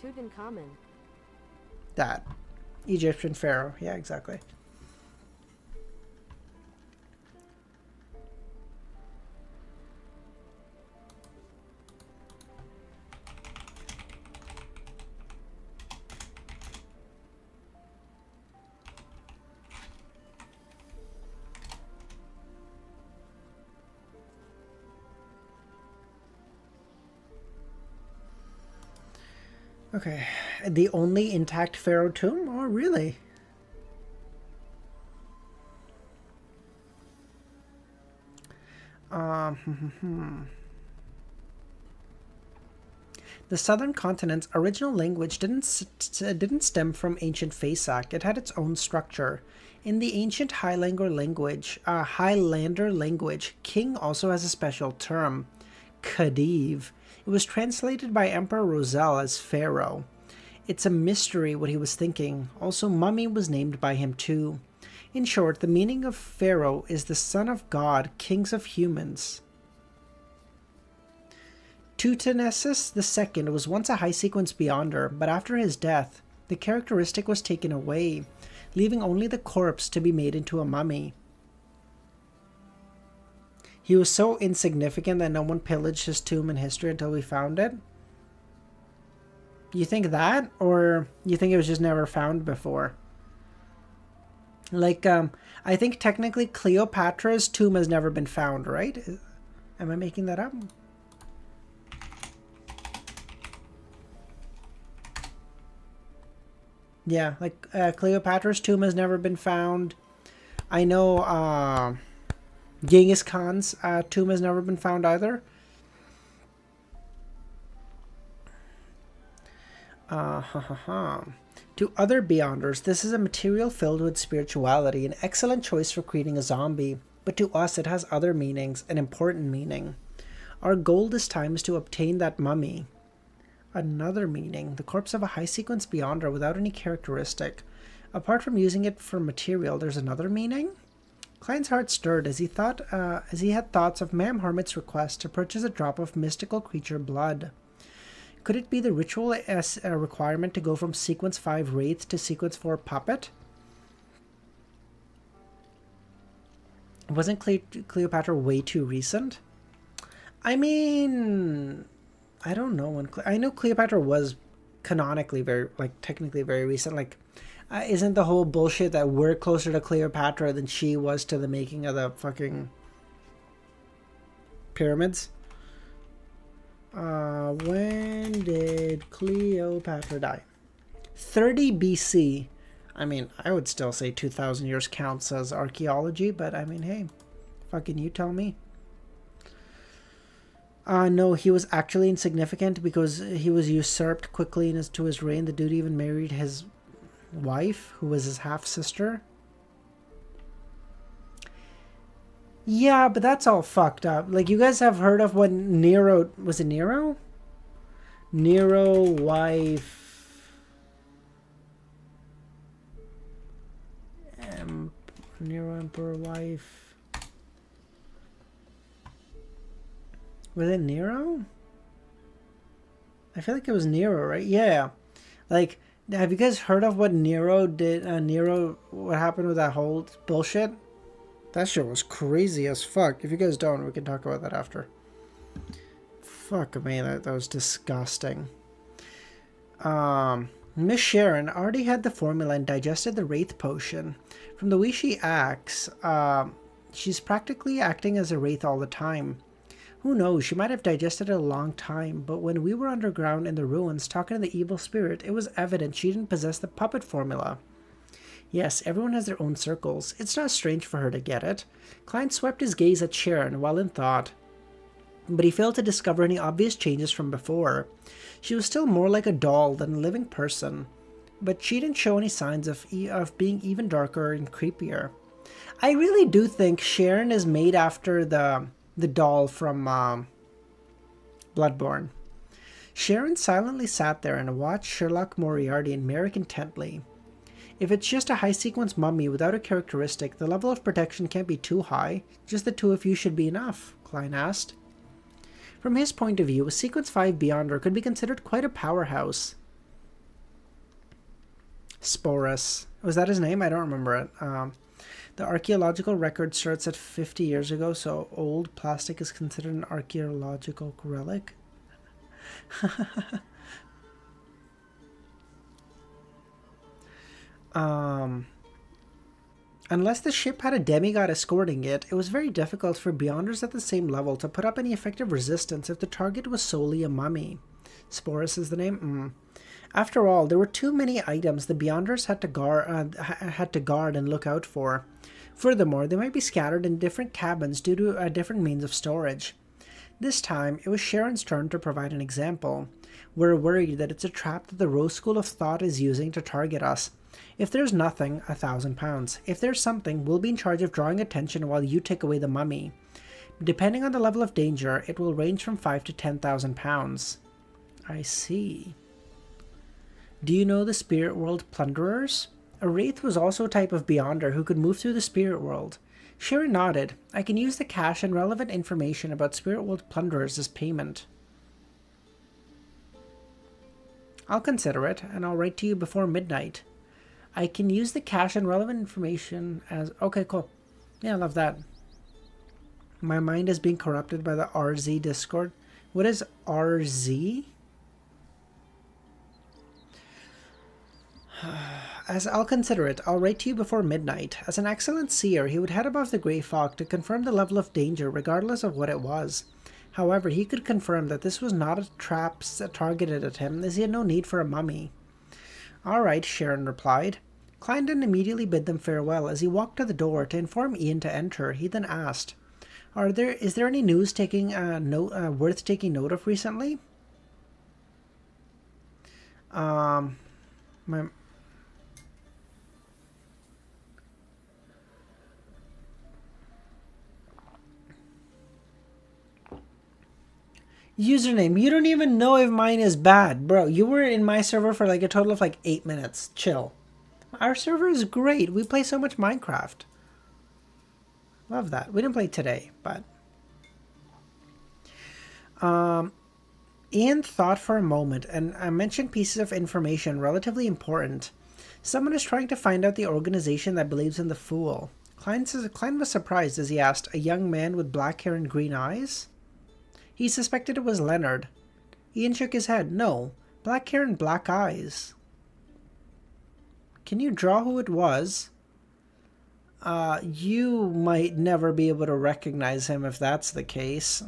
Tutankhamun. That. Egyptian pharaoh. Yeah, exactly. Okay. The only intact pharaoh tomb? Oh, really? The southern continent's original language didn't stem from ancient Fasak. It had its own structure. In the ancient Highlander language, king also has a special term, Khedive. It was translated by Emperor Roselle as pharaoh. It's a mystery what he was thinking. Also, mummy was named by him too. In short, the meaning of pharaoh is the son of God, kings of humans. Tutmosis II was once a high-sequence beyonder, but after his death, the characteristic was taken away, leaving only the corpse to be made into a mummy. He was so insignificant that no one pillaged his tomb in history until we found it? You think that? Or you think it was just never found before? Like, I think technically Cleopatra's tomb has never been found, right? Am I making that up? Yeah, like Cleopatra's tomb has never been found. I know Genghis Khan's tomb has never been found either. To other Beyonders, this is a material filled with spirituality, an excellent choice for creating a zombie, but to us it has other meanings, an important meaning. Our goal this time is to obtain that mummy. Another meaning, the corpse of a high-sequence Beyonder without any characteristic. Apart from using it for material, there's another meaning? Klein's heart stirred as he had thoughts of Mam Harmot's request to purchase a drop of mystical creature blood. Could it be the ritual as a requirement to go from sequence 5 Wraith to sequence 4 Puppet? Wasn't Cleopatra way too recent? I mean, I don't know when. I know Cleopatra was canonically technically very recent. Like, isn't the whole bullshit that we're closer to Cleopatra than she was to the making of the fucking pyramids? When did Cleopatra die? 30 BC. I mean, I would still say 2,000 years counts as archaeology, but I mean, hey, fucking you tell me. No, he was actually insignificant because he was usurped quickly into his reign. The dude even married his wife, who was his half-sister. Yeah, but that's all fucked up. Like, you guys have heard of what Nero... Was it Nero? Nero wife... Nero emperor wife... Was it Nero? I feel like it was Nero, right? Yeah. Like, have you guys heard of what Nero did? What happened with that whole bullshit? That shit was crazy as fuck. If you guys don't, we can talk about that after. Fuck me, that was disgusting. Miss Sharon already had the formula and digested the Wraith potion. From the way she acts, she's practically acting as a Wraith all the time. Who knows, she might have digested it a long time, but when we were underground in the ruins talking to the evil spirit, it was evident she didn't possess the puppet formula. Yes, everyone has their own circles. It's not strange for her to get it. Klein swept his gaze at Sharon while in thought, but he failed to discover any obvious changes from before. She was still more like a doll than a living person, but she didn't show any signs of being even darker and creepier. I really do think Sharon is made after the doll from Bloodborne. Sharon silently sat there and watched Sherlock Moriarty and Merrick intently. If it's just a high-sequence mummy without a characteristic, the level of protection can't be too high. Just the two of you should be enough, Klein asked. From his point of view, a Sequence 5 Beyonder could be considered quite a powerhouse. Sporus. Was that his name? I don't remember it. The archaeological record starts at 50 years ago, so old plastic is considered an archaeological relic. Unless the ship had a demigod escorting it, it was very difficult for Beyonders at the same level to put up any effective resistance if the target was solely a mummy. Sporus is the name? After all, there were too many items the Beyonders had to guard and look out for. Furthermore, they might be scattered in different cabins due to different means of storage. This time, it was Sharon's turn to provide an example. We're worried that it's a trap that the Rose School of Thought is using to target us. If there's nothing, £1,000. If there's something, we'll be in charge of drawing attention while you take away the mummy. Depending on the level of danger, it will range from £5,000 to £10,000. I see. Do you know the Spirit World Plunderers? A Wraith was also a type of Beyonder who could move through the Spirit World. Sharon nodded. I can use the cash and relevant information about Spirit World Plunderers as payment. I'll consider it, and I'll write to you before midnight. I can use the cash and relevant information as... Okay, cool. Yeah, I love that. My mind is being corrupted by the RZ Discord. What is RZ? As I'll consider it, I'll write to you before midnight. As an excellent seer, he would head above the grey fog to confirm the level of danger, regardless of what it was. However, he could confirm that this was not a trap targeted at him, as he had no need for a mummy. All right, Sharon replied. Clarendon immediately bid them farewell. As he walked to the door to inform Ian to enter, he then asked, Is there any news worth taking note of recently? Username, you don't even know if mine is bad. Bro, you were in my server for like a total of like 8 minutes. Chill. Our server is great. We play so much Minecraft. Love that. We didn't play today, but... Ian thought for a moment and mentioned pieces of information relatively important. Someone is trying to find out the organization that believes in the Fool. Klein was surprised as he asked, a young man with black hair and green eyes? He suspected it was Leonard. Ian shook his head. No, black hair and black eyes. Can you draw who it was? You might never be able to recognize him if that's the case.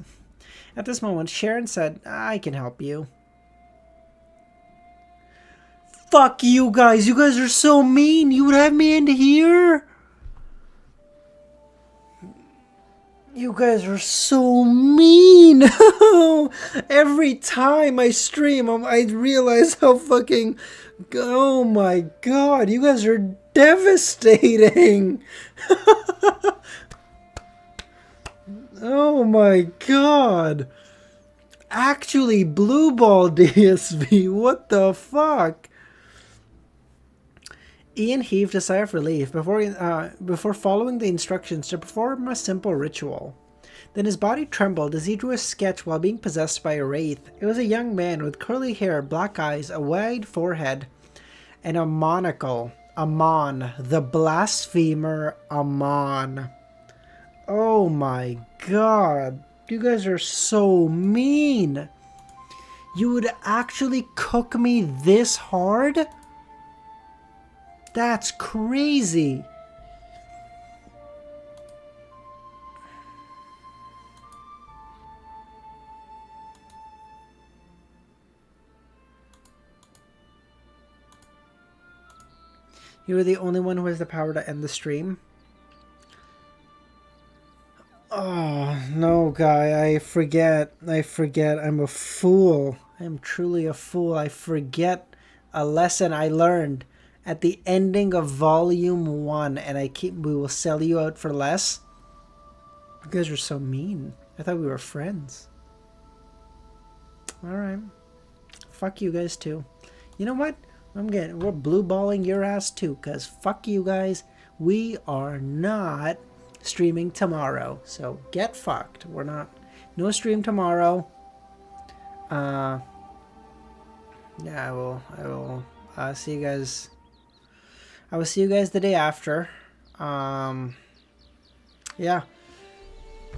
At this moment, Sharon said, I can help you. Fuck you guys. You guys are so mean. You would have me into here? You guys are so mean. Every time I stream, I realize how fucking... Oh my god, you guys are devastating. Oh my god. Actually, blue ball DSV. What the fuck? Ian heaved a sigh of relief before following the instructions to perform a simple ritual. Then his body trembled as he drew a sketch while being possessed by a wraith. It was a young man with curly hair, black eyes, a wide forehead, and a monocle. Amon, the blasphemer Amon. Oh my god. You guys are so mean. You would actually cook me this hard? That's crazy. You were the only one who has the power to end the stream. Oh, no, guy. I forget. I'm a fool. I'm truly a fool. I forget a lesson I learned at the ending of Volume 1, and we will sell you out for less. You guys are so mean. I thought we were friends. Alright. Fuck you guys too. You know what? We're blue balling your ass too, cause fuck you guys. We are not streaming tomorrow. So get fucked. We're not. No stream tomorrow. Yeah, I will see you guys I will see you guys the day after. Yeah.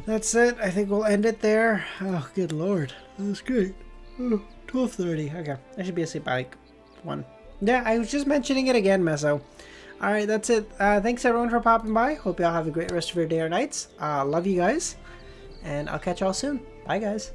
That's it. I think we'll end it there. Oh, good lord. That was great. Oh, 12:30. Okay. I should be asleep by like 1. Yeah, I was just mentioning it again, Meso. Alright, that's it. Thanks everyone for popping by. Hope y'all have a great rest of your day or nights. Love you guys. And I'll catch y'all soon. Bye, guys.